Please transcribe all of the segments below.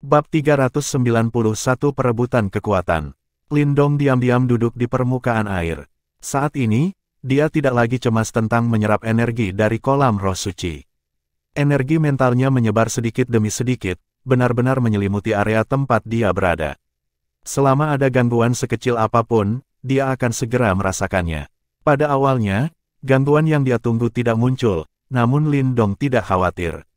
Bab 391 Perebutan Kekuatan. Lindong diam-diam duduk di permukaan air. Saat ini, dia tidak lagi cemas tentang menyerap energi dari kolam roh suci. Energi mentalnya menyebar sedikit demi sedikit, benar-benar menyelimuti area tempat dia berada. Selama ada gangguan sekecil apapun, dia akan segera merasakannya. Pada awalnya, gangguan yang dia tunggu tidak muncul, namun Lindong tidak khawatir.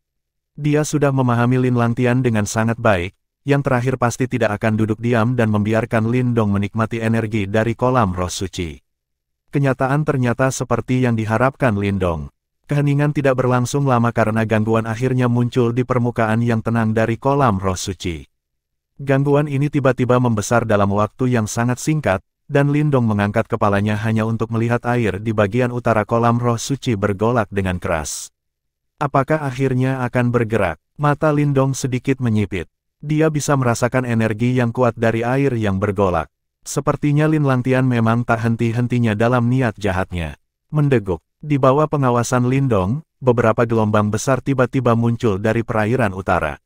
Dia sudah memahami Lin Langtian dengan sangat baik, yang terakhir pasti tidak akan duduk diam dan membiarkan Lindong menikmati energi dari kolam roh suci. Kenyataan ternyata seperti yang diharapkan Lindong. Keheningan tidak berlangsung lama karena gangguan akhirnya muncul di permukaan yang tenang dari kolam roh suci. Gangguan ini tiba-tiba membesar dalam waktu yang sangat singkat, dan Lindong mengangkat kepalanya hanya untuk melihat air di bagian utara kolam roh suci bergolak dengan keras. Apakah akhirnya akan bergerak? Mata Lindong sedikit menyipit. Dia bisa merasakan energi yang kuat dari air yang bergolak. Sepertinya Lin Langtian memang tak henti-hentinya dalam niat jahatnya. Mendeguk. Di bawah pengawasan Lindong, beberapa gelombang besar tiba-tiba muncul dari perairan utara.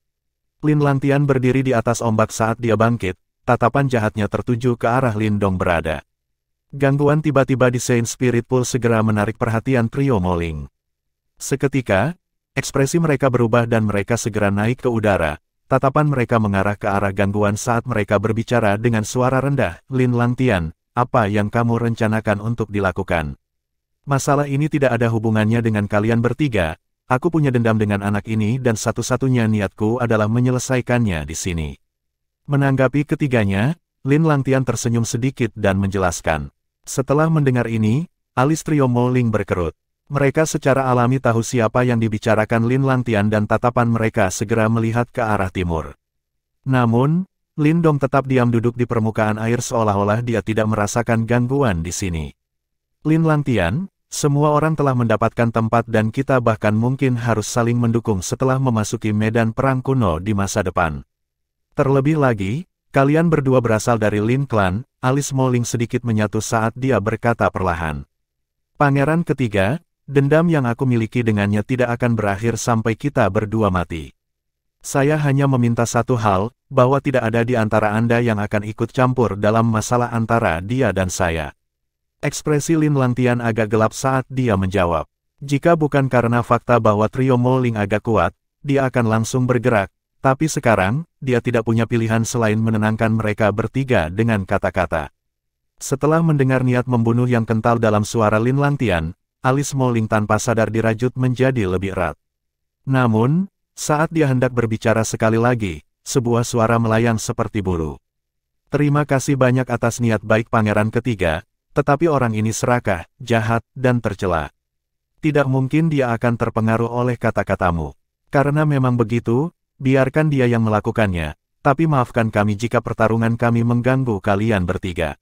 Lin Langtian berdiri di atas ombak saat dia bangkit, tatapan jahatnya tertuju ke arah Lindong berada. Gangguan tiba-tiba di Saint Spirit Pool segera menarik perhatian trio Moling. Seketika, ekspresi mereka berubah dan mereka segera naik ke udara. Tatapan mereka mengarah ke arah gangguan saat mereka berbicara dengan suara rendah. Lin Langtian, apa yang kamu rencanakan untuk dilakukan? Masalah ini tidak ada hubungannya dengan kalian bertiga. Aku punya dendam dengan anak ini dan satu-satunya niatku adalah menyelesaikannya di sini. Menanggapi ketiganya, Lin Langtian tersenyum sedikit dan menjelaskan. Setelah mendengar ini, alis trio Moling berkerut. Mereka secara alami tahu siapa yang dibicarakan Lin Langtian dan tatapan mereka segera melihat ke arah timur. Namun, Lindong tetap diam duduk di permukaan air seolah-olah dia tidak merasakan gangguan di sini. Lin Langtian, semua orang telah mendapatkan tempat dan kita bahkan mungkin harus saling mendukung setelah memasuki medan perang kuno di masa depan. Terlebih lagi, kalian berdua berasal dari Lin Clan, alis Moling sedikit menyatu saat dia berkata perlahan. Pangeran ketiga, dendam yang aku miliki dengannya tidak akan berakhir sampai kita berdua mati. Saya hanya meminta satu hal, bahwa tidak ada di antara Anda yang akan ikut campur dalam masalah antara dia dan saya. Ekspresi Lin Langtian agak gelap saat dia menjawab. Jika bukan karena fakta bahwa trio Moling agak kuat, dia akan langsung bergerak, tapi sekarang, dia tidak punya pilihan selain menenangkan mereka bertiga dengan kata-kata. Setelah mendengar niat membunuh yang kental dalam suara Lin Langtian, alis Moling tanpa sadar dirajut menjadi lebih erat. Namun, saat dia hendak berbicara sekali lagi, sebuah suara melayang seperti buru. Terima kasih banyak atas niat baik pangeran ketiga, tetapi orang ini serakah, jahat, dan tercela. Tidak mungkin dia akan terpengaruh oleh kata-katamu. Karena memang begitu, biarkan dia yang melakukannya, tapi maafkan kami jika pertarungan kami mengganggu kalian bertiga.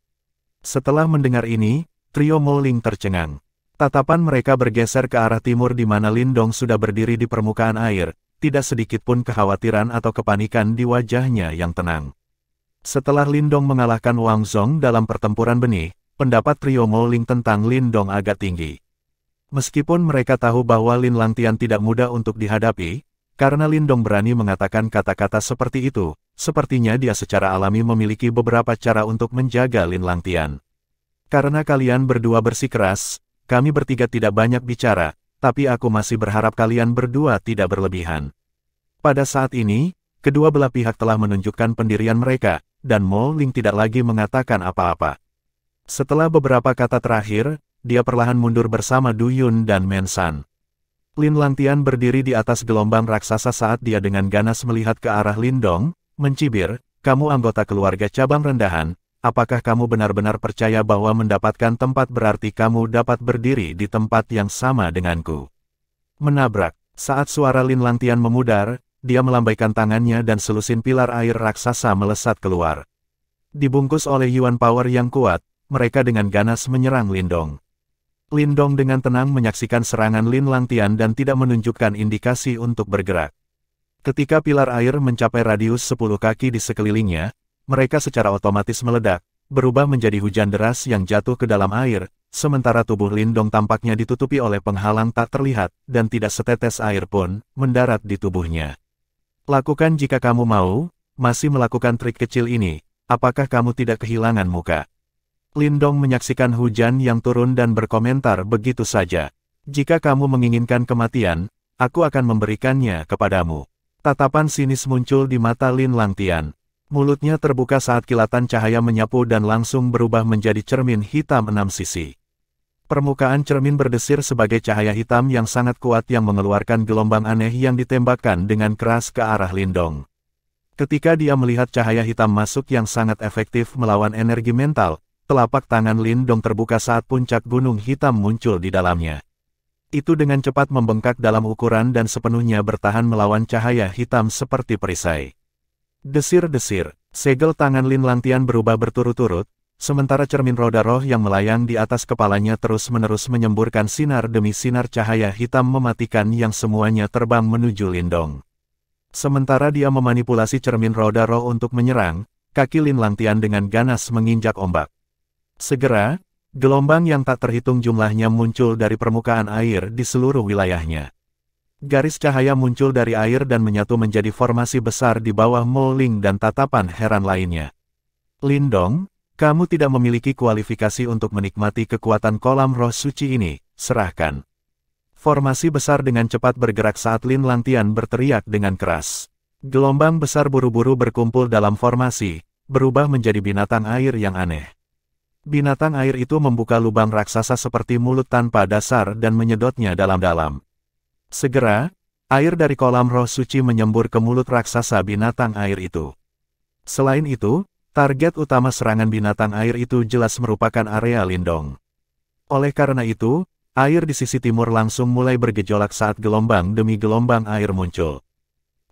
Setelah mendengar ini, trio Moling tercengang. Tatapan mereka bergeser ke arah timur di mana Lindong sudah berdiri di permukaan air, tidak sedikit pun kekhawatiran atau kepanikan di wajahnya yang tenang. Setelah Lindong mengalahkan Wang Zong dalam pertempuran benih, pendapat trio Moling tentang Lindong agak tinggi. Meskipun mereka tahu bahwa Lin Langtian tidak mudah untuk dihadapi, karena Lindong berani mengatakan kata-kata seperti itu, sepertinya dia secara alami memiliki beberapa cara untuk menjaga Lin Langtian. Karena kalian berdua bersikeras, kami bertiga tidak banyak bicara, tapi aku masih berharap kalian berdua tidak berlebihan. Pada saat ini, kedua belah pihak telah menunjukkan pendirian mereka, dan Moling tidak lagi mengatakan apa-apa. Setelah beberapa kata terakhir, dia perlahan mundur bersama Du Yun dan Men San. Lin Langtian berdiri di atas gelombang raksasa saat dia dengan ganas melihat ke arah Lindong, mencibir, kamu anggota keluarga cabang rendahan. Apakah kamu benar-benar percaya bahwa mendapatkan tempat berarti kamu dapat berdiri di tempat yang sama denganku? Menabrak. Saat suara Lin Langtian memudar, dia melambaikan tangannya dan selusin pilar air raksasa melesat keluar. Dibungkus oleh Yuan Power yang kuat, mereka dengan ganas menyerang Lindong. Lindong dengan tenang menyaksikan serangan Lin Langtian dan tidak menunjukkan indikasi untuk bergerak. Ketika pilar air mencapai radius 10 kaki di sekelilingnya, mereka secara otomatis meledak, berubah menjadi hujan deras yang jatuh ke dalam air, sementara tubuh Lindong tampaknya ditutupi oleh penghalang tak terlihat, dan tidak setetes air pun mendarat di tubuhnya. Lakukan jika kamu mau, masih melakukan trik kecil ini, apakah kamu tidak kehilangan muka? Lindong menyaksikan hujan yang turun dan berkomentar begitu saja. Jika kamu menginginkan kematian, aku akan memberikannya kepadamu. Tatapan sinis muncul di mata Lin Langtian. Mulutnya terbuka saat kilatan cahaya menyapu dan langsung berubah menjadi cermin hitam 6 sisi. Permukaan cermin berdesir sebagai cahaya hitam yang sangat kuat yang mengeluarkan gelombang aneh yang ditembakkan dengan keras ke arah Lindong. Ketika dia melihat cahaya hitam masuk yang sangat efektif melawan energi mental, telapak tangan Lindong terbuka saat puncak gunung hitam muncul di dalamnya. Itu dengan cepat membengkak dalam ukuran dan sepenuhnya bertahan melawan cahaya hitam seperti perisai. Desir-desir, segel tangan Lin Langtian berubah berturut-turut, sementara cermin roda roh yang melayang di atas kepalanya terus-menerus menyemburkan sinar demi sinar cahaya hitam mematikan yang semuanya terbang menuju Lindong. Sementara dia memanipulasi cermin roda roh untuk menyerang, kaki Lin Langtian dengan ganas menginjak ombak. Segera, gelombang yang tak terhitung jumlahnya muncul dari permukaan air di seluruh wilayahnya. Garis cahaya muncul dari air dan menyatu menjadi formasi besar di bawah Mo Ling dan tatapan heran lainnya. Lindong, kamu tidak memiliki kualifikasi untuk menikmati kekuatan kolam roh suci ini, serahkan. Formasi besar dengan cepat bergerak saat Lin Langtian berteriak dengan keras. Gelombang besar buru-buru berkumpul dalam formasi, berubah menjadi binatang air yang aneh. Binatang air itu membuka lubang raksasa seperti mulut tanpa dasar dan menyedotnya dalam-dalam. Segera, air dari kolam roh suci menyembur ke mulut raksasa binatang air itu. Selain itu, target utama serangan binatang air itu jelas merupakan area Lindong. Oleh karena itu, air di sisi timur langsung mulai bergejolak saat gelombang demi gelombang air muncul.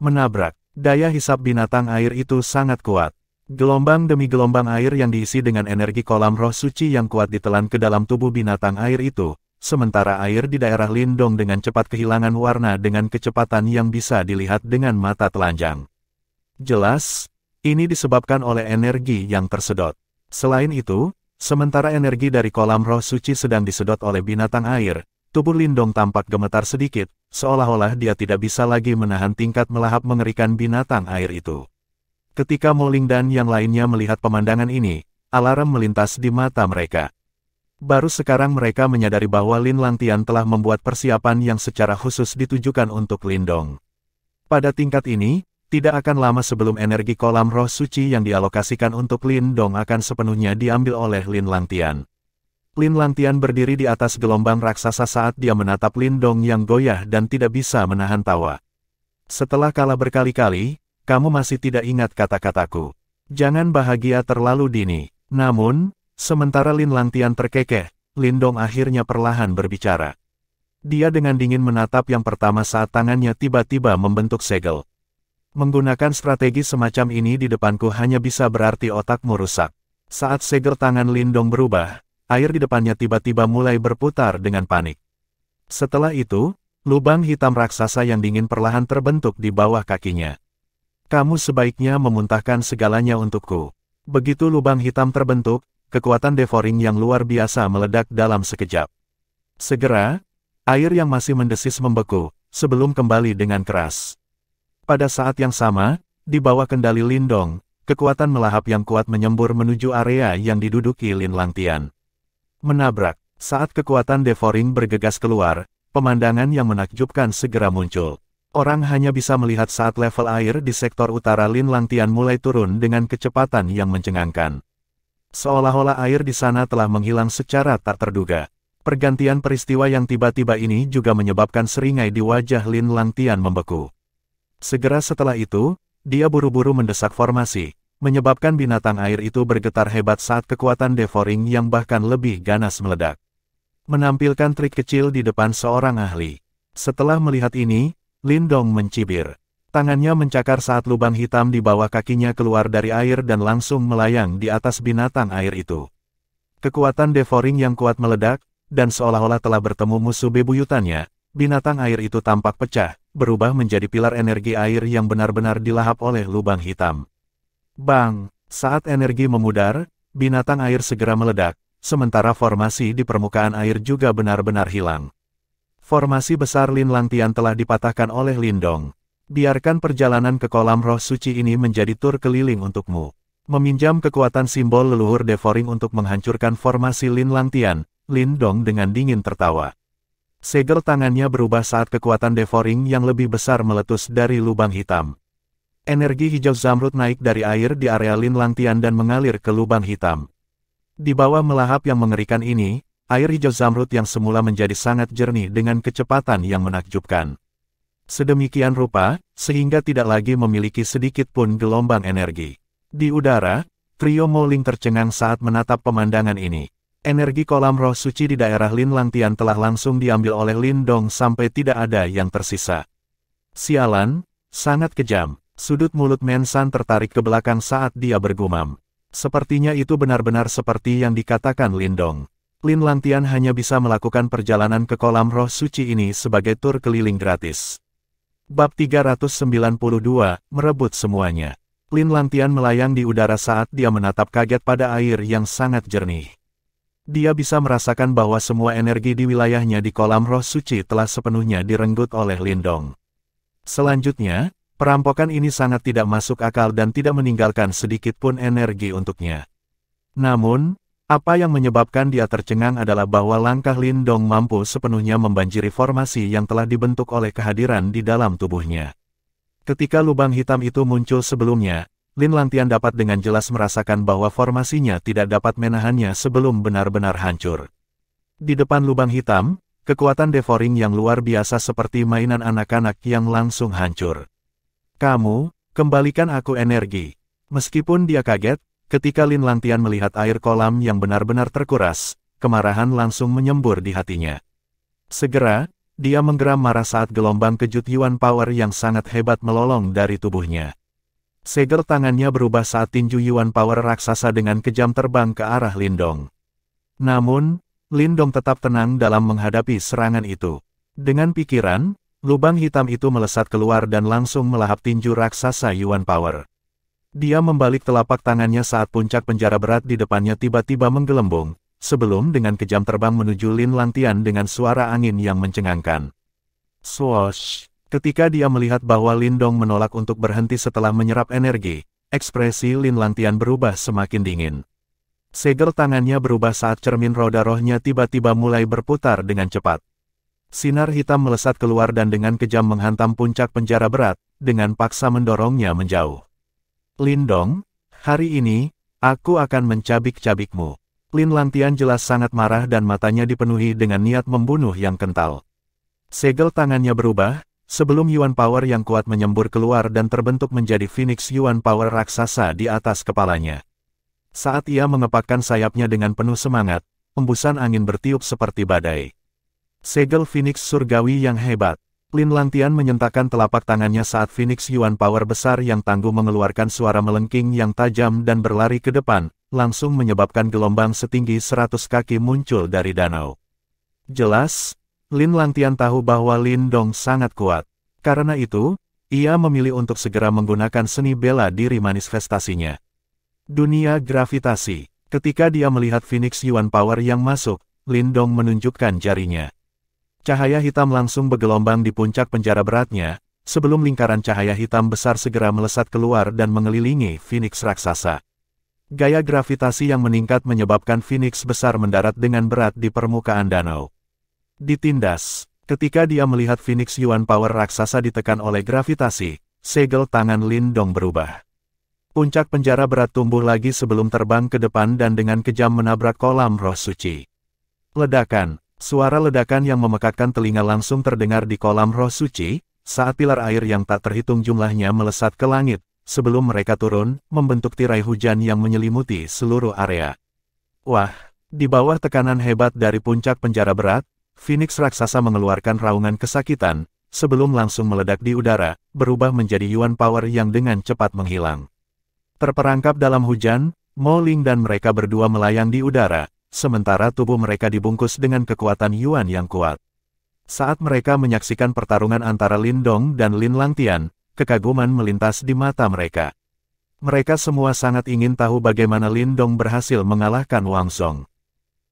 Menabrak, daya hisap binatang air itu sangat kuat. Gelombang demi gelombang air yang diisi dengan energi kolam roh suci yang kuat ditelan ke dalam tubuh binatang air itu, sementara air di daerah Lindong dengan cepat kehilangan warna dengan kecepatan yang bisa dilihat dengan mata telanjang. Jelas, ini disebabkan oleh energi yang tersedot. Selain itu, sementara energi dari kolam roh suci sedang disedot oleh binatang air, tubuh Lindong tampak gemetar sedikit, seolah-olah dia tidak bisa lagi menahan tingkat melahap mengerikan binatang air itu. Ketika Mo Ling dan yang lainnya melihat pemandangan ini, alarm melintas di mata mereka. Baru sekarang mereka menyadari bahwa Lin Langtian telah membuat persiapan yang secara khusus ditujukan untuk Lindong. Pada tingkat ini, tidak akan lama sebelum energi kolam roh suci yang dialokasikan untuk Lindong akan sepenuhnya diambil oleh Lin Langtian. Lin Langtian berdiri di atas gelombang raksasa saat dia menatap Lindong yang goyah dan tidak bisa menahan tawa. Setelah kalah berkali-kali, kamu masih tidak ingat kata-kataku. Jangan bahagia terlalu dini. Namun, sementara Lin Langtian terkekeh, Lindong akhirnya perlahan berbicara. Dia dengan dingin menatap yang pertama saat tangannya tiba-tiba membentuk segel. Menggunakan strategi semacam ini di depanku hanya bisa berarti otakmu rusak. Saat segel tangan Lindong berubah, air di depannya tiba-tiba mulai berputar dengan panik. Setelah itu, lubang hitam raksasa yang dingin perlahan terbentuk di bawah kakinya. Kamu sebaiknya memuntahkan segalanya untukku. Begitu lubang hitam terbentuk, kekuatan devouring yang luar biasa meledak dalam sekejap. Segera, air yang masih mendesis membeku, sebelum kembali dengan keras. Pada saat yang sama, di bawah kendali Lindong, kekuatan melahap yang kuat menyembur menuju area yang diduduki Lin Langtian. Menabrak, saat kekuatan devouring bergegas keluar, pemandangan yang menakjubkan segera muncul. Orang hanya bisa melihat saat level air di sektor utara Lin Langtian mulai turun dengan kecepatan yang mencengangkan. Seolah-olah air di sana telah menghilang secara tak terduga. Pergantian peristiwa yang tiba-tiba ini juga menyebabkan seringai di wajah Lin Langtian membeku. Segera setelah itu, dia buru-buru mendesak formasi, menyebabkan binatang air itu bergetar hebat saat kekuatan devouring yang bahkan lebih ganas meledak. Menampilkan trik kecil di depan seorang ahli. Setelah melihat ini, Lindong mencibir. Tangannya mencakar saat lubang hitam di bawah kakinya keluar dari air dan langsung melayang di atas binatang air itu. Kekuatan devouring yang kuat meledak, dan seolah-olah telah bertemu musuh bebuyutannya, binatang air itu tampak pecah, berubah menjadi pilar energi air yang benar-benar dilahap oleh lubang hitam. Bang! Saat energi memudar, binatang air segera meledak, sementara formasi di permukaan air juga benar-benar hilang. Formasi besar Lin Langtian telah dipatahkan oleh Lindong. Biarkan perjalanan ke kolam roh suci ini menjadi tur keliling untukmu. Meminjam kekuatan simbol leluhur Devouring untuk menghancurkan formasi Lin Langtian, Lindong dengan dingin tertawa. Segel tangannya berubah saat kekuatan Devouring yang lebih besar meletus dari lubang hitam. Energi hijau zamrud naik dari air di area Lin Langtian dan mengalir ke lubang hitam. Di bawah melahap yang mengerikan ini, air hijau zamrud yang semula menjadi sangat jernih dengan kecepatan yang menakjubkan. Sedemikian rupa, sehingga tidak lagi memiliki sedikit pun gelombang energi. Di udara, trio Moling tercengang saat menatap pemandangan ini. Energi kolam roh suci di daerah Lin Langtian telah langsung diambil oleh Lindong sampai tidak ada yang tersisa. Sialan, sangat kejam. Sudut mulut Mensan tertarik ke belakang saat dia bergumam. Sepertinya itu benar-benar seperti yang dikatakan Lindong. Lin Langtian hanya bisa melakukan perjalanan ke kolam roh suci ini sebagai tur keliling gratis. Bab 392, merebut semuanya. Lin Langtian melayang di udara saat dia menatap kaget pada air yang sangat jernih. Dia bisa merasakan bahwa semua energi di wilayahnya di kolam roh suci telah sepenuhnya direnggut oleh Lindong. Selanjutnya, perampokan ini sangat tidak masuk akal dan tidak meninggalkan sedikit pun energi untuknya. Namun, apa yang menyebabkan dia tercengang adalah bahwa langkah Lindong mampu sepenuhnya membanjiri formasi yang telah dibentuk oleh kehadiran di dalam tubuhnya. Ketika lubang hitam itu muncul sebelumnya, Lin Langtian dapat dengan jelas merasakan bahwa formasinya tidak dapat menahannya sebelum benar-benar hancur. Di depan lubang hitam, kekuatan Devouring yang luar biasa seperti mainan anak-anak yang langsung hancur. Kamu, kembalikan aku energi. Meskipun dia kaget, ketika Lin Langtian melihat air kolam yang benar-benar terkuras, kemarahan langsung menyembur di hatinya. Segera, dia menggeram marah saat gelombang kejut Yuan Power yang sangat hebat melolong dari tubuhnya. Segel tangannya berubah saat tinju Yuan Power raksasa dengan kejam terbang ke arah Lindong. Namun, Lindong tetap tenang dalam menghadapi serangan itu. Dengan pikiran, lubang hitam itu melesat keluar dan langsung melahap tinju raksasa Yuan Power. Dia membalik telapak tangannya saat puncak penjara berat di depannya tiba-tiba menggelembung, sebelum dengan kejam terbang menuju Lin Langtian dengan suara angin yang mencengangkan. Swoosh! Ketika dia melihat bahwa Lindong menolak untuk berhenti setelah menyerap energi, ekspresi Lin Langtian berubah semakin dingin. Segel tangannya berubah saat cermin roda rohnya tiba-tiba mulai berputar dengan cepat. Sinar hitam melesat keluar dan dengan kejam menghantam puncak penjara berat, dengan paksa mendorongnya menjauh. Lindong, hari ini, aku akan mencabik-cabikmu. Lin Langtian jelas sangat marah dan matanya dipenuhi dengan niat membunuh yang kental. Segel tangannya berubah, sebelum Yuan Power yang kuat menyembur keluar dan terbentuk menjadi Phoenix Yuan Power raksasa di atas kepalanya. Saat ia mengepakkan sayapnya dengan penuh semangat, embusan angin bertiup seperti badai. Segel Phoenix surgawi yang hebat. Lin Langtian menyentakkan telapak tangannya saat Phoenix Yuan Power besar yang tangguh mengeluarkan suara melengking yang tajam dan berlari ke depan, langsung menyebabkan gelombang setinggi 100 kaki muncul dari danau. Jelas, Lin Langtian tahu bahwa Lindong sangat kuat. Karena itu, ia memilih untuk segera menggunakan seni bela diri manifestasinya. Dunia gravitasi. Ketika dia melihat Phoenix Yuan Power yang masuk, Lindong menunjukkan jarinya. Cahaya hitam langsung bergelombang di puncak penjara beratnya, sebelum lingkaran cahaya hitam besar segera melesat keluar dan mengelilingi Phoenix raksasa. Gaya gravitasi yang meningkat menyebabkan Phoenix besar mendarat dengan berat di permukaan danau. Ditindas. Ketika dia melihat Phoenix Yuan Power raksasa ditekan oleh gravitasi, segel tangan Lindong berubah. Puncak penjara berat tumbuh lagi sebelum terbang ke depan dan dengan kejam menabrak kolam roh suci. Ledakan. Suara ledakan yang memekakkan telinga langsung terdengar di kolam roh suci, saat pilar air yang tak terhitung jumlahnya melesat ke langit, sebelum mereka turun, membentuk tirai hujan yang menyelimuti seluruh area. Wah, di bawah tekanan hebat dari puncak penjara berat, Phoenix raksasa mengeluarkan raungan kesakitan, sebelum langsung meledak di udara, berubah menjadi Yuan Power yang dengan cepat menghilang. Terperangkap dalam hujan, Moling dan mereka berdua melayang di udara, sementara tubuh mereka dibungkus dengan kekuatan Yuan yang kuat. Saat mereka menyaksikan pertarungan antara Lindong dan Lin Langtian, kekaguman melintas di mata mereka. Mereka semua sangat ingin tahu bagaimana Lindong berhasil mengalahkan Wang Song.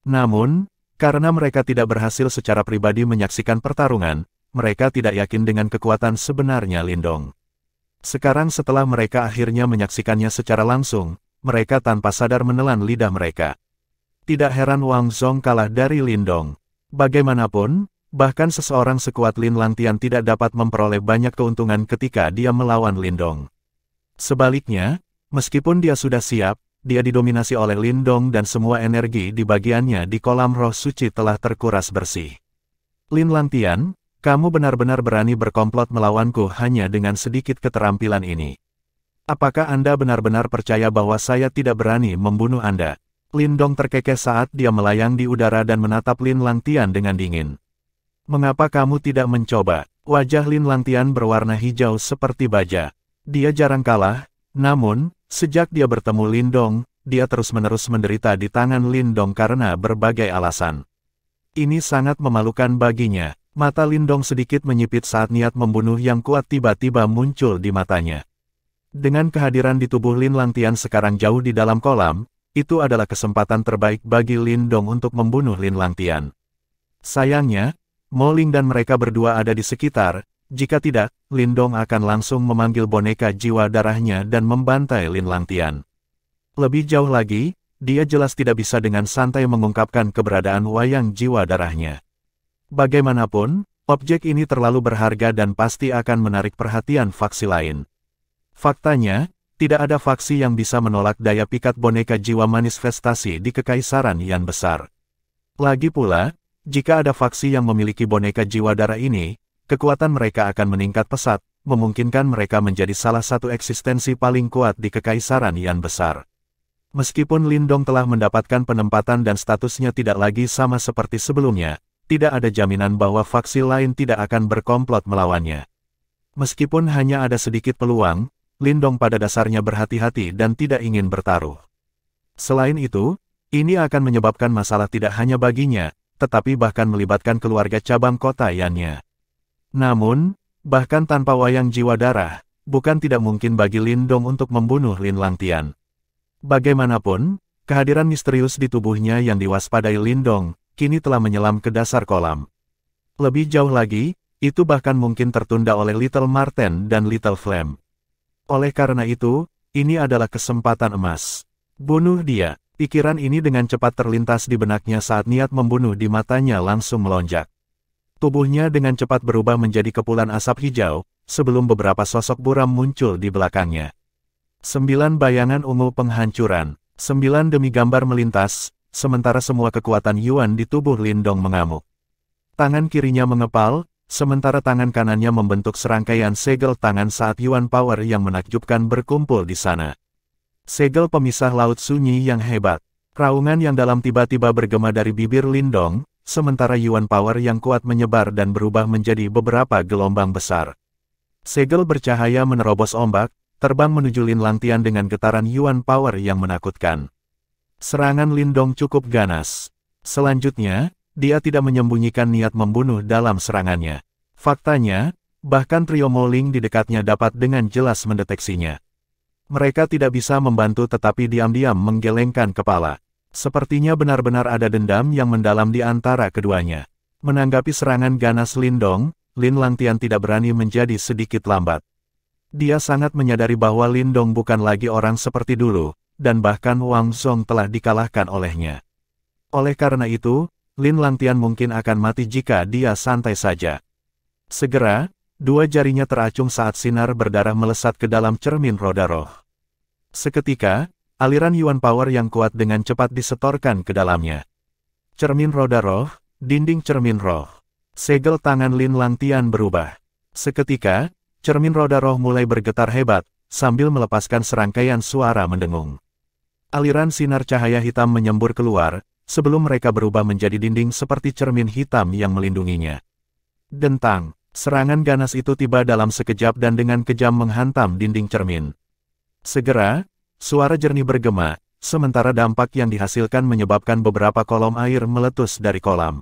Namun, karena mereka tidak berhasil secara pribadi menyaksikan pertarungan, mereka tidak yakin dengan kekuatan sebenarnya Lindong. Sekarang setelah mereka akhirnya menyaksikannya secara langsung, mereka tanpa sadar menelan lidah mereka. Tidak heran Wang Zong kalah dari Lindong. Bagaimanapun, bahkan seseorang sekuat Lin Langtian tidak dapat memperoleh banyak keuntungan ketika dia melawan Lindong. Sebaliknya, meskipun dia sudah siap, dia didominasi oleh Lindong dan semua energi di bagiannya di kolam roh suci telah terkuras bersih. Lin Langtian, kamu benar-benar berani berkomplot melawanku hanya dengan sedikit keterampilan ini. Apakah Anda benar-benar percaya bahwa saya tidak berani membunuh Anda? Lindong terkekeh saat dia melayang di udara dan menatap Lin Langtian dengan dingin. Mengapa kamu tidak mencoba? Wajah Lin Langtian berwarna hijau seperti baja. Dia jarang kalah, namun, sejak dia bertemu Lindong, dia terus-menerus menderita di tangan Lindong karena berbagai alasan. Ini sangat memalukan baginya. Mata Lindong sedikit menyipit saat niat membunuh yang kuat tiba-tiba muncul di matanya. Dengan kehadiran di tubuh Lin Langtian sekarang jauh di dalam kolam, itu adalah kesempatan terbaik bagi Lindong untuk membunuh Lin Langtian. Sayangnya, Mo Ling dan mereka berdua ada di sekitar, jika tidak, Lindong akan langsung memanggil boneka jiwa darahnya dan membantai Lin Langtian. Lebih jauh lagi, dia jelas tidak bisa dengan santai mengungkapkan keberadaan wayang jiwa darahnya. Bagaimanapun, objek ini terlalu berharga dan pasti akan menarik perhatian faksi lain. Faktanya, tidak ada faksi yang bisa menolak daya pikat boneka jiwa manifestasi di Kekaisaran Yan Besar. Lagi pula, jika ada faksi yang memiliki boneka jiwa darah ini, kekuatan mereka akan meningkat pesat, memungkinkan mereka menjadi salah satu eksistensi paling kuat di Kekaisaran Yan Besar. Meskipun Lindong telah mendapatkan penempatan dan statusnya tidak lagi sama seperti sebelumnya, tidak ada jaminan bahwa faksi lain tidak akan berkomplot melawannya. Meskipun hanya ada sedikit peluang, Lindong pada dasarnya berhati-hati dan tidak ingin bertaruh. Selain itu, ini akan menyebabkan masalah tidak hanya baginya, tetapi bahkan melibatkan keluarga cabang kota Yannya. Namun, bahkan tanpa wayang jiwa darah, bukan tidak mungkin bagi Lindong untuk membunuh Lin Langtian. Bagaimanapun, kehadiran misterius di tubuhnya yang diwaspadai Lindong, kini telah menyelam ke dasar kolam. Lebih jauh lagi, itu bahkan mungkin tertunda oleh Little Marten dan Little Flame. Oleh karena itu, ini adalah kesempatan emas. Bunuh dia. Pikiran ini dengan cepat terlintas di benaknya saat niat membunuh di matanya langsung melonjak. Tubuhnya dengan cepat berubah menjadi kepulan asap hijau, sebelum beberapa sosok buram muncul di belakangnya. 9 bayangan ungu penghancuran, 9 demi gambar melintas, sementara semua kekuatan Yuan di tubuh Lindong mengamuk. Tangan kirinya mengepal, sementara tangan kanannya membentuk serangkaian segel tangan saat Yuan Power yang menakjubkan berkumpul di sana. Segel pemisah laut sunyi yang hebat. Raungan yang dalam tiba-tiba bergema dari bibir Lindong, sementara Yuan Power yang kuat menyebar dan berubah menjadi beberapa gelombang besar. Segel bercahaya menerobos ombak, terbang menuju Lin Langtian dengan getaran Yuan Power yang menakutkan. Serangan Lindong cukup ganas. Selanjutnya, dia tidak menyembunyikan niat membunuh dalam serangannya. Faktanya, bahkan trio Mo Ling di dekatnya dapat dengan jelas mendeteksinya. Mereka tidak bisa membantu tetapi diam-diam menggelengkan kepala. Sepertinya benar-benar ada dendam yang mendalam di antara keduanya. Menanggapi serangan ganas Lindong, Lin Langtian tidak berani menjadi sedikit lambat. Dia sangat menyadari bahwa Lindong bukan lagi orang seperti dulu, dan bahkan Wang Zong telah dikalahkan olehnya. Oleh karena itu, Lin Langtian mungkin akan mati jika dia santai saja. Segera, 2 jarinya teracung saat sinar berdarah melesat ke dalam cermin roda roh. Seketika, aliran Yuan Power yang kuat dengan cepat disetorkan ke dalamnya. Cermin roda roh, dinding cermin roh. Segel tangan Lin Langtian berubah. Seketika, cermin roda roh mulai bergetar hebat, sambil melepaskan serangkaian suara mendengung. Aliran sinar cahaya hitam menyembur keluar, sebelum mereka berubah menjadi dinding seperti cermin hitam yang melindunginya. Dentang, serangan ganas itu tiba dalam sekejap dan dengan kejam menghantam dinding cermin. Segera, suara jernih bergema, sementara dampak yang dihasilkan menyebabkan beberapa kolom air meletus dari kolam.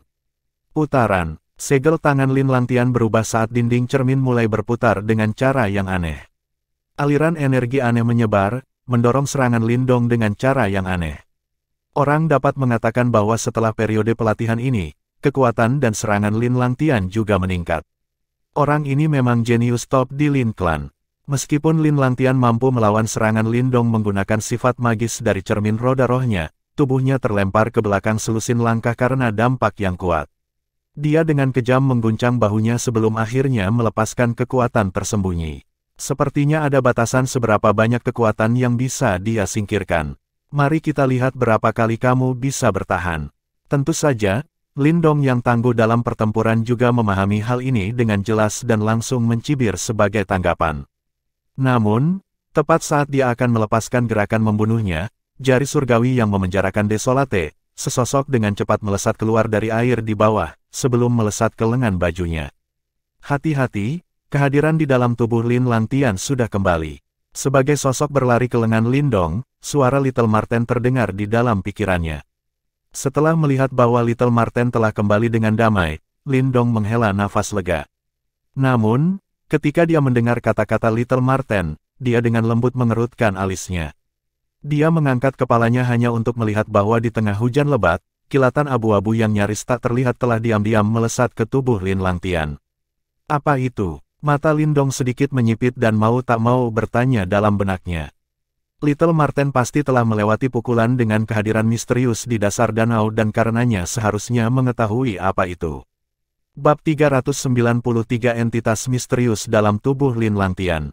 Putaran, segel tangan Lin Langtian berubah saat dinding cermin mulai berputar dengan cara yang aneh. Aliran energi aneh menyebar, mendorong serangan Lindong dengan cara yang aneh. Orang dapat mengatakan bahwa setelah periode pelatihan ini, kekuatan dan serangan Lin Langtian juga meningkat. Orang ini memang jenius top di Lin Clan. Meskipun Lin Langtian mampu melawan serangan Lindong menggunakan sifat magis dari cermin roda rohnya, tubuhnya terlempar ke belakang selusin langkah karena dampak yang kuat. Dia dengan kejam mengguncang bahunya sebelum akhirnya melepaskan kekuatan tersembunyi. Sepertinya ada batasan seberapa banyak kekuatan yang bisa dia singkirkan. Mari kita lihat berapa kali kamu bisa bertahan. Tentu saja, Lindong yang tangguh dalam pertempuran juga memahami hal ini dengan jelas dan langsung mencibir sebagai tanggapan. Namun, tepat saat dia akan melepaskan gerakan membunuhnya, jari surgawi yang memenjarakan Desolate, sesosok dengan cepat melesat keluar dari air di bawah, sebelum melesat ke lengan bajunya. Hati-hati, kehadiran di dalam tubuh Lin Langtian sudah kembali. Sebagai sosok berlari ke lengan Lindong, suara Little Marten terdengar di dalam pikirannya. Setelah melihat bahwa Little Marten telah kembali dengan damai, Lindong menghela nafas lega. Namun, ketika dia mendengar kata-kata Little Marten, dia dengan lembut mengerutkan alisnya. Dia mengangkat kepalanya hanya untuk melihat bahwa di tengah hujan lebat, kilatan abu-abu yang nyaris tak terlihat telah diam-diam melesat ke tubuh Lin Langtian. Apa itu? Mata Lindong sedikit menyipit dan mau tak mau bertanya dalam benaknya. Little Marten pasti telah melewati pukulan dengan kehadiran misterius di dasar danau dan karenanya seharusnya mengetahui apa itu. Bab 393 Entitas Misterius dalam Tubuh Lin Langtian.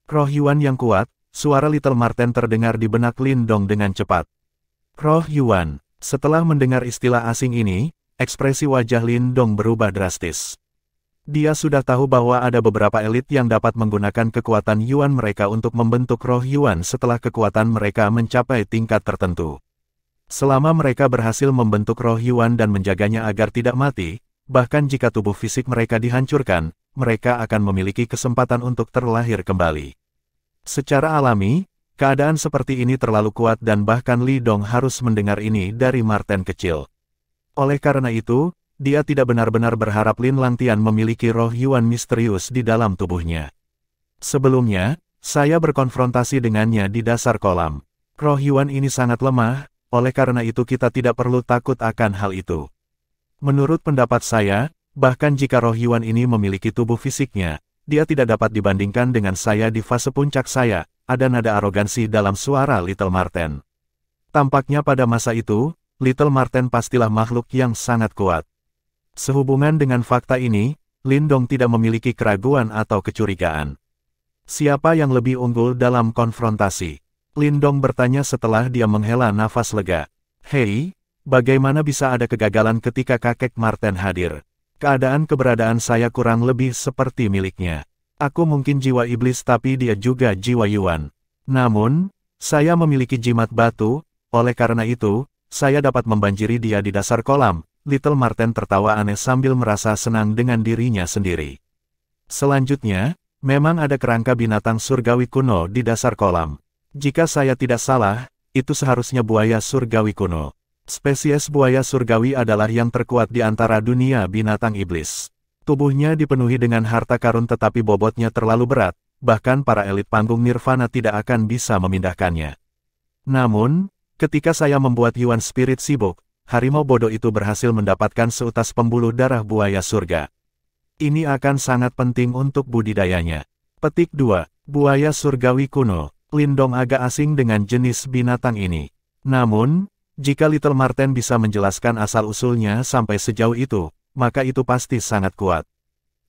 Roh Yuan yang kuat, suara Little Marten terdengar di benak Lindong dengan cepat. Roh Yuan. Setelah mendengar istilah asing ini, ekspresi wajah Lindong berubah drastis. Dia sudah tahu bahwa ada beberapa elit yang dapat menggunakan kekuatan Yuan mereka untuk membentuk roh Yuan setelah kekuatan mereka mencapai tingkat tertentu. Selama mereka berhasil membentuk roh Yuan dan menjaganya agar tidak mati, bahkan jika tubuh fisik mereka dihancurkan, mereka akan memiliki kesempatan untuk terlahir kembali. Secara alami, keadaan seperti ini terlalu kuat dan bahkan Li Dong harus mendengar ini dari Marten kecil. Oleh karena itu, dia tidak benar-benar berharap Lin Langtian memiliki roh Yuan misterius di dalam tubuhnya. Sebelumnya, saya berkonfrontasi dengannya di dasar kolam. Roh Yuan ini sangat lemah, oleh karena itu kita tidak perlu takut akan hal itu. Menurut pendapat saya, bahkan jika roh Yuan ini memiliki tubuh fisiknya, dia tidak dapat dibandingkan dengan saya di fase puncak saya, ada nada arogansi dalam suara Little Marten. Tampaknya pada masa itu, Little Marten pastilah makhluk yang sangat kuat. Sehubungan dengan fakta ini, Lindong tidak memiliki keraguan atau kecurigaan. Siapa yang lebih unggul dalam konfrontasi? Lindong bertanya setelah dia menghela nafas lega. Hei, bagaimana bisa ada kegagalan ketika kakek Marten hadir? Keberadaan saya kurang lebih seperti miliknya. Aku mungkin jiwa iblis tapi dia juga jiwa Yuan. Namun, saya memiliki jimat batu, oleh karena itu, saya dapat membanjiri dia di dasar kolam. Little Marten tertawa aneh sambil merasa senang dengan dirinya sendiri. Selanjutnya, memang ada kerangka binatang surgawi kuno di dasar kolam. Jika saya tidak salah, itu seharusnya buaya surgawi kuno. Spesies buaya surgawi adalah yang terkuat di antara dunia binatang iblis. Tubuhnya dipenuhi dengan harta karun tetapi bobotnya terlalu berat, bahkan para elit panggung nirvana tidak akan bisa memindahkannya. Namun, ketika saya membuat Yuan Spirit sibuk, harimau bodoh itu berhasil mendapatkan seutas pembuluh darah buaya surga. Ini akan sangat penting untuk budidayanya. Petik 2. Buaya surgawi kuno. Lindong agak asing dengan jenis binatang ini. Namun, jika Little Marten bisa menjelaskan asal-usulnya sampai sejauh itu, maka itu pasti sangat kuat.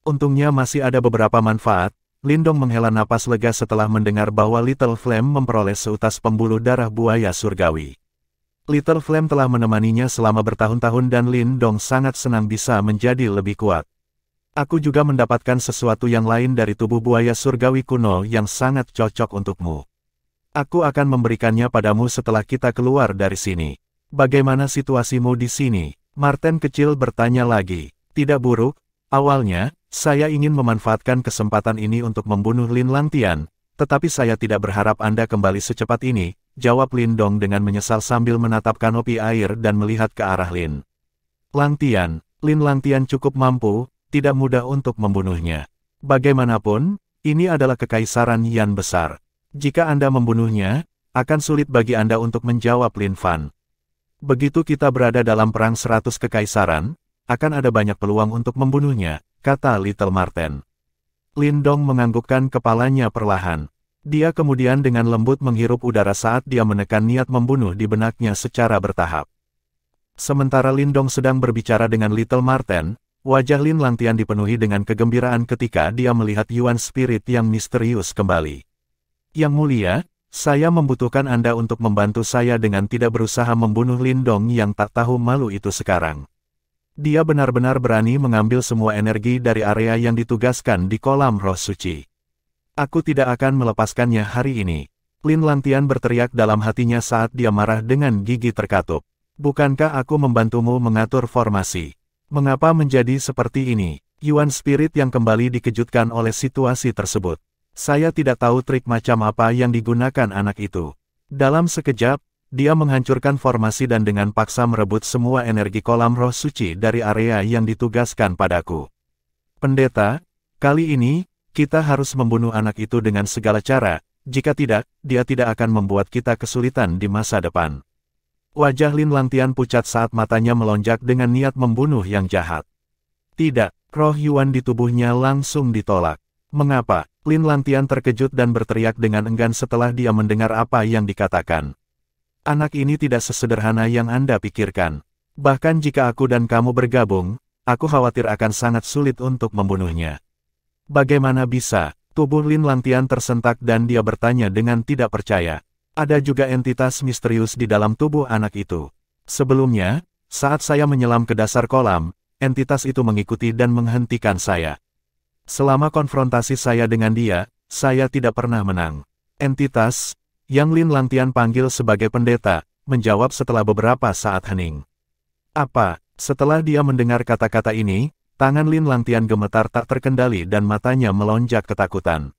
Untungnya masih ada beberapa manfaat. Lindong menghela napas lega setelah mendengar bahwa Little Flame memperoleh seutas pembuluh darah buaya surgawi. Little Flame telah menemaninya selama bertahun-tahun dan Lindong sangat senang bisa menjadi lebih kuat. Aku juga mendapatkan sesuatu yang lain dari tubuh buaya surgawi kuno yang sangat cocok untukmu. Aku akan memberikannya padamu setelah kita keluar dari sini. Bagaimana situasimu di sini? Marten kecil bertanya lagi. Tidak buruk, awalnya, saya ingin memanfaatkan kesempatan ini untuk membunuh Lin Langtian, tetapi saya tidak berharap Anda kembali secepat ini. Jawab Lindong dengan menyesal sambil menatap kanopi air dan melihat ke arah Lin Langtian cukup mampu, tidak mudah untuk membunuhnya. Bagaimanapun, ini adalah kekaisaran Yan besar. Jika Anda membunuhnya, akan sulit bagi Anda untuk menjawab Lin Fan. Begitu kita berada dalam perang 100 kekaisaran, akan ada banyak peluang untuk membunuhnya, kata Little Marten. Lindong menganggukkan kepalanya perlahan. Dia kemudian dengan lembut menghirup udara saat dia menekan niat membunuh di benaknya secara bertahap. Sementara Lindong sedang berbicara dengan Little Marten, wajah Lin Langtian dipenuhi dengan kegembiraan ketika dia melihat Yuan Spirit yang misterius kembali. Yang mulia, saya membutuhkan Anda untuk membantu saya dengan tidak berusaha membunuh Lindong yang tak tahu malu itu sekarang. Dia benar-benar berani mengambil semua energi dari area yang ditugaskan di kolam roh suci. Aku tidak akan melepaskannya hari ini. Lin Langtian berteriak dalam hatinya saat dia marah dengan gigi terkatup. Bukankah aku membantumu mengatur formasi? Mengapa menjadi seperti ini? Yuan Spirit yang kembali dikejutkan oleh situasi tersebut. Saya tidak tahu trik macam apa yang digunakan anak itu. Dalam sekejap, dia menghancurkan formasi dan dengan paksa merebut semua energi kolam roh suci dari area yang ditugaskan padaku. Pendeta, kali ini, kita harus membunuh anak itu dengan segala cara, jika tidak, dia tidak akan membuat kita kesulitan di masa depan. Wajah Lin Langtian pucat saat matanya melonjak dengan niat membunuh yang jahat. Tidak, roh Yuan di tubuhnya langsung ditolak. Mengapa? Lin Langtian terkejut dan berteriak dengan enggan setelah dia mendengar apa yang dikatakan. Anak ini tidak sesederhana yang Anda pikirkan. Bahkan jika aku dan kamu bergabung, aku khawatir akan sangat sulit untuk membunuhnya. Bagaimana bisa? Tubuh Lin Langtian tersentak dan dia bertanya dengan tidak percaya. Ada juga entitas misterius di dalam tubuh anak itu. Sebelumnya, saat saya menyelam ke dasar kolam, entitas itu mengikuti dan menghentikan saya. Selama konfrontasi saya dengan dia, saya tidak pernah menang. Entitas, yang Lin Langtian panggil sebagai pendeta, menjawab setelah beberapa saat hening. Apa? Setelah dia mendengar kata-kata ini, tangan Lin Langtian gemetar tak terkendali dan matanya melonjak ketakutan.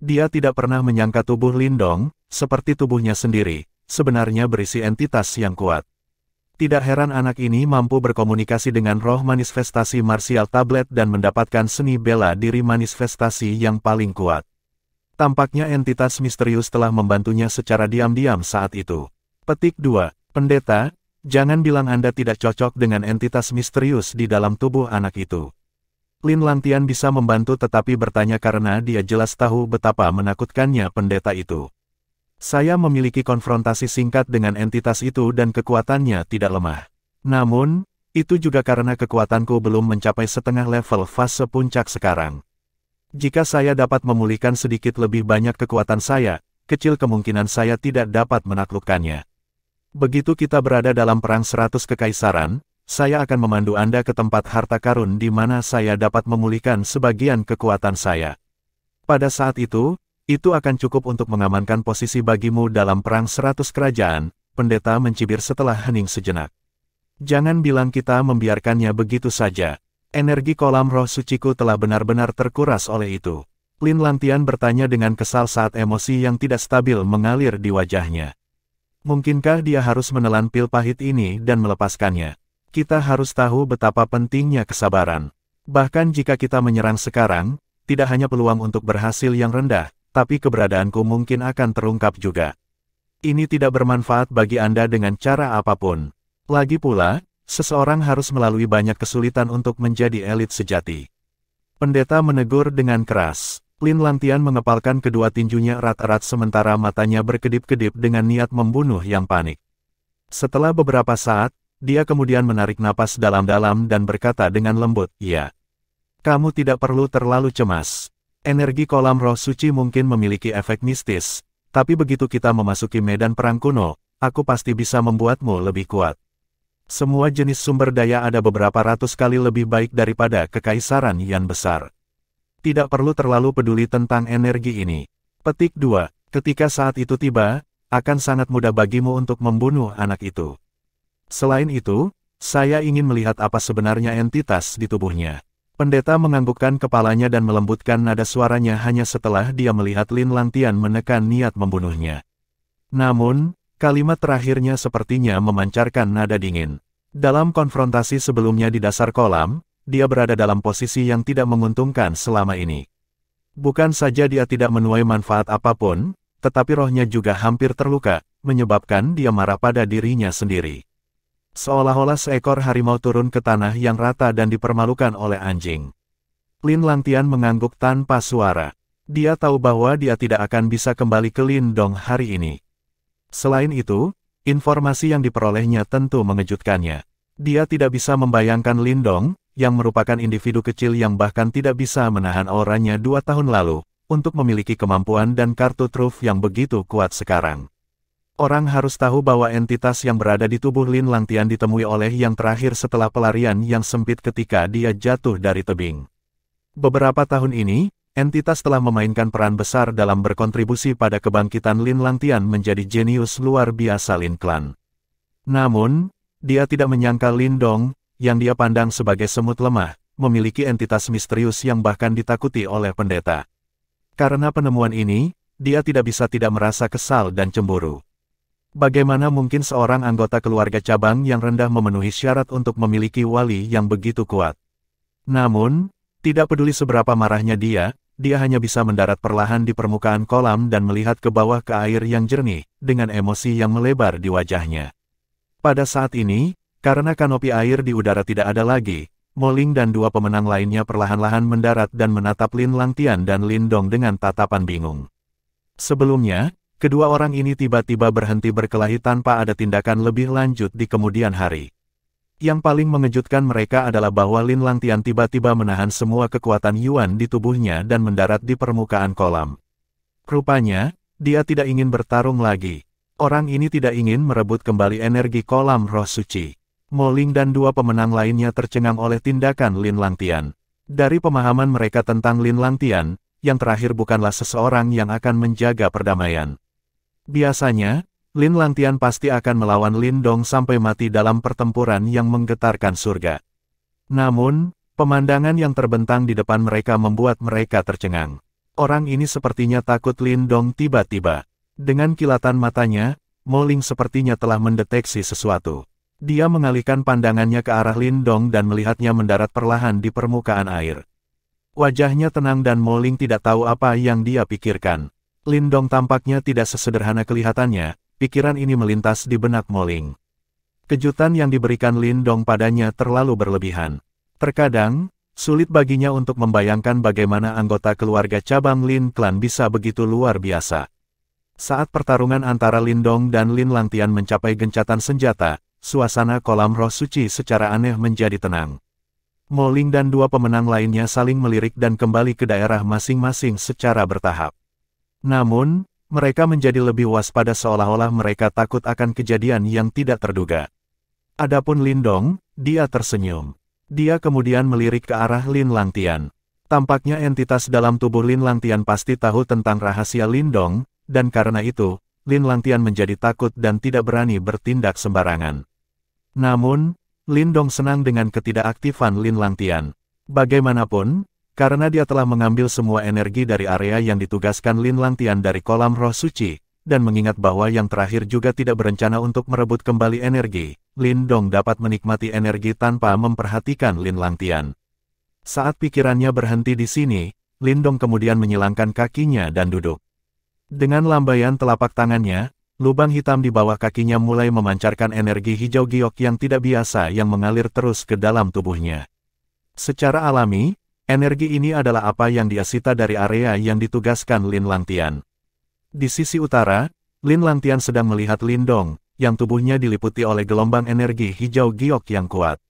Dia tidak pernah menyangka tubuh Lindong, seperti tubuhnya sendiri, sebenarnya berisi entitas yang kuat. Tidak heran anak ini mampu berkomunikasi dengan roh manifestasi martial tablet dan mendapatkan seni bela diri manifestasi yang paling kuat. Tampaknya entitas misterius telah membantunya secara diam-diam saat itu. Petik 2. Pendeta, jangan bilang Anda tidak cocok dengan entitas misterius di dalam tubuh anak itu. Lin Langtian bisa membantu tetapi bertanya karena dia jelas tahu betapa menakutkannya pendeta itu. Saya memiliki konfrontasi singkat dengan entitas itu dan kekuatannya tidak lemah. Namun, itu juga karena kekuatanku belum mencapai setengah level fase puncak sekarang. Jika saya dapat memulihkan sedikit lebih banyak kekuatan saya, kecil kemungkinan saya tidak dapat menaklukkannya. Begitu kita berada dalam perang 100 kekaisaran, saya akan memandu Anda ke tempat harta karun di mana saya dapat memulihkan sebagian kekuatan saya. Pada saat itu akan cukup untuk mengamankan posisi bagimu dalam perang 100 kerajaan, pendeta mencibir setelah hening sejenak. Jangan bilang kita membiarkannya begitu saja. Energi kolam roh suciku telah benar-benar terkuras oleh itu. Lin Langtian bertanya dengan kesal saat emosi yang tidak stabil mengalir di wajahnya. Mungkinkah dia harus menelan pil pahit ini dan melepaskannya? Kita harus tahu betapa pentingnya kesabaran. Bahkan jika kita menyerang sekarang, tidak hanya peluang untuk berhasil yang rendah, tapi keberadaanku mungkin akan terungkap juga. Ini tidak bermanfaat bagi Anda dengan cara apapun. Lagi pula, seseorang harus melalui banyak kesulitan untuk menjadi elit sejati. Pendeta menegur dengan keras. Lin Langtian mengepalkan kedua tinjunya erat-erat sementara matanya berkedip-kedip dengan niat membunuh yang panik. Setelah beberapa saat, dia kemudian menarik napas dalam-dalam dan berkata dengan lembut, "Ya. Kamu tidak perlu terlalu cemas. Energi kolam roh suci mungkin memiliki efek mistis, tapi begitu kita memasuki medan perang kuno, aku pasti bisa membuatmu lebih kuat. Semua jenis sumber daya ada beberapa ratus kali lebih baik daripada kekaisaran yang besar. Tidak perlu terlalu peduli tentang energi ini." Petik 2. Ketika saat itu tiba, akan sangat mudah bagimu untuk membunuh anak itu. Selain itu, saya ingin melihat apa sebenarnya entitas di tubuhnya. Pendeta menganggukkan kepalanya dan melembutkan nada suaranya hanya setelah dia melihat Lin Langtian menekan niat membunuhnya. Namun, kalimat terakhirnya sepertinya memancarkan nada dingin. Dalam konfrontasi sebelumnya di dasar kolam, dia berada dalam posisi yang tidak menguntungkan selama ini. Bukan saja dia tidak menuai manfaat apapun, tetapi rohnya juga hampir terluka, menyebabkan dia marah pada dirinya sendiri. Seolah-olah seekor harimau turun ke tanah yang rata dan dipermalukan oleh anjing. Lin Langtian mengangguk tanpa suara. Dia tahu bahwa dia tidak akan bisa kembali ke Lindong hari ini. Selain itu, informasi yang diperolehnya tentu mengejutkannya. Dia tidak bisa membayangkan Lindong, yang merupakan individu kecil yang bahkan tidak bisa menahan auranya 2 tahun lalu, untuk memiliki kemampuan dan kartu truf yang begitu kuat sekarang. Orang harus tahu bahwa entitas yang berada di tubuh Lin Langtian ditemui oleh yang terakhir setelah pelarian yang sempit ketika dia jatuh dari tebing. Beberapa tahun ini, entitas telah memainkan peran besar dalam berkontribusi pada kebangkitan Lin Langtian menjadi jenius luar biasa Lin Clan. Namun, dia tidak menyangka Lindong, yang dia pandang sebagai semut lemah, memiliki entitas misterius yang bahkan ditakuti oleh pendeta. Karena penemuan ini, dia tidak bisa tidak merasa kesal dan cemburu. Bagaimana mungkin seorang anggota keluarga cabang yang rendah memenuhi syarat untuk memiliki wali yang begitu kuat? Namun, tidak peduli seberapa marahnya dia hanya bisa mendarat perlahan di permukaan kolam dan melihat ke bawah ke air yang jernih, dengan emosi yang melebar di wajahnya. Pada saat ini, karena kanopi air di udara tidak ada lagi, Mo Ling dan 2 pemenang lainnya perlahan-lahan mendarat dan menatap Lin Langtian dan Lindong dengan tatapan bingung. Sebelumnya, kedua orang ini tiba-tiba berhenti berkelahi tanpa ada tindakan lebih lanjut di kemudian hari. Yang paling mengejutkan mereka adalah bahwa Lin Langtian tiba-tiba menahan semua kekuatan Yuan di tubuhnya dan mendarat di permukaan kolam. Rupanya, dia tidak ingin bertarung lagi. Orang ini tidak ingin merebut kembali energi kolam roh suci. Mo Ling dan 2 pemenang lainnya tercengang oleh tindakan Lin Langtian. Dari pemahaman mereka tentang Lin Langtian, yang terakhir bukanlah seseorang yang akan menjaga perdamaian. Biasanya, Lin Langtian pasti akan melawan Lindong sampai mati dalam pertempuran yang menggetarkan surga. Namun, pemandangan yang terbentang di depan mereka membuat mereka tercengang. Orang ini sepertinya takut Lindong tiba-tiba. Dengan kilatan matanya, Mo Ling sepertinya telah mendeteksi sesuatu. Dia mengalihkan pandangannya ke arah Lindong dan melihatnya mendarat perlahan di permukaan air. Wajahnya tenang dan Mo Ling tidak tahu apa yang dia pikirkan. Lindong tampaknya tidak sesederhana kelihatannya, pikiran ini melintas di benak Mo Ling. Kejutan yang diberikan Lindong padanya terlalu berlebihan. Terkadang, sulit baginya untuk membayangkan bagaimana anggota keluarga cabang Lin Clan bisa begitu luar biasa. Saat pertarungan antara Lindong dan Lin Langtian mencapai gencatan senjata, suasana kolam roh suci secara aneh menjadi tenang. Mo Ling dan 2 pemenang lainnya saling melirik dan kembali ke daerah masing-masing secara bertahap. Namun, mereka menjadi lebih waspada seolah-olah mereka takut akan kejadian yang tidak terduga. Adapun Lindong, dia tersenyum. Dia kemudian melirik ke arah Lin Langtian. Tampaknya entitas dalam tubuh Lin Langtian pasti tahu tentang rahasia Lindong, dan karena itu, Lin Langtian menjadi takut dan tidak berani bertindak sembarangan. Namun, Lindong senang dengan ketidakaktifan Lin Langtian. Bagaimanapun, karena dia telah mengambil semua energi dari area yang ditugaskan Lin Langtian dari kolam roh suci, dan mengingat bahwa yang terakhir juga tidak berencana untuk merebut kembali energi, Lindong dapat menikmati energi tanpa memperhatikan Lin Langtian. Saat pikirannya berhenti di sini, Lindong kemudian menyilangkan kakinya dan duduk. Dengan lambaian telapak tangannya, lubang hitam di bawah kakinya mulai memancarkan energi hijau giok yang tidak biasa yang mengalir terus ke dalam tubuhnya. Secara alami, energi ini adalah apa yang dia sita dari area yang ditugaskan Lin Langtian. Di sisi utara, Lin Langtian sedang melihat Lindong, yang tubuhnya diliputi oleh gelombang energi hijau giok yang kuat.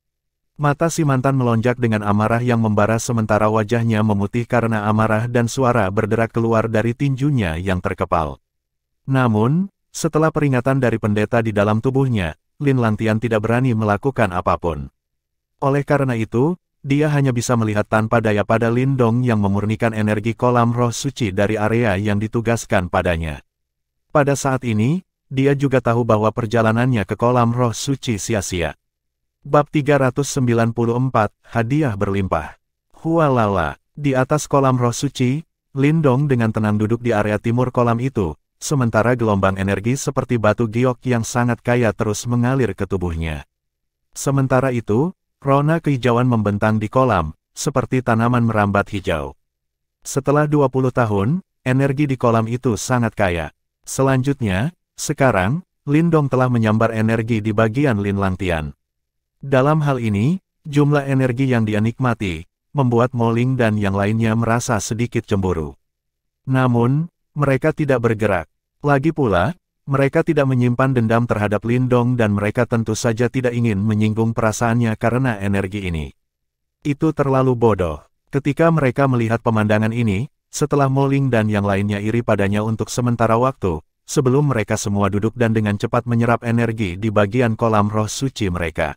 Mata si mantan melonjak dengan amarah yang membara sementara wajahnya memutih karena amarah dan suara berderak keluar dari tinjunya yang terkepal. Namun, setelah peringatan dari pendeta di dalam tubuhnya, Lin Langtian tidak berani melakukan apapun. Oleh karena itu, dia hanya bisa melihat tanpa daya pada Lindong yang memurnikan energi kolam roh suci dari area yang ditugaskan padanya. Pada saat ini, dia juga tahu bahwa perjalanannya ke kolam roh suci sia-sia. Bab 394, Hadiah Berlimpah. Hualala, di atas kolam roh suci, Lindong dengan tenang duduk di area timur kolam itu, sementara gelombang energi seperti batu giok yang sangat kaya terus mengalir ke tubuhnya. Sementara itu, rona kehijauan membentang di kolam, seperti tanaman merambat hijau. Setelah 20 tahun, energi di kolam itu sangat kaya. Selanjutnya, sekarang, Lindong telah menyambar energi di bagian Lin Langtian. Dalam hal ini, jumlah energi yang dia nikmati, membuat Mo Ling dan yang lainnya merasa sedikit cemburu. Namun, mereka tidak bergerak. Lagi pula, mereka tidak menyimpan dendam terhadap Lindong dan mereka tentu saja tidak ingin menyinggung perasaannya karena energi ini. Itu terlalu bodoh. Ketika mereka melihat pemandangan ini, setelah Mo Ling dan yang lainnya iri padanya untuk sementara waktu, sebelum mereka semua duduk dan dengan cepat menyerap energi di bagian kolam roh suci mereka.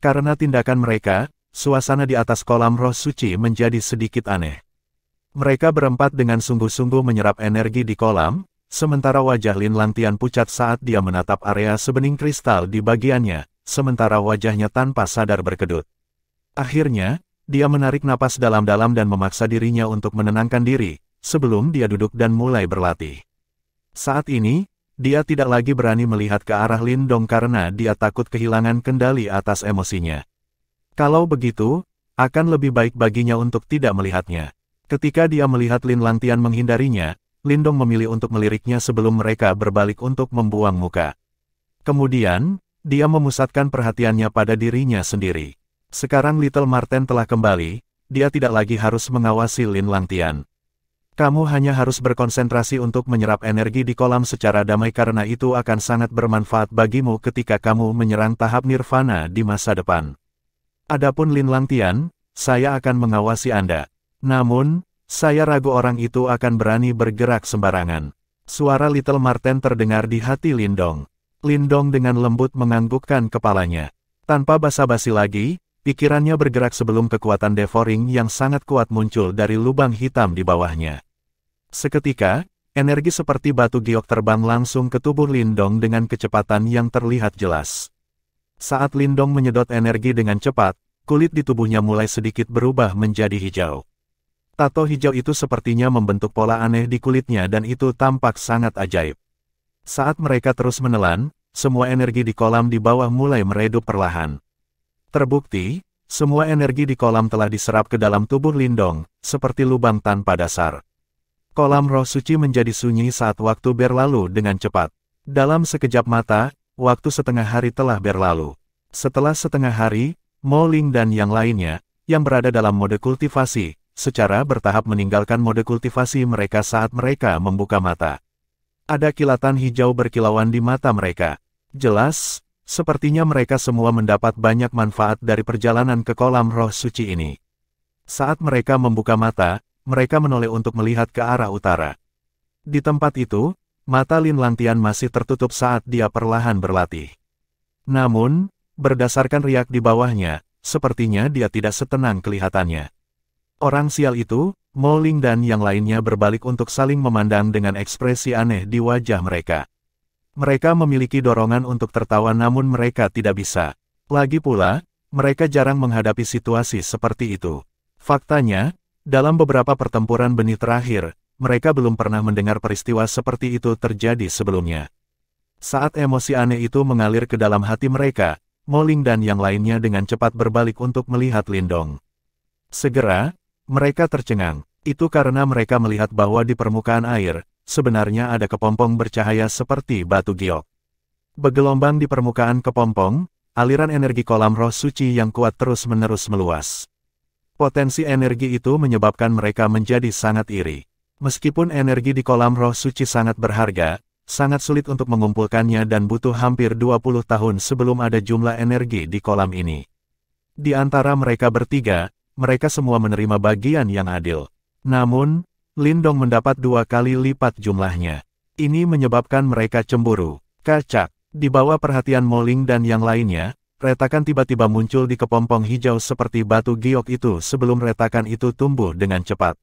Karena tindakan mereka, suasana di atas kolam roh suci menjadi sedikit aneh. Mereka berempat dengan sungguh-sungguh menyerap energi di kolam, sementara wajah Lin Langtian pucat saat dia menatap area sebening kristal di bagiannya, sementara wajahnya tanpa sadar berkedut. Akhirnya, dia menarik napas dalam-dalam dan memaksa dirinya untuk menenangkan diri, sebelum dia duduk dan mulai berlatih. Saat ini, dia tidak lagi berani melihat ke arah Lindong karena dia takut kehilangan kendali atas emosinya. Kalau begitu, akan lebih baik baginya untuk tidak melihatnya. Ketika dia melihat Lin Langtian menghindarinya, Lindong memilih untuk meliriknya sebelum mereka berbalik untuk membuang muka. Kemudian, dia memusatkan perhatiannya pada dirinya sendiri. Sekarang Little Marten telah kembali, dia tidak lagi harus mengawasi Lin Langtian. Kamu hanya harus berkonsentrasi untuk menyerap energi di kolam secara damai karena itu akan sangat bermanfaat bagimu ketika kamu menyerang tahap nirvana di masa depan. Adapun Lin Langtian, saya akan mengawasi Anda. Namun, saya ragu orang itu akan berani bergerak sembarangan. Suara Little Marten terdengar di hati Lindong. Lindong dengan lembut menganggukkan kepalanya. Tanpa basa-basi lagi, pikirannya bergerak sebelum kekuatan devouring yang sangat kuat muncul dari lubang hitam di bawahnya. Seketika, energi seperti batu giok terbang langsung ke tubuh Lindong dengan kecepatan yang terlihat jelas. Saat Lindong menyedot energi dengan cepat, kulit di tubuhnya mulai sedikit berubah menjadi hijau. Tato hijau itu sepertinya membentuk pola aneh di kulitnya dan itu tampak sangat ajaib. Saat mereka terus menelan, semua energi di kolam di bawah mulai meredup perlahan. Terbukti, semua energi di kolam telah diserap ke dalam tubuh Lindong, seperti lubang tanpa dasar. Kolam roh suci menjadi sunyi saat waktu berlalu dengan cepat. Dalam sekejap mata, waktu setengah hari telah berlalu. Setelah setengah hari, Mo Ling dan yang lainnya, yang berada dalam mode kultivasi, secara bertahap meninggalkan mode kultivasi mereka saat mereka membuka mata. Ada kilatan hijau berkilauan di mata mereka. Jelas, sepertinya mereka semua mendapat banyak manfaat dari perjalanan ke kolam roh suci ini. Saat mereka membuka mata, mereka menoleh untuk melihat ke arah utara. Di tempat itu, mata Lin Langtian masih tertutup saat dia perlahan berlatih. Namun, berdasarkan riak di bawahnya, sepertinya dia tidak setenang kelihatannya. Orang sial itu, Mo Ling dan yang lainnya berbalik untuk saling memandang dengan ekspresi aneh di wajah mereka. Mereka memiliki dorongan untuk tertawa namun mereka tidak bisa. Lagi pula, mereka jarang menghadapi situasi seperti itu. Faktanya, dalam beberapa pertempuran benih terakhir, mereka belum pernah mendengar peristiwa seperti itu terjadi sebelumnya. Saat emosi aneh itu mengalir ke dalam hati mereka, Mo Ling dan yang lainnya dengan cepat berbalik untuk melihat Lindong. Segera, mereka tercengang. Itu karena mereka melihat bahwa di permukaan air, sebenarnya ada kepompong bercahaya seperti batu giok. Bergelombang di permukaan kepompong, aliran energi kolam roh suci yang kuat terus-menerus meluas. Potensi energi itu menyebabkan mereka menjadi sangat iri. Meskipun energi di kolam roh suci sangat berharga, sangat sulit untuk mengumpulkannya dan butuh hampir 20 tahun sebelum ada jumlah energi di kolam ini. Di antara mereka bertiga, mereka semua menerima bagian yang adil. Namun, Lindong mendapat 2 kali lipat jumlahnya. Ini menyebabkan mereka cemburu. Kacak, di bawah perhatian Mo Ling dan yang lainnya, retakan tiba-tiba muncul di kepompong hijau seperti batu giok itu sebelum retakan itu tumbuh dengan cepat.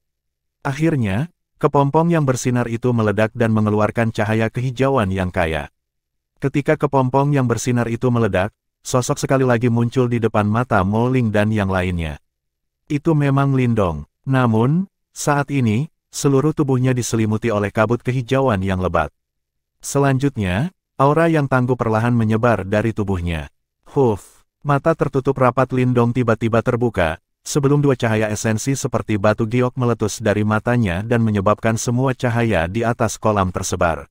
Akhirnya, kepompong yang bersinar itu meledak dan mengeluarkan cahaya kehijauan yang kaya. Ketika kepompong yang bersinar itu meledak, sosok sekali lagi muncul di depan mata Mo Ling dan yang lainnya. Itu memang Lindong. Namun, saat ini, seluruh tubuhnya diselimuti oleh kabut kehijauan yang lebat. Selanjutnya, aura yang tangguh perlahan menyebar dari tubuhnya. Huff, mata tertutup rapat Lindong tiba-tiba terbuka, sebelum 2 cahaya esensi seperti batu giok meletus dari matanya dan menyebabkan semua cahaya di atas kolam tersebar.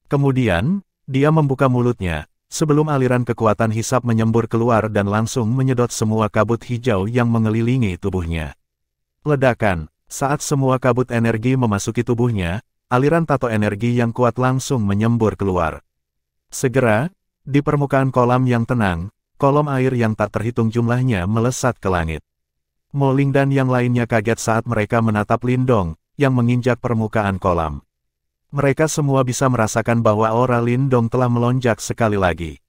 Kemudian, dia membuka mulutnya, sebelum aliran kekuatan hisap menyembur keluar dan langsung menyedot semua kabut hijau yang mengelilingi tubuhnya. Ledakan. Saat semua kabut energi memasuki tubuhnya, aliran tato energi yang kuat langsung menyembur keluar. Segera, di permukaan kolam yang tenang, kolom air yang tak terhitung jumlahnya melesat ke langit. Mo Ling dan yang lainnya kaget saat mereka menatap Lindong, yang menginjak permukaan kolam. Mereka semua bisa merasakan bahwa aura Lindong telah melonjak sekali lagi.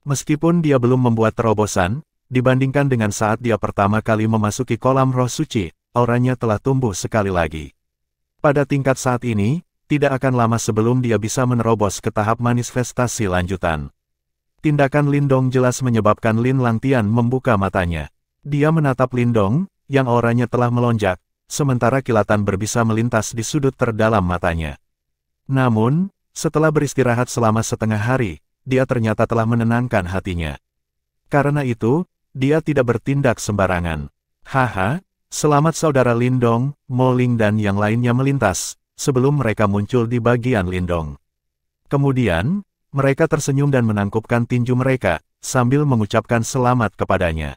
Meskipun dia belum membuat terobosan, dibandingkan dengan saat dia pertama kali memasuki kolam roh suci, auranya telah tumbuh sekali lagi. Pada tingkat saat ini, tidak akan lama sebelum dia bisa menerobos ke tahap manifestasi lanjutan. Tindakan Lindong jelas menyebabkan Lin Langtian membuka matanya. Dia menatap Lindong, yang auranya telah melonjak, sementara kilatan berbisa melintas di sudut terdalam matanya. Namun, setelah beristirahat selama setengah hari, dia ternyata telah menenangkan hatinya. Karena itu, dia tidak bertindak sembarangan. Haha, selamat saudara Lindong, Mo Ling dan yang lainnya melintas, sebelum mereka muncul di bagian Lindong. Kemudian, mereka tersenyum dan menangkupkan tinju mereka, sambil mengucapkan selamat kepadanya.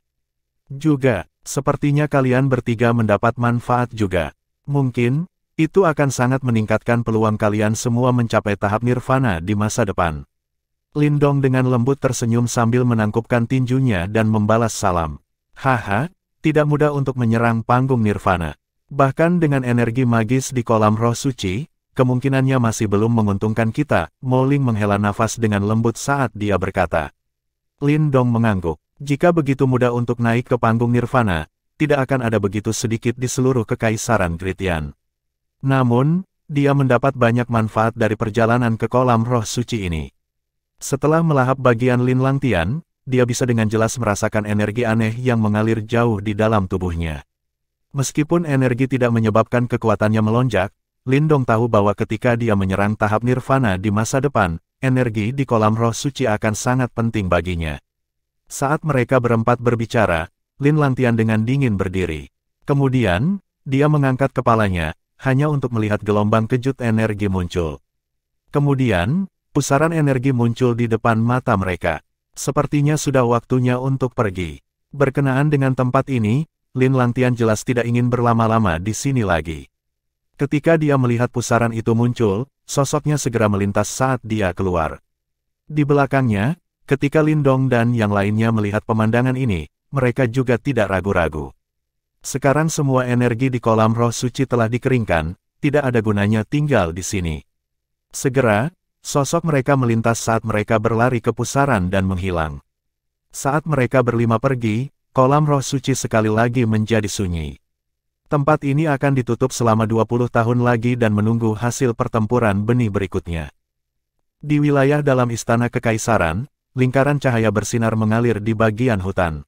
Juga, sepertinya kalian bertiga mendapat manfaat juga. Mungkin, itu akan sangat meningkatkan peluang kalian semua mencapai tahap nirvana di masa depan. Lindong dengan lembut tersenyum sambil menangkupkan tinjunya dan membalas salam. Haha, tidak mudah untuk menyerang panggung nirvana. Bahkan dengan energi magis di kolam roh suci, kemungkinannya masih belum menguntungkan kita. Mo Ling menghela nafas dengan lembut saat dia berkata. Lindong mengangguk. Jika begitu mudah untuk naik ke panggung nirvana, tidak akan ada begitu sedikit di seluruh kekaisaran Gritian. Namun, dia mendapat banyak manfaat dari perjalanan ke kolam roh suci ini. Setelah melahap bagian Lin Langtian, dia bisa dengan jelas merasakan energi aneh yang mengalir jauh di dalam tubuhnya. Meskipun energi tidak menyebabkan kekuatannya melonjak, Lindong tahu bahwa ketika dia menyerang tahap nirvana di masa depan, energi di kolam roh suci akan sangat penting baginya. Saat mereka berempat berbicara, Lin Langtian dengan dingin berdiri. Kemudian, dia mengangkat kepalanya, hanya untuk melihat gelombang kejut energi muncul. Kemudian, pusaran energi muncul di depan mata mereka. Sepertinya sudah waktunya untuk pergi. Berkenaan dengan tempat ini, Lin Langtian jelas tidak ingin berlama-lama di sini lagi. Ketika dia melihat pusaran itu muncul, sosoknya segera melintas saat dia keluar. Di belakangnya, ketika Lindong dan yang lainnya melihat pemandangan ini, mereka juga tidak ragu-ragu. Sekarang semua energi di kolam roh suci telah dikeringkan, tidak ada gunanya tinggal di sini. Segera, sosok mereka melintas saat mereka berlari ke pusaran dan menghilang. Saat mereka berlima pergi, kolam roh suci sekali lagi menjadi sunyi. Tempat ini akan ditutup selama 20 tahun lagi dan menunggu hasil pertempuran benih berikutnya. Di wilayah dalam istana kekaisaran, lingkaran cahaya bersinar mengalir di bagian hutan.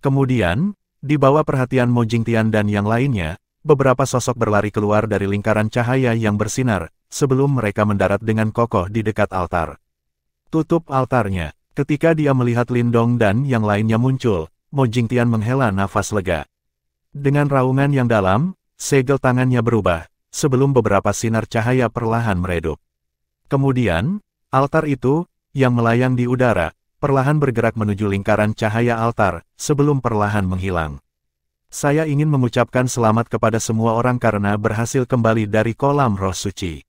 Kemudian, di bawah perhatian Mo Jingtian dan yang lainnya, beberapa sosok berlari keluar dari lingkaran cahaya yang bersinar, sebelum mereka mendarat dengan kokoh di dekat altar. Tutup altarnya. Ketika dia melihat Lindong dan yang lainnya muncul, Mo Jingtian menghela nafas lega. Dengan raungan yang dalam, segel tangannya berubah, sebelum beberapa sinar cahaya perlahan meredup. Kemudian, altar itu, yang melayang di udara, perlahan bergerak menuju lingkaran cahaya altar, sebelum perlahan menghilang. Saya ingin mengucapkan selamat kepada semua orang karena berhasil kembali dari kolam roh suci.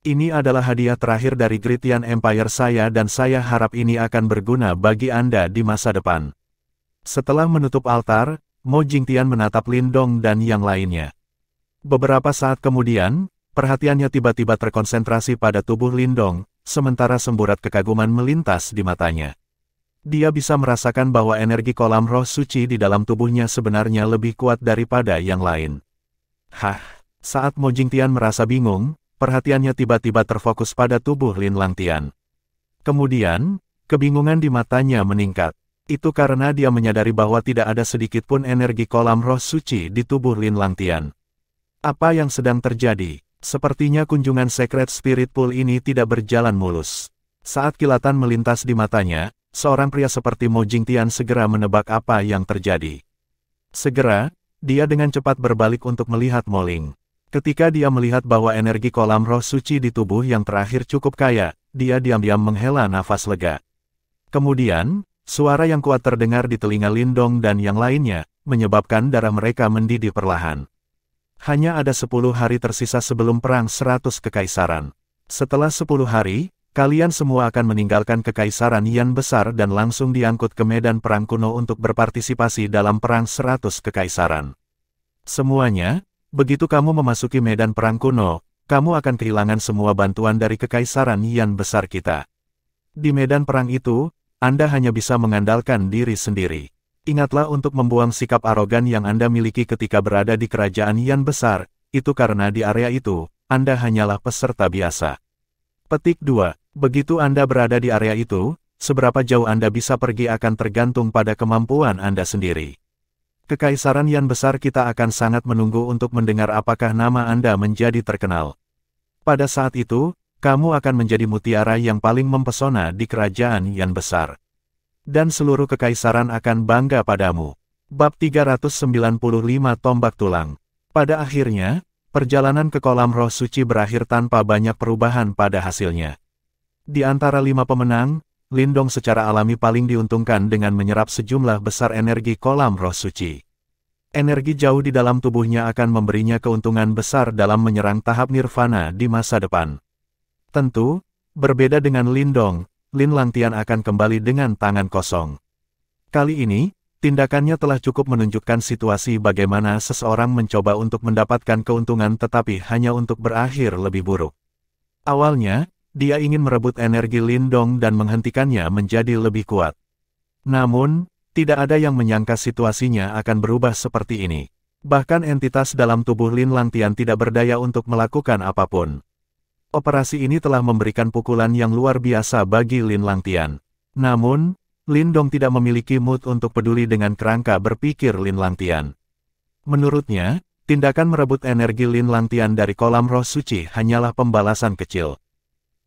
Ini adalah hadiah terakhir dari Gritian Empire saya dan saya harap ini akan berguna bagi Anda di masa depan. Setelah menutup altar, Mo Jingtian menatap Lindong dan yang lainnya. Beberapa saat kemudian, perhatiannya tiba-tiba terkonsentrasi pada tubuh Lindong, sementara semburat kekaguman melintas di matanya. Dia bisa merasakan bahwa energi kolam roh suci di dalam tubuhnya sebenarnya lebih kuat daripada yang lain. Saat Mo Jingtian merasa bingung, perhatiannya tiba-tiba terfokus pada tubuh Lin Langtian. Kemudian, kebingungan di matanya meningkat. Itu karena dia menyadari bahwa tidak ada sedikit pun energi kolam roh suci di tubuh Lin Langtian. Apa yang sedang terjadi? Sepertinya kunjungan Secret Spirit Pool ini tidak berjalan mulus. Saat kilatan melintas di matanya, seorang pria seperti Mo Jingtian segera menebak apa yang terjadi. Segera, dia dengan cepat berbalik untuk melihat Mo Ling. Ketika dia melihat bahwa energi kolam roh suci di tubuh yang terakhir cukup kaya, dia diam-diam menghela nafas lega. Kemudian, suara yang kuat terdengar di telinga Lindong dan yang lainnya, menyebabkan darah mereka mendidih perlahan. Hanya ada 10 hari tersisa sebelum Perang 100 Kekaisaran. Setelah 10 hari, kalian semua akan meninggalkan Kekaisaran Yan Besar dan langsung diangkut ke medan perang kuno untuk berpartisipasi dalam Perang 100 Kekaisaran. Semuanya, begitu kamu memasuki medan perang kuno, kamu akan kehilangan semua bantuan dari Kekaisaran Yan Besar kita. Di medan perang itu, Anda hanya bisa mengandalkan diri sendiri. Ingatlah untuk membuang sikap arogan yang Anda miliki ketika berada di kerajaan Yan Besar, itu karena di area itu, Anda hanyalah peserta biasa. Petik 2. Begitu Anda berada di area itu, seberapa jauh Anda bisa pergi akan tergantung pada kemampuan Anda sendiri. Kekaisaran Yan Besar kita akan sangat menunggu untuk mendengar apakah nama Anda menjadi terkenal. Pada saat itu, kamu akan menjadi mutiara yang paling mempesona di kerajaan Yan Besar. Dan seluruh kekaisaran akan bangga padamu. Bab 395 Tombak Tulang. Pada akhirnya, perjalanan ke kolam roh suci berakhir tanpa banyak perubahan pada hasilnya. Di antara 5 pemenang, Lindong secara alami paling diuntungkan dengan menyerap sejumlah besar energi kolam roh suci. Energi jauh di dalam tubuhnya akan memberinya keuntungan besar dalam menyerang tahap nirvana di masa depan. Tentu, berbeda dengan Lindong, Lin Langtian akan kembali dengan tangan kosong. Kali ini, tindakannya telah cukup menunjukkan situasi bagaimana seseorang mencoba untuk mendapatkan keuntungan tetapi hanya untuk berakhir lebih buruk. Awalnya, dia ingin merebut energi Lindong dan menghentikannya menjadi lebih kuat. Namun, tidak ada yang menyangka situasinya akan berubah seperti ini. Bahkan entitas dalam tubuh Lin Langtian tidak berdaya untuk melakukan apapun. Operasi ini telah memberikan pukulan yang luar biasa bagi Lin Langtian. Namun, Lindong tidak memiliki mood untuk peduli dengan kerangka berpikir Lin Langtian. Menurutnya, tindakan merebut energi Lin Langtian dari kolam roh suci hanyalah pembalasan kecil.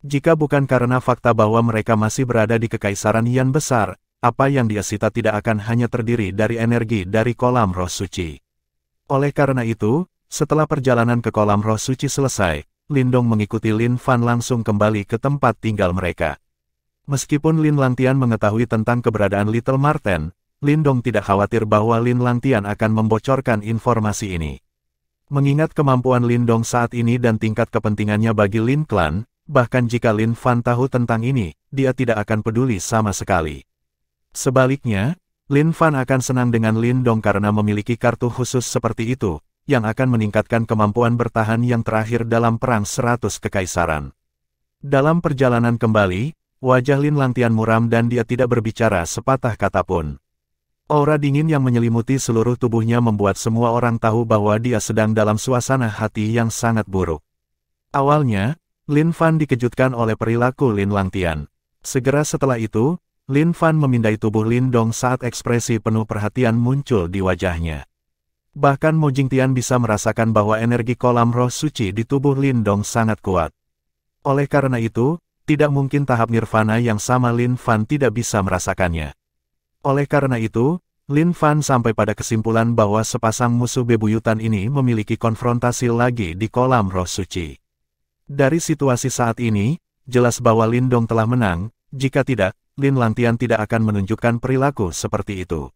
Jika bukan karena fakta bahwa mereka masih berada di Kekaisaran Yan Besar, apa yang dia sita tidak akan hanya terdiri dari energi dari kolam roh suci. Oleh karena itu, setelah perjalanan ke kolam roh suci selesai, Lindong mengikuti Lin Fan langsung kembali ke tempat tinggal mereka. Meskipun Lin Langtian mengetahui tentang keberadaan Little Marten, Lindong tidak khawatir bahwa Lin Langtian akan membocorkan informasi ini. Mengingat kemampuan Lindong saat ini dan tingkat kepentingannya bagi Lin Clan, bahkan jika Lin Fan tahu tentang ini, dia tidak akan peduli sama sekali. Sebaliknya, Lin Fan akan senang dengan Lindong karena memiliki kartu khusus seperti itu, yang akan meningkatkan kemampuan bertahan yang terakhir dalam Perang 100 Kekaisaran. Dalam perjalanan kembali, wajah Lin Langtian muram dan dia tidak berbicara sepatah kata pun. Aura dingin yang menyelimuti seluruh tubuhnya membuat semua orang tahu bahwa dia sedang dalam suasana hati yang sangat buruk. Awalnya, Lin Fan dikejutkan oleh perilaku Lin Langtian. Segera setelah itu, Lin Fan memindai tubuh Lindong saat ekspresi penuh perhatian muncul di wajahnya. Bahkan Mo Jingtian bisa merasakan bahwa energi kolam roh suci di tubuh Lindong sangat kuat. Oleh karena itu, tidak mungkin tahap nirvana yang sama Lin Fan tidak bisa merasakannya. Oleh karena itu, Lin Fan sampai pada kesimpulan bahwa sepasang musuh bebuyutan ini memiliki konfrontasi lagi di kolam roh suci. Dari situasi saat ini, jelas bahwa Lindong telah menang, jika tidak, Lin Langtian tidak akan menunjukkan perilaku seperti itu.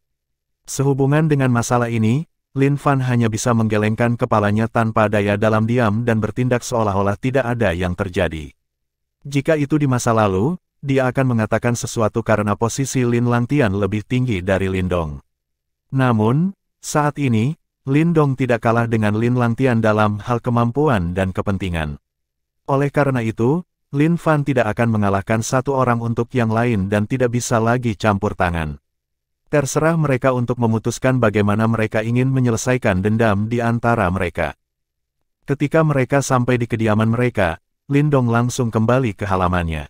Sehubungan dengan masalah ini, Lin Fan hanya bisa menggelengkan kepalanya tanpa daya dalam diam dan bertindak seolah-olah tidak ada yang terjadi. Jika itu di masa lalu, dia akan mengatakan sesuatu karena posisi Lin Langtian lebih tinggi dari Lindong. Namun, saat ini, Lindong tidak kalah dengan Lin Langtian dalam hal kemampuan dan kepentingan. Oleh karena itu, Lin Fan tidak akan mengalahkan satu orang untuk yang lain dan tidak bisa lagi campur tangan. Terserah mereka untuk memutuskan bagaimana mereka ingin menyelesaikan dendam di antara mereka. Ketika mereka sampai di kediaman mereka, Lindong langsung kembali ke halamannya.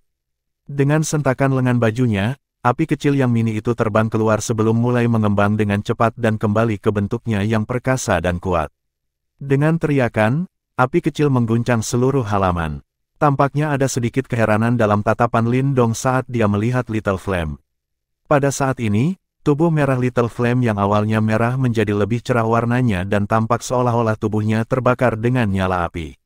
Dengan sentakan lengan bajunya, api kecil yang mini itu terbang keluar sebelum mulai mengembang dengan cepat dan kembali ke bentuknya yang perkasa dan kuat. Dengan teriakan, api kecil mengguncang seluruh halaman. Tampaknya ada sedikit keheranan dalam tatapan Lindong saat dia melihat Little Flame. Pada saat ini, tubuh merah Little Flame yang awalnya merah menjadi lebih cerah warnanya dan tampak seolah-olah tubuhnya terbakar dengan nyala api.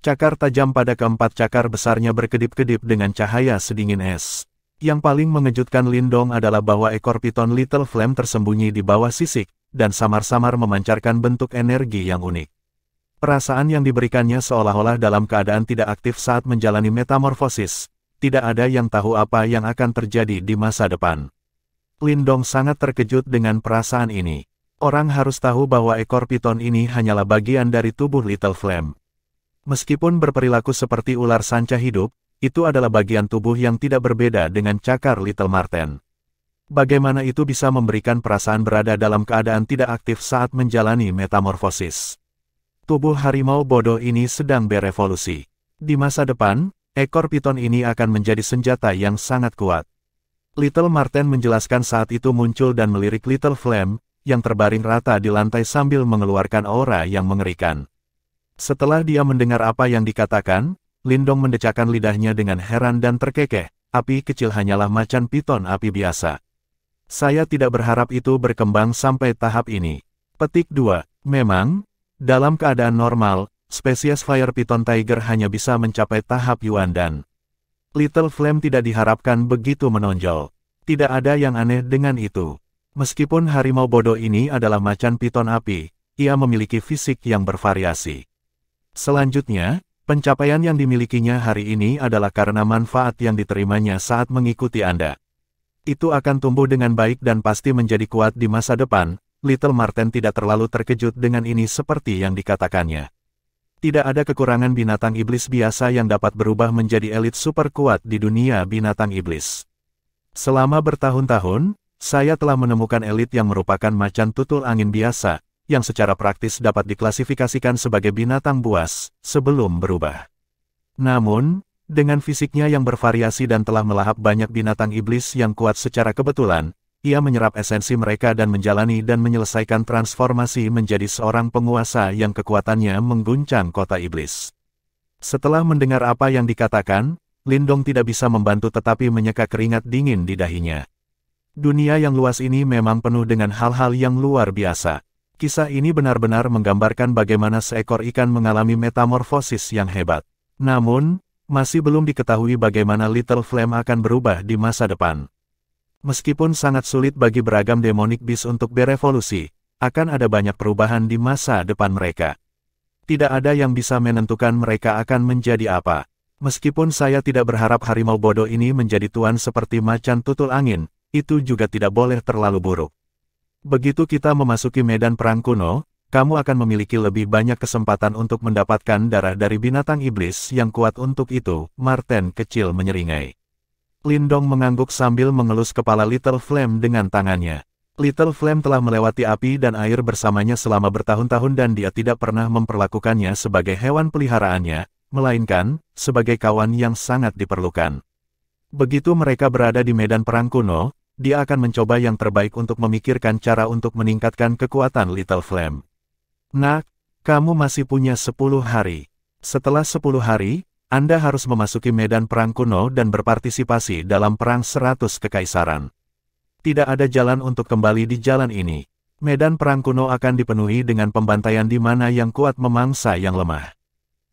Cakar tajam pada keempat cakar besarnya berkedip-kedip dengan cahaya sedingin es. Yang paling mengejutkan Lindong adalah bahwa ekor piton Little Flame tersembunyi di bawah sisik, dan samar-samar memancarkan bentuk energi yang unik. Perasaan yang diberikannya seolah-olah dalam keadaan tidak aktif saat menjalani metamorfosis. Tidak ada yang tahu apa yang akan terjadi di masa depan. Lindong sangat terkejut dengan perasaan ini. Orang harus tahu bahwa ekor piton ini hanyalah bagian dari tubuh Little Flame. Meskipun berperilaku seperti ular sanca hidup, itu adalah bagian tubuh yang tidak berbeda dengan cakar Little Marten. Bagaimana itu bisa memberikan perasaan berada dalam keadaan tidak aktif saat menjalani metamorfosis? Tubuh harimau bodoh ini sedang berevolusi. Di masa depan, ekor piton ini akan menjadi senjata yang sangat kuat. Little Marten menjelaskan saat itu muncul dan melirik Little Flame, yang terbaring rata di lantai sambil mengeluarkan aura yang mengerikan. Setelah dia mendengar apa yang dikatakan, Lindong mendecakkan lidahnya dengan heran dan terkekeh. Api kecil hanyalah macan piton api biasa. Saya tidak berharap itu berkembang sampai tahap ini. Petik 2. Memang, dalam keadaan normal, spesies Fire Python Tiger hanya bisa mencapai tahap Yuan dan Little Flame tidak diharapkan begitu menonjol. Tidak ada yang aneh dengan itu. Meskipun harimau bodoh ini adalah macan piton api, ia memiliki fisik yang bervariasi. Selanjutnya, pencapaian yang dimilikinya hari ini adalah karena manfaat yang diterimanya saat mengikuti Anda. Itu akan tumbuh dengan baik dan pasti menjadi kuat di masa depan. Little Marten tidak terlalu terkejut dengan ini seperti yang dikatakannya. Tidak ada kekurangan binatang iblis biasa yang dapat berubah menjadi elit super kuat di dunia binatang iblis. Selama bertahun-tahun, saya telah menemukan elit yang merupakan macan tutul angin biasa, yang secara praktis dapat diklasifikasikan sebagai binatang buas, sebelum berubah. Namun, dengan fisiknya yang bervariasi dan telah melahap banyak binatang iblis yang kuat secara kebetulan, ia menyerap esensi mereka dan menjalani dan menyelesaikan transformasi menjadi seorang penguasa yang kekuatannya mengguncang kota iblis. Setelah mendengar apa yang dikatakan, Lindong tidak bisa membantu tetapi menyeka keringat dingin di dahinya. Dunia yang luas ini memang penuh dengan hal-hal yang luar biasa. Kisah ini benar-benar menggambarkan bagaimana seekor ikan mengalami metamorfosis yang hebat. Namun, masih belum diketahui bagaimana Little Flame akan berubah di masa depan. Meskipun sangat sulit bagi beragam demonic beast untuk berevolusi, akan ada banyak perubahan di masa depan mereka. Tidak ada yang bisa menentukan mereka akan menjadi apa. Meskipun saya tidak berharap harimau bodoh ini menjadi tuan seperti macan tutul angin, itu juga tidak boleh terlalu buruk. Begitu kita memasuki medan perang kuno, kamu akan memiliki lebih banyak kesempatan untuk mendapatkan darah dari binatang iblis yang kuat untuk itu, Marten kecil menyeringai. Lindong mengangguk sambil mengelus kepala Little Flame dengan tangannya. Little Flame telah melewati api dan air bersamanya selama bertahun-tahun dan dia tidak pernah memperlakukannya sebagai hewan peliharaannya, melainkan sebagai kawan yang sangat diperlukan. Begitu mereka berada di medan perang kuno, dia akan mencoba yang terbaik untuk memikirkan cara untuk meningkatkan kekuatan Little Flame. Nak, kamu masih punya 10 hari. Setelah 10 hari, Anda harus memasuki medan perang kuno dan berpartisipasi dalam perang 100 kekaisaran. Tidak ada jalan untuk kembali di jalan ini. Medan perang kuno akan dipenuhi dengan pembantaian di mana yang kuat memangsa yang lemah.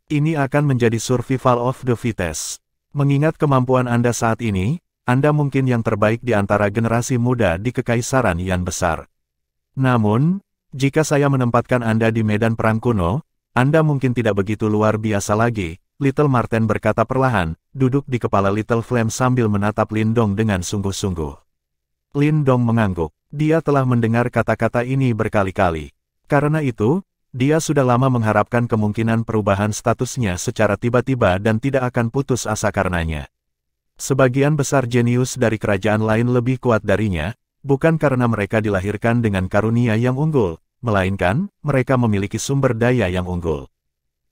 Ini akan menjadi survival of the fittest. Mengingat kemampuan Anda saat ini, Anda mungkin yang terbaik di antara generasi muda di kekaisaran yang besar. Namun, jika saya menempatkan Anda di medan perang kuno, Anda mungkin tidak begitu luar biasa lagi. Little Marten berkata perlahan, duduk di kepala Little Flame sambil menatap Lindong dengan sungguh-sungguh. Lindong mengangguk. Dia telah mendengar kata-kata ini berkali-kali. Karena itu, dia sudah lama mengharapkan kemungkinan perubahan statusnya secara tiba-tiba dan tidak akan putus asa karenanya. Sebagian besar jenius dari kerajaan lain lebih kuat darinya, bukan karena mereka dilahirkan dengan karunia yang unggul, melainkan mereka memiliki sumber daya yang unggul.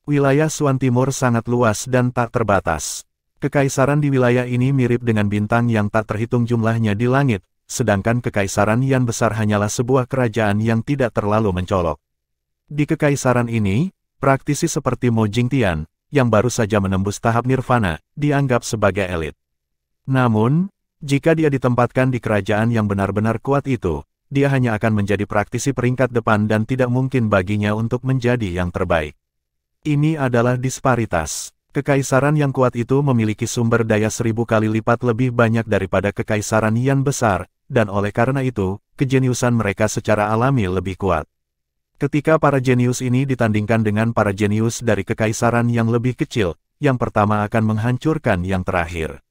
Wilayah Suan Timur sangat luas dan tak terbatas. Kekaisaran di wilayah ini mirip dengan bintang yang tak terhitung jumlahnya di langit, sedangkan kekaisaran yang besar hanyalah sebuah kerajaan yang tidak terlalu mencolok. Di kekaisaran ini, praktisi seperti Mo Jingtian, yang baru saja menembus tahap nirvana, dianggap sebagai elit. Namun, jika dia ditempatkan di kerajaan yang benar-benar kuat itu, dia hanya akan menjadi praktisi peringkat depan dan tidak mungkin baginya untuk menjadi yang terbaik. Ini adalah disparitas. Kekaisaran yang kuat itu memiliki sumber daya 1000 kali lipat lebih banyak daripada kekaisaran Yan besar, dan oleh karena itu, kejeniusan mereka secara alami lebih kuat. Ketika para jenius ini ditandingkan dengan para jenius dari kekaisaran yang lebih kecil, yang pertama akan menghancurkan yang terakhir.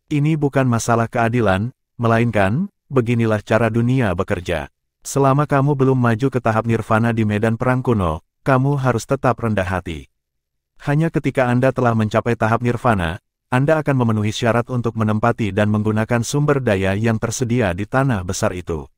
Ini bukan masalah keadilan, melainkan, beginilah cara dunia bekerja. Selama kamu belum maju ke tahap nirvana di medan perang kuno, kamu harus tetap rendah hati. Hanya ketika Anda telah mencapai tahap nirvana, Anda akan memenuhi syarat untuk menempati dan menggunakan sumber daya yang tersedia di tanah besar itu.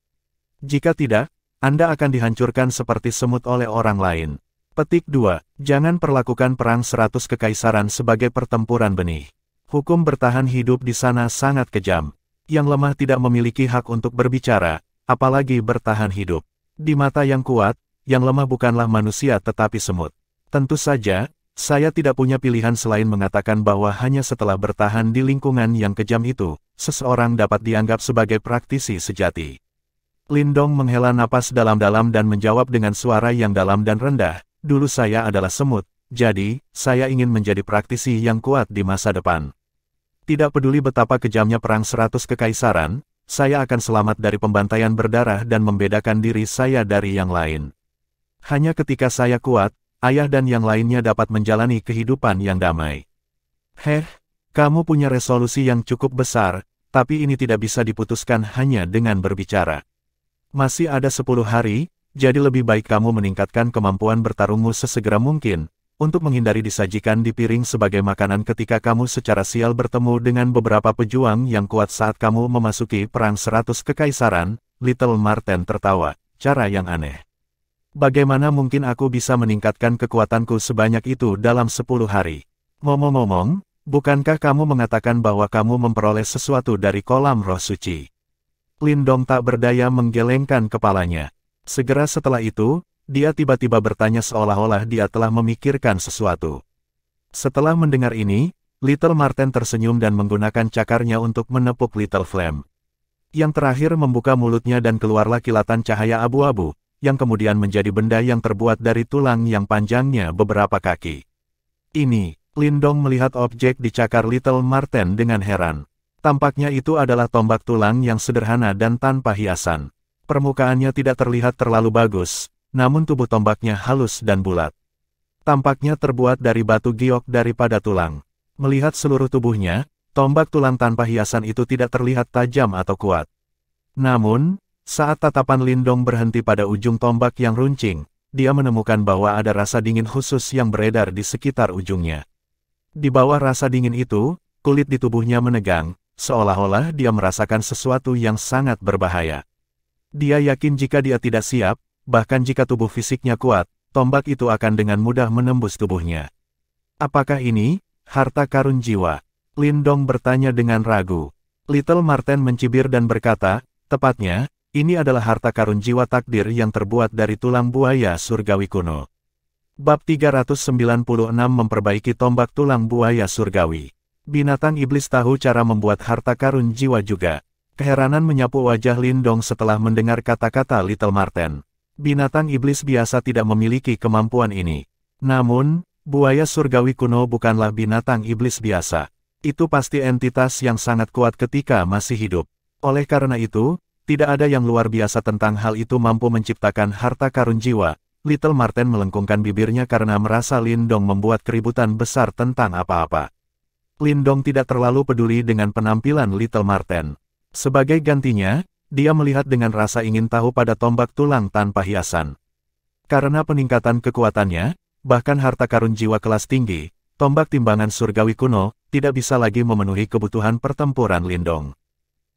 Jika tidak, Anda akan dihancurkan seperti semut oleh orang lain. Petik 2. Jangan perlakukan perang 100 kekaisaran sebagai pertempuran benih. Hukum bertahan hidup di sana sangat kejam. Yang lemah tidak memiliki hak untuk berbicara, apalagi bertahan hidup. Di mata yang kuat, yang lemah bukanlah manusia tetapi semut. Tentu saja, saya tidak punya pilihan selain mengatakan bahwa hanya setelah bertahan di lingkungan yang kejam itu, seseorang dapat dianggap sebagai praktisi sejati. Lindong menghela napas dalam-dalam dan menjawab dengan suara yang dalam dan rendah, dulu saya adalah semut, jadi, saya ingin menjadi praktisi yang kuat di masa depan. Tidak peduli betapa kejamnya perang 100 kekaisaran, saya akan selamat dari pembantaian berdarah dan membedakan diri saya dari yang lain. Hanya ketika saya kuat, ayah dan yang lainnya dapat menjalani kehidupan yang damai. Kamu punya resolusi yang cukup besar, tapi ini tidak bisa diputuskan hanya dengan berbicara. Masih ada 10 hari, jadi lebih baik kamu meningkatkan kemampuan bertarungmu sesegera mungkin, untuk menghindari disajikan di piring sebagai makanan ketika kamu secara sial bertemu dengan beberapa pejuang yang kuat saat kamu memasuki perang 100 kekaisaran. Little Marten tertawa, cara yang aneh. Bagaimana mungkin aku bisa meningkatkan kekuatanku sebanyak itu dalam 10 hari? Ngomong-ngomong, bukankah kamu mengatakan bahwa kamu memperoleh sesuatu dari kolam roh suci? Lindong tak berdaya menggelengkan kepalanya. Segera setelah itu, dia tiba-tiba bertanya seolah-olah dia telah memikirkan sesuatu. Setelah mendengar ini, Little Marten tersenyum dan menggunakan cakarnya untuk menepuk Little Flame. Yang terakhir membuka mulutnya dan keluarlah kilatan cahaya abu-abu, yang kemudian menjadi benda yang terbuat dari tulang yang panjangnya beberapa kaki. Ini, Lindong melihat objek di cakar Little Marten dengan heran. Tampaknya itu adalah tombak tulang yang sederhana dan tanpa hiasan. Permukaannya tidak terlihat terlalu bagus, namun tubuh tombaknya halus dan bulat. Tampaknya terbuat dari batu giok daripada tulang. Melihat seluruh tubuhnya, tombak tulang tanpa hiasan itu tidak terlihat tajam atau kuat. Namun, saat tatapan Lindong berhenti pada ujung tombak yang runcing, dia menemukan bahwa ada rasa dingin khusus yang beredar di sekitar ujungnya. Di bawah rasa dingin itu, kulit di tubuhnya menegang, seolah-olah dia merasakan sesuatu yang sangat berbahaya. Dia yakin jika dia tidak siap, bahkan jika tubuh fisiknya kuat, tombak itu akan dengan mudah menembus tubuhnya. Apakah ini harta karun jiwa? Lindong bertanya dengan ragu. Little Marten mencibir dan berkata, tepatnya, ini adalah harta karun jiwa takdir yang terbuat dari tulang buaya surgawi kuno. Bab 396 memperbaiki tombak tulang buaya surgawi. Binatang iblis tahu cara membuat harta karun jiwa juga. Keheranan menyapu wajah Lindong setelah mendengar kata-kata Little Marten. Binatang iblis biasa tidak memiliki kemampuan ini. Namun, buaya surgawi kuno bukanlah binatang iblis biasa. Itu pasti entitas yang sangat kuat ketika masih hidup. Oleh karena itu, tidak ada yang luar biasa tentang hal itu mampu menciptakan harta karun jiwa. Little Marten melengkungkan bibirnya karena merasa Lindong membuat keributan besar tentang apa-apa. Lindong tidak terlalu peduli dengan penampilan Little Marten. Sebagai gantinya, dia melihat dengan rasa ingin tahu pada tombak tulang tanpa hiasan. Karena peningkatan kekuatannya, bahkan harta karun jiwa kelas tinggi, tombak timbangan surgawi kuno, tidak bisa lagi memenuhi kebutuhan pertempuran Lindong.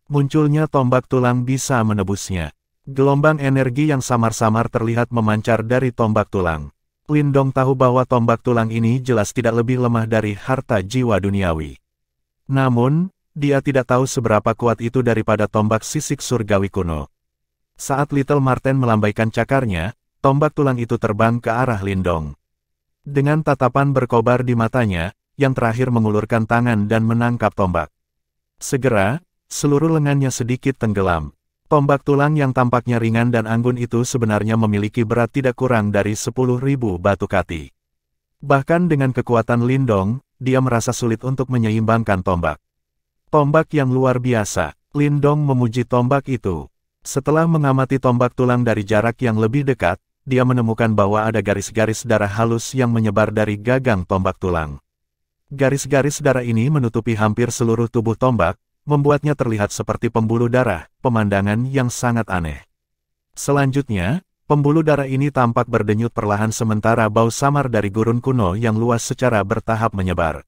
Munculnya tombak tulang bisa menebusnya. Gelombang energi yang samar-samar terlihat memancar dari tombak tulang. Lindong tahu bahwa tombak tulang ini jelas tidak lebih lemah dari harta jiwa duniawi. Namun, dia tidak tahu seberapa kuat itu daripada tombak sisik surgawi kuno. Saat Little Marten melambaikan cakarnya, tombak tulang itu terbang ke arah Lindong. Dengan tatapan berkobar di matanya, yang terakhir mengulurkan tangan dan menangkap tombak. Segera, seluruh lengannya sedikit tenggelam. Tombak tulang yang tampaknya ringan dan anggun itu sebenarnya memiliki berat tidak kurang dari 10.000 batu kati. Bahkan dengan kekuatan Lindong, dia merasa sulit untuk menyeimbangkan tombak. Tombak yang luar biasa. Lindong memuji tombak itu. Setelah mengamati tombak tulang dari jarak yang lebih dekat, dia menemukan bahwa ada garis-garis darah halus yang menyebar dari gagang tombak tulang. Garis-garis darah ini menutupi hampir seluruh tubuh tombak, membuatnya terlihat seperti pembuluh darah, pemandangan yang sangat aneh. Selanjutnya, pembuluh darah ini tampak berdenyut perlahan sementara bau samar dari gurun kuno yang luas secara bertahap menyebar.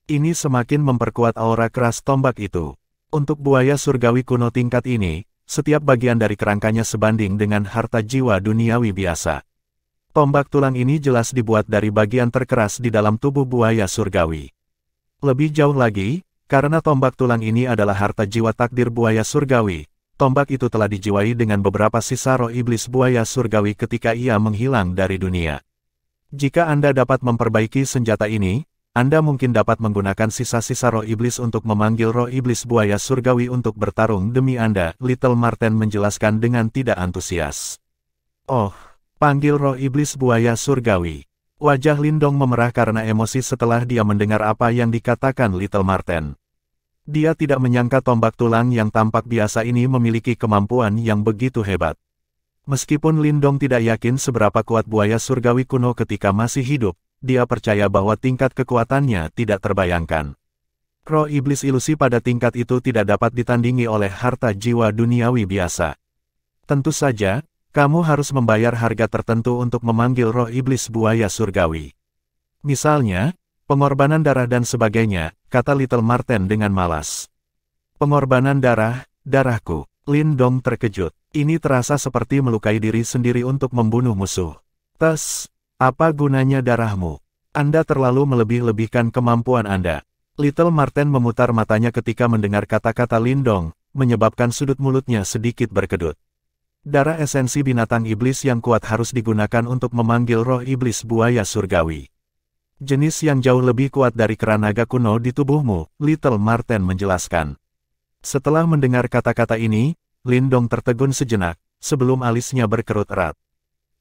Ini semakin memperkuat aura keras tombak itu. Untuk buaya surgawi kuno tingkat ini, setiap bagian dari kerangkanya sebanding dengan harta jiwa duniawi biasa. Tombak tulang ini jelas dibuat dari bagian terkeras di dalam tubuh buaya surgawi. Lebih jauh lagi, karena tombak tulang ini adalah harta jiwa takdir buaya surgawi, tombak itu telah dijiwai dengan beberapa sisa roh iblis buaya surgawi ketika ia menghilang dari dunia. Jika Anda dapat memperbaiki senjata ini, Anda mungkin dapat menggunakan sisa-sisa roh iblis untuk memanggil roh iblis buaya surgawi untuk bertarung demi Anda, Little Marten menjelaskan dengan tidak antusias. Oh, panggil roh iblis buaya surgawi. Wajah Lindong memerah karena emosi setelah dia mendengar apa yang dikatakan Little Marten. Dia tidak menyangka tombak tulang yang tampak biasa ini memiliki kemampuan yang begitu hebat. Meskipun Lindong tidak yakin seberapa kuat buaya surgawi kuno ketika masih hidup, dia percaya bahwa tingkat kekuatannya tidak terbayangkan. Roh iblis ilusi pada tingkat itu tidak dapat ditandingi oleh harta jiwa duniawi biasa. Tentu saja, kamu harus membayar harga tertentu untuk memanggil roh iblis buaya surgawi. Misalnya, pengorbanan darah dan sebagainya, kata Little Marten dengan malas. Pengorbanan darah, darahku. Lindong terkejut. Ini terasa seperti melukai diri sendiri untuk membunuh musuh. Apa gunanya darahmu? Anda terlalu melebih-lebihkan kemampuan Anda. Little Marten memutar matanya ketika mendengar kata-kata Lindong, menyebabkan sudut mulutnya sedikit berkedut. Darah esensi binatang iblis yang kuat harus digunakan untuk memanggil roh iblis buaya surgawi. Jenis yang jauh lebih kuat dari kera naga kuno di tubuhmu, Little Marten menjelaskan. Setelah mendengar kata-kata ini, Lindong tertegun sejenak, sebelum alisnya berkerut erat.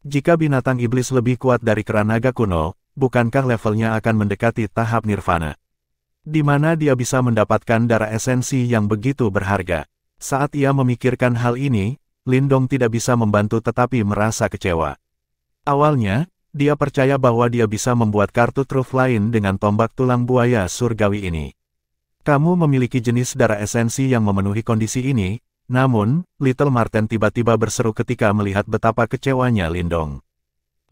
Jika binatang iblis lebih kuat dari kera naga kuno, bukankah levelnya akan mendekati tahap nirvana? Di mana dia bisa mendapatkan darah esensi yang begitu berharga? Saat ia memikirkan hal ini, Lindong tidak bisa membantu tetapi merasa kecewa. Awalnya, dia percaya bahwa dia bisa membuat kartu truf lain dengan tombak tulang buaya surgawi ini. Kamu memiliki jenis darah esensi yang memenuhi kondisi ini, namun, Little Marten tiba-tiba berseru ketika melihat betapa kecewanya Lindong.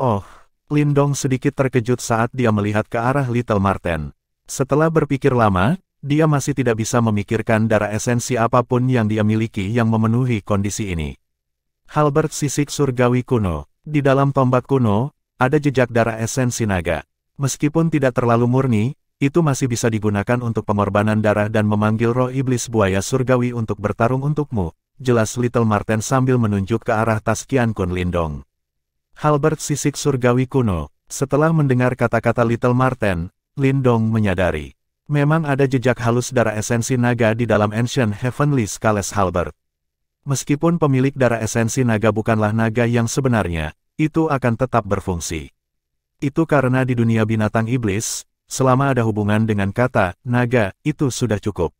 Oh, Lindong sedikit terkejut saat dia melihat ke arah Little Marten. Setelah berpikir lama, dia masih tidak bisa memikirkan darah esensi apapun yang dia miliki yang memenuhi kondisi ini. Halberd sisik surgawi kuno. Di dalam tombak kuno, ada jejak darah esensi naga. Meskipun tidak terlalu murni, itu masih bisa digunakan untuk pengorbanan darah dan memanggil roh iblis buaya surgawi untuk bertarung untukmu, jelas Little Marten sambil menunjuk ke arah tas Qian Kun Lindong. Halberd sisik surgawi kuno. Setelah mendengar kata-kata Little Marten, Lindong menyadari. Memang ada jejak halus darah esensi naga di dalam Ancient Heavenly Scales Halberd. Meskipun pemilik darah esensi naga bukanlah naga yang sebenarnya, itu akan tetap berfungsi. Itu karena di dunia binatang iblis, selama ada hubungan dengan kata naga, itu sudah cukup.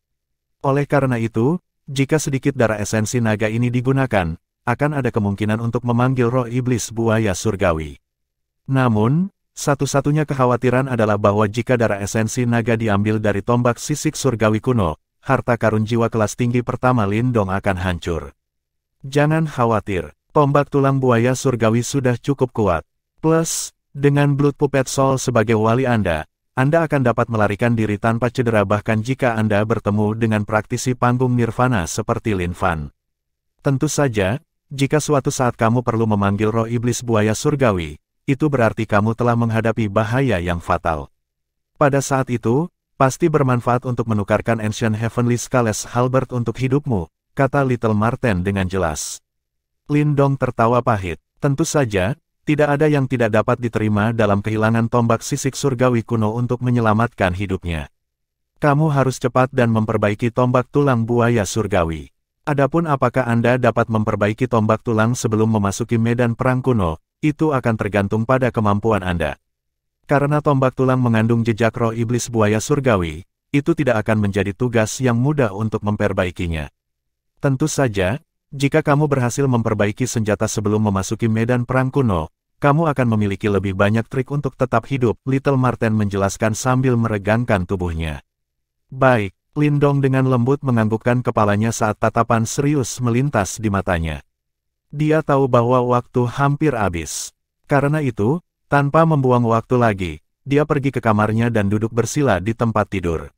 Oleh karena itu, jika sedikit darah esensi naga ini digunakan, akan ada kemungkinan untuk memanggil roh iblis buaya surgawi. Namun, satu-satunya kekhawatiran adalah bahwa jika darah esensi naga diambil dari tombak sisik surgawi kuno, harta karun jiwa kelas tinggi pertama Lindong akan hancur. Jangan khawatir, tombak tulang buaya surgawi sudah cukup kuat. Plus, dengan Blood Puppet Soul sebagai wali Anda akan dapat melarikan diri tanpa cedera bahkan jika Anda bertemu dengan praktisi panggung nirvana seperti Lin Fan. Tentu saja, jika suatu saat kamu perlu memanggil roh iblis buaya surgawi, itu berarti kamu telah menghadapi bahaya yang fatal. Pada saat itu, pasti bermanfaat untuk menukarkan Ancient Heavenly Scales Halberd untuk hidupmu, kata Little Marten dengan jelas. Lindong tertawa pahit. Tentu saja, tidak ada yang tidak dapat diterima dalam kehilangan tombak sisik surgawi kuno untuk menyelamatkan hidupnya. Kamu harus cepat dan memperbaiki tombak tulang buaya surgawi. Adapun apakah Anda dapat memperbaiki tombak tulang sebelum memasuki medan perang kuno, itu akan tergantung pada kemampuan Anda. Karena tombak tulang mengandung jejak roh iblis buaya surgawi, itu tidak akan menjadi tugas yang mudah untuk memperbaikinya. Tentu saja, jika kamu berhasil memperbaiki senjata sebelum memasuki medan perang kuno, kamu akan memiliki lebih banyak trik untuk tetap hidup, Little Marten menjelaskan sambil meregangkan tubuhnya. Baik, Lindong dengan lembut menganggukkan kepalanya saat tatapan serius melintas di matanya. Dia tahu bahwa waktu hampir habis. Karena itu, tanpa membuang waktu lagi, dia pergi ke kamarnya dan duduk bersila di tempat tidur.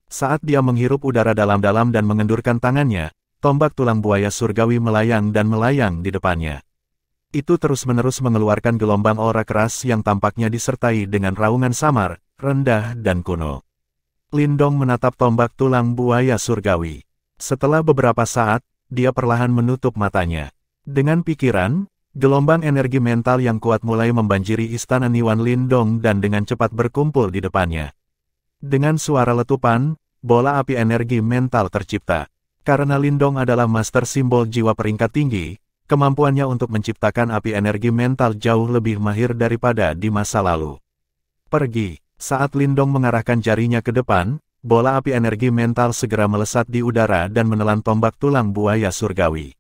Saat dia menghirup udara dalam-dalam dan mengendurkan tangannya, tombak tulang buaya surgawi melayang dan melayang di depannya. Itu terus-menerus mengeluarkan gelombang aura keras yang tampaknya disertai dengan raungan samar, rendah dan kuno. Lindong menatap tombak tulang buaya surgawi. Setelah beberapa saat, dia perlahan menutup matanya. Dengan pikiran, gelombang energi mental yang kuat mulai membanjiri istana Niwan Lindong dan dengan cepat berkumpul di depannya. Dengan suara letupan, bola api energi mental tercipta. Karena Lindong adalah master simbol jiwa peringkat tinggi, kemampuannya untuk menciptakan api energi mental jauh lebih mahir daripada di masa lalu. Pergi. Saat Lindong mengarahkan jarinya ke depan, bola api energi mental segera melesat di udara dan menelan tombak tulang buaya surgawi.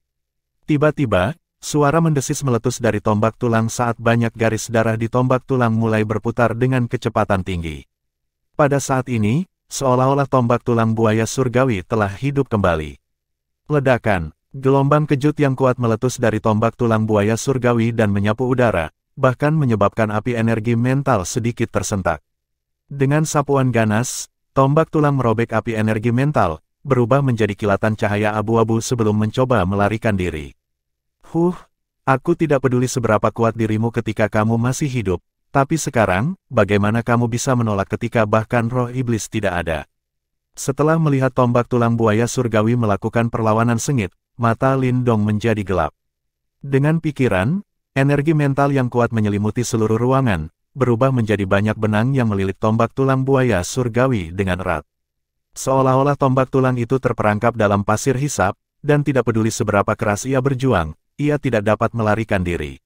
Tiba-tiba, suara mendesis meletus dari tombak tulang saat banyak garis darah di tombak tulang mulai berputar dengan kecepatan tinggi. Pada saat ini, seolah-olah tombak tulang buaya surgawi telah hidup kembali. Ledakan, gelombang kejut yang kuat meletus dari tombak tulang buaya surgawi dan menyapu udara, bahkan menyebabkan api energi mental sedikit tersentak. Dengan sapuan ganas, tombak tulang merobek api energi mental, berubah menjadi kilatan cahaya abu-abu sebelum mencoba melarikan diri. Aku tidak peduli seberapa kuat dirimu ketika kamu masih hidup, tapi sekarang, bagaimana kamu bisa menolak ketika bahkan roh iblis tidak ada? Setelah melihat tombak tulang buaya surgawi melakukan perlawanan sengit, mata Lindong menjadi gelap. Dengan pikiran, energi mental yang kuat menyelimuti seluruh ruangan, berubah menjadi banyak benang yang melilit tombak tulang buaya surgawi dengan erat. Seolah-olah tombak tulang itu terperangkap dalam pasir hisap, dan tidak peduli seberapa keras ia berjuang, ia tidak dapat melarikan diri.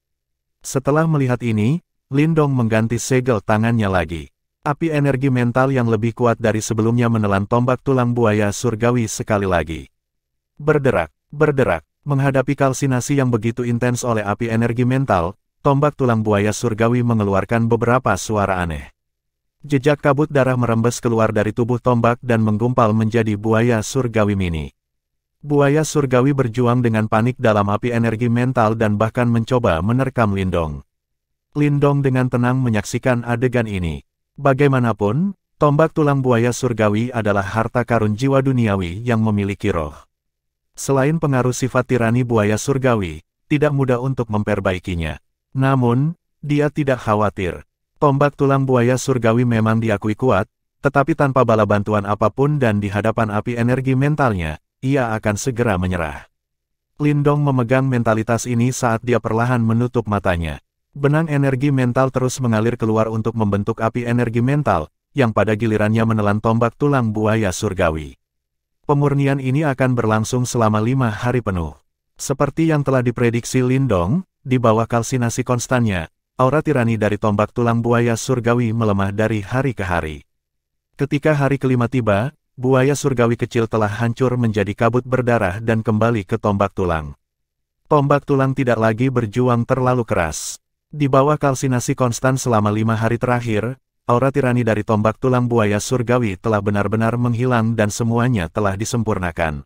Setelah melihat ini, Lindong mengganti segel tangannya lagi. Api energi mental yang lebih kuat dari sebelumnya menelan tombak tulang buaya surgawi sekali lagi. Berderak, menghadapi kalsinasi yang begitu intens oleh api energi mental, tombak tulang buaya surgawi mengeluarkan beberapa suara aneh. Jejak kabut darah merembes keluar dari tubuh tombak dan menggumpal menjadi buaya surgawi mini. Buaya surgawi berjuang dengan panik dalam api energi mental dan bahkan mencoba menerkam Lindong. Lindong dengan tenang menyaksikan adegan ini. Bagaimanapun, tombak tulang buaya surgawi adalah harta karun jiwa duniawi yang memiliki roh. Selain pengaruh sifat tirani buaya surgawi, tidak mudah untuk memperbaikinya. Namun, dia tidak khawatir. Tombak tulang buaya surgawi memang diakui kuat, tetapi tanpa bala bantuan apapun dan di hadapan api energi mentalnya, ia akan segera menyerah. Lindong memegang mentalitas ini saat dia perlahan menutup matanya. Benang energi mental terus mengalir keluar untuk membentuk api energi mental, yang pada gilirannya menelan tombak tulang buaya surgawi. Pemurnian ini akan berlangsung selama 5 hari penuh. Seperti yang telah diprediksi Lindong, di bawah kalsinasi konstannya, aura tirani dari tombak tulang buaya surgawi melemah dari hari ke hari. Ketika hari kelima tiba, buaya surgawi kecil telah hancur menjadi kabut berdarah dan kembali ke tombak tulang. Tombak tulang tidak lagi berjuang terlalu keras. Di bawah kalsinasi konstan selama 5 hari terakhir, aura tirani dari tombak tulang buaya surgawi telah benar-benar menghilang dan semuanya telah disempurnakan.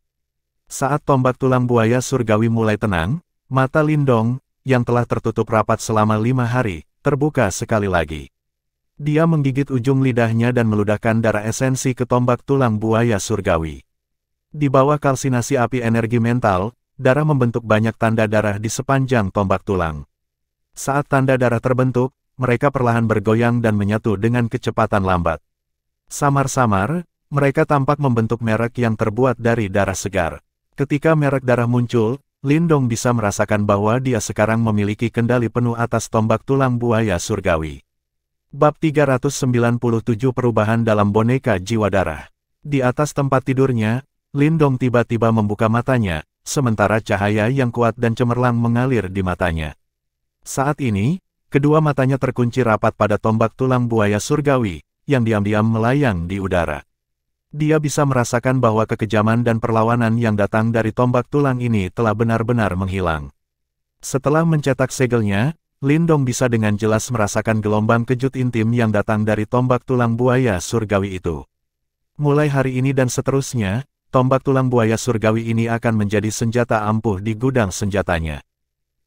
Saat tombak tulang buaya surgawi mulai tenang, mata Lindong, yang telah tertutup rapat selama 5 hari, terbuka sekali lagi. Dia menggigit ujung lidahnya dan meludahkan darah esensi ke tombak tulang buaya surgawi. Di bawah kalsinasi api energi mental, darah membentuk banyak tanda darah di sepanjang tombak tulang. Saat tanda darah terbentuk, mereka perlahan bergoyang dan menyatu dengan kecepatan lambat. Samar-samar, mereka tampak membentuk merek yang terbuat dari darah segar. Ketika merek darah muncul, Lindong bisa merasakan bahwa dia sekarang memiliki kendali penuh atas tombak tulang buaya surgawi. Bab 397 Perubahan dalam boneka jiwa darah. Di atas tempat tidurnya, Lindong tiba-tiba membuka matanya, sementara cahaya yang kuat dan cemerlang mengalir di matanya. Saat ini, kedua matanya terkunci rapat pada tombak tulang buaya surgawi, yang diam-diam melayang di udara. Dia bisa merasakan bahwa kekejaman dan perlawanan yang datang dari tombak tulang ini telah benar-benar menghilang. Setelah mencetak segelnya, Lindong bisa dengan jelas merasakan gelombang kejut intim yang datang dari tombak tulang buaya surgawi itu. Mulai hari ini dan seterusnya, tombak tulang buaya surgawi ini akan menjadi senjata ampuh di gudang senjatanya.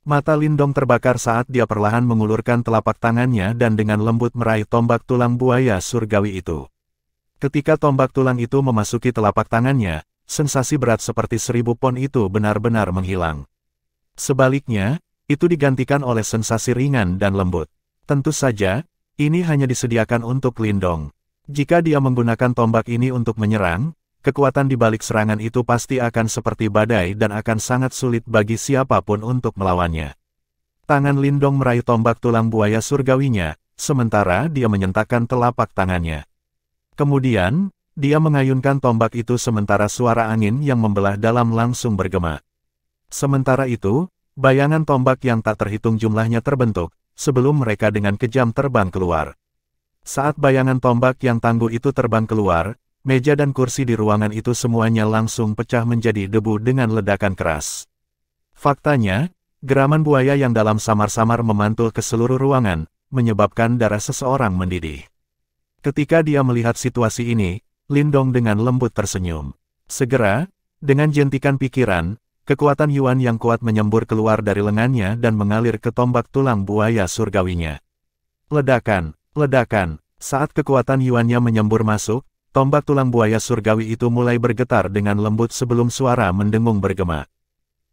Mata Lindong terbakar saat dia perlahan mengulurkan telapak tangannya dan dengan lembut meraih tombak tulang buaya surgawi itu. Ketika tombak tulang itu memasuki telapak tangannya, sensasi berat seperti 1000 pon itu benar-benar menghilang. Sebaliknya, itu digantikan oleh sensasi ringan dan lembut. Tentu saja, ini hanya disediakan untuk Lindong. Jika dia menggunakan tombak ini untuk menyerang, kekuatan di balik serangan itu pasti akan seperti badai dan akan sangat sulit bagi siapapun untuk melawannya. Tangan Lindong meraih tombak tulang buaya surgawinya, sementara dia menyentakkan telapak tangannya. Kemudian, dia mengayunkan tombak itu sementara suara angin yang membelah dalam langsung bergema. Sementara itu, bayangan tombak yang tak terhitung jumlahnya terbentuk, sebelum mereka dengan kejam terbang keluar. Saat bayangan tombak yang tangguh itu terbang keluar, meja dan kursi di ruangan itu semuanya langsung pecah menjadi debu dengan ledakan keras. Faktanya, geraman buaya yang dalam samar-samar memantul ke seluruh ruangan, menyebabkan darah seseorang mendidih. Ketika dia melihat situasi ini, Lindong dengan lembut tersenyum. Segera, dengan jentikan pikiran, kekuatan Yuan yang kuat menyembur keluar dari lengannya dan mengalir ke tombak tulang buaya surgawinya. Ledakan, ledakan, saat kekuatan Yuannya menyembur masuk, tombak tulang buaya surgawi itu mulai bergetar dengan lembut sebelum suara mendengung bergema.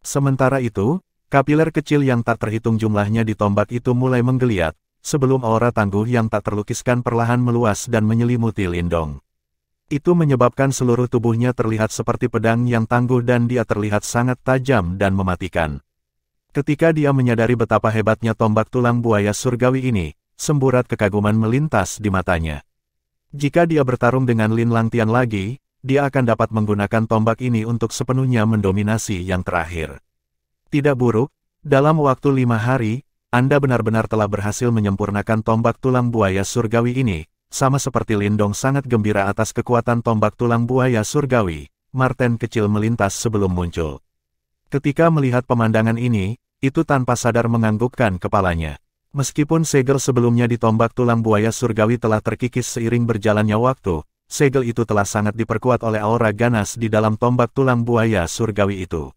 Sementara itu, kapiler kecil yang tak terhitung jumlahnya di tombak itu mulai menggeliat, sebelum aura tangguh yang tak terlukiskan perlahan meluas dan menyelimuti Lindong. Itu menyebabkan seluruh tubuhnya terlihat seperti pedang yang tangguh dan dia terlihat sangat tajam dan mematikan. Ketika dia menyadari betapa hebatnya tombak tulang buaya surgawi ini, semburat kekaguman melintas di matanya. Jika dia bertarung dengan Lin Langtian lagi, dia akan dapat menggunakan tombak ini untuk sepenuhnya mendominasi yang terakhir. Tidak buruk, dalam waktu 5 hari, Anda benar-benar telah berhasil menyempurnakan tombak tulang buaya surgawi ini, sama seperti Lindong sangat gembira atas kekuatan tombak tulang buaya surgawi. Marten kecil melintas sebelum muncul. Ketika melihat pemandangan ini, itu tanpa sadar menganggukkan kepalanya. Meskipun segel sebelumnya di tombak tulang buaya surgawi telah terkikis seiring berjalannya waktu, segel itu telah sangat diperkuat oleh aura ganas di dalam tombak tulang buaya surgawi itu.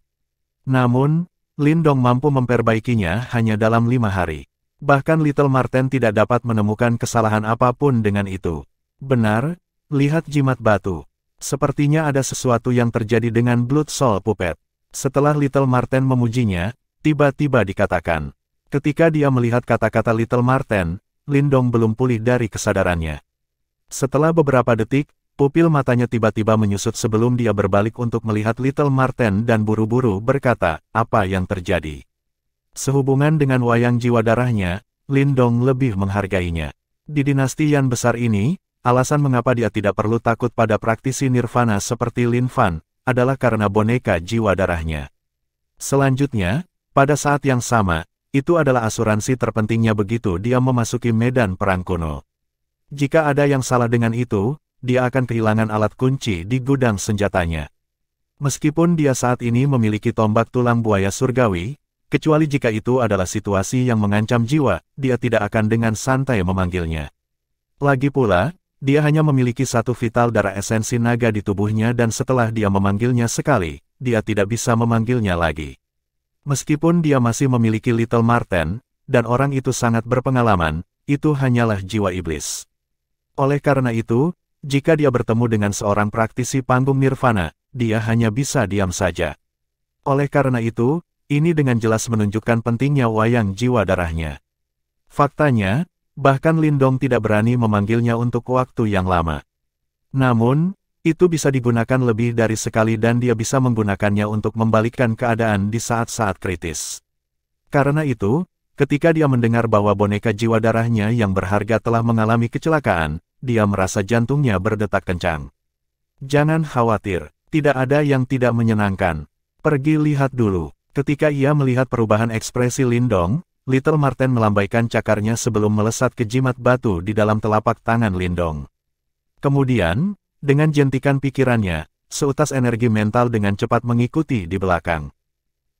Namun, Lindong mampu memperbaikinya hanya dalam 5 hari. Bahkan Little Marten tidak dapat menemukan kesalahan apapun dengan itu. Benar, lihat jimat batu. Sepertinya ada sesuatu yang terjadi dengan Blood Soul Puppet. Setelah Little Marten memujinya, tiba-tiba dikatakan. Ketika dia melihat kata-kata Little Marten, Lindong belum pulih dari kesadarannya. Setelah beberapa detik, pupil matanya tiba-tiba menyusut sebelum dia berbalik untuk melihat Little Marten dan buru-buru berkata, apa yang terjadi? Sehubungan dengan wayang jiwa darahnya, Lindong lebih menghargainya. Di dinasti Yan besar ini, alasan mengapa dia tidak perlu takut pada praktisi nirvana seperti Lin Fan, adalah karena boneka jiwa darahnya. Selanjutnya, pada saat yang sama, itu adalah asuransi terpentingnya begitu dia memasuki medan perang kuno. Jika ada yang salah dengan itu, dia akan kehilangan alat kunci di gudang senjatanya. Meskipun dia saat ini memiliki tombak tulang buaya surgawi, kecuali jika itu adalah situasi yang mengancam jiwa, dia tidak akan dengan santai memanggilnya. Lagi pula, dia hanya memiliki satu vital darah esensi naga di tubuhnya dan setelah dia memanggilnya sekali, dia tidak bisa memanggilnya lagi. Meskipun dia masih memiliki Little Marten, dan orang itu sangat berpengalaman, itu hanyalah jiwa iblis. Oleh karena itu, jika dia bertemu dengan seorang praktisi panggung nirvana, dia hanya bisa diam saja. Oleh karena itu, ini dengan jelas menunjukkan pentingnya wayang jiwa darahnya. Faktanya, bahkan Lindong tidak berani memanggilnya untuk waktu yang lama. Namun, itu bisa digunakan lebih dari sekali dan dia bisa menggunakannya untuk membalikkan keadaan di saat-saat kritis. Karena itu, ketika dia mendengar bahwa boneka jiwa darahnya yang berharga telah mengalami kecelakaan, dia merasa jantungnya berdetak kencang. Jangan khawatir, tidak ada yang tidak menyenangkan. Pergi lihat dulu. Ketika ia melihat perubahan ekspresi Lindong, Little Marten melambaikan cakarnya sebelum melesat ke jimat batu di dalam telapak tangan Lindong. Kemudian, dengan jentikan pikirannya, seutas energi mental dengan cepat mengikuti di belakang.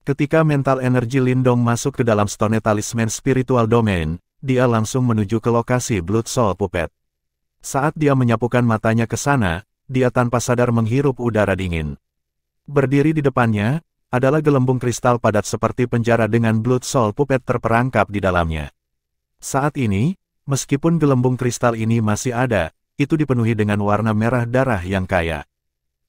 Ketika mental energi Lindong masuk ke dalam Stone Talisman Spiritual Domain, dia langsung menuju ke lokasi Blood Soul Puppet. Saat dia menyapukan matanya ke sana, dia tanpa sadar menghirup udara dingin. Berdiri di depannya, adalah gelembung kristal padat seperti penjara dengan Blood Soul Puppet terperangkap di dalamnya. Saat ini, meskipun gelembung kristal ini masih ada, itu dipenuhi dengan warna merah darah yang kaya.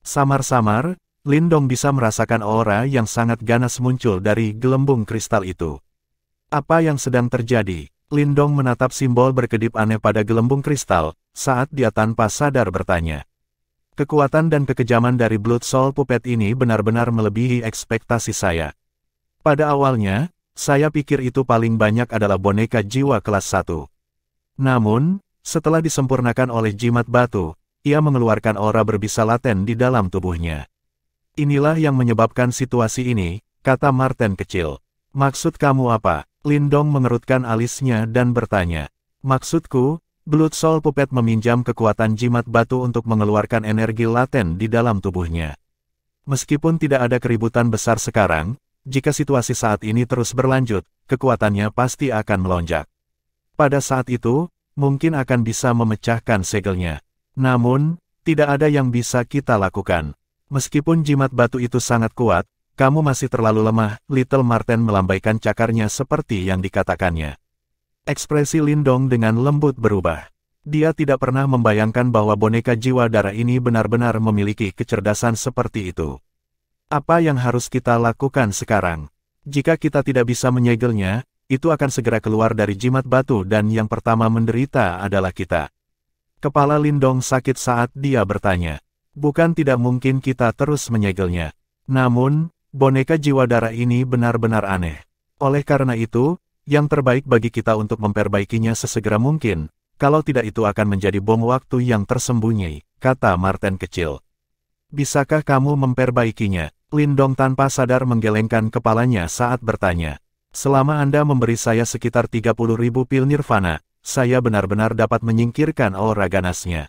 Samar-samar, Lindong bisa merasakan aura yang sangat ganas muncul dari gelembung kristal itu. Apa yang sedang terjadi? Lindong menatap simbol berkedip aneh pada gelembung kristal, saat dia tanpa sadar bertanya. Kekuatan dan kekejaman dari Blood Soul Puppet ini benar-benar melebihi ekspektasi saya. Pada awalnya, saya pikir itu paling banyak adalah boneka jiwa kelas 1. Namun, setelah disempurnakan oleh jimat batu, ia mengeluarkan aura berbisa laten di dalam tubuhnya. Inilah yang menyebabkan situasi ini, kata Marten kecil. Maksud kamu apa? Lindong mengerutkan alisnya dan bertanya. Maksudku, Blood Soul Puppet meminjam kekuatan jimat batu untuk mengeluarkan energi laten di dalam tubuhnya. Meskipun tidak ada keributan besar sekarang, jika situasi saat ini terus berlanjut, kekuatannya pasti akan melonjak. Pada saat itu, mungkin akan bisa memecahkan segelnya. Namun, tidak ada yang bisa kita lakukan. Meskipun jimat batu itu sangat kuat, kamu masih terlalu lemah. Little Marten melambaikan cakarnya seperti yang dikatakannya. Ekspresi Lindong dengan lembut berubah. Dia tidak pernah membayangkan bahwa boneka jiwa darah ini benar-benar memiliki kecerdasan seperti itu. Apa yang harus kita lakukan sekarang? Jika kita tidak bisa menyegelnya, itu akan segera keluar dari jimat batu dan yang pertama menderita adalah kita. Kepala Lindong sakit saat dia bertanya. Bukan tidak mungkin kita terus menyegelnya. Namun, boneka jiwa darah ini benar-benar aneh. Oleh karena itu, yang terbaik bagi kita untuk memperbaikinya sesegera mungkin, kalau tidak itu akan menjadi bom waktu yang tersembunyi, kata Marten kecil. Bisakah kamu memperbaikinya? Lindong tanpa sadar menggelengkan kepalanya saat bertanya. Selama Anda memberi saya sekitar 30.000 pil nirvana, saya benar-benar dapat menyingkirkan aura ganasnya.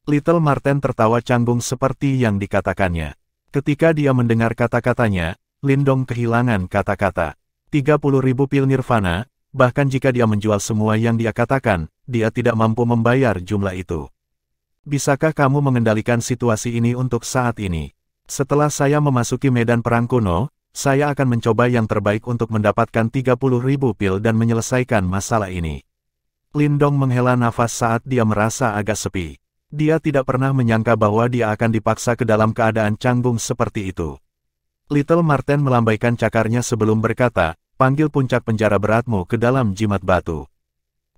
Little Marten tertawa canggung seperti yang dikatakannya. Ketika dia mendengar kata-katanya, Lindong kehilangan kata-kata. 30.000 pil nirvana, bahkan jika dia menjual semua yang dia katakan, dia tidak mampu membayar jumlah itu. Bisakah kamu mengendalikan situasi ini untuk saat ini? Setelah saya memasuki medan perang kuno, saya akan mencoba yang terbaik untuk mendapatkan 30.000 pil dan menyelesaikan masalah ini. Lindong menghela nafas saat dia merasa agak sepi. Dia tidak pernah menyangka bahwa dia akan dipaksa ke dalam keadaan canggung seperti itu. Little Marten melambaikan cakarnya sebelum berkata, panggil puncak penjara beratmu ke dalam jimat batu.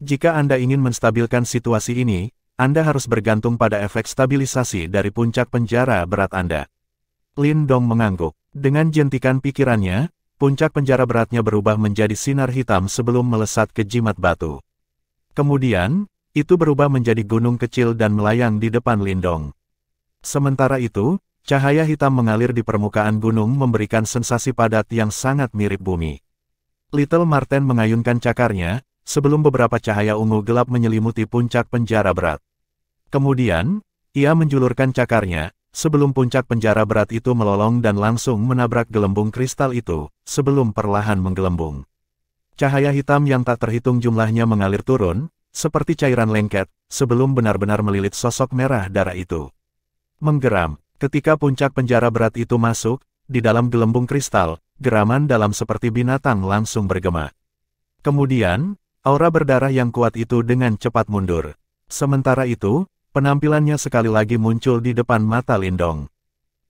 Jika Anda ingin menstabilkan situasi ini, Anda harus bergantung pada efek stabilisasi dari puncak penjara berat Anda. Lindong mengangguk. Dengan jentikan pikirannya, puncak penjara beratnya berubah menjadi sinar hitam sebelum melesat ke jimat batu. Kemudian, itu berubah menjadi gunung kecil dan melayang di depan Lindong. Sementara itu, cahaya hitam mengalir di permukaan gunung memberikan sensasi padat yang sangat mirip bumi. Little Marten mengayunkan cakarnya, sebelum beberapa cahaya ungu gelap menyelimuti puncak penjara berat. Kemudian, ia menjulurkan cakarnya, sebelum puncak penjara berat itu melolong dan langsung menabrak gelembung kristal itu, sebelum perlahan menggelembung. Cahaya hitam yang tak terhitung jumlahnya mengalir turun, seperti cairan lengket, sebelum benar-benar melilit sosok merah darah itu. Menggeram. Ketika puncak penjara berat itu masuk, di dalam gelembung kristal, geraman dalam seperti binatang langsung bergema. Kemudian, aura berdarah yang kuat itu dengan cepat mundur. Sementara itu, penampilannya sekali lagi muncul di depan mata Lindong.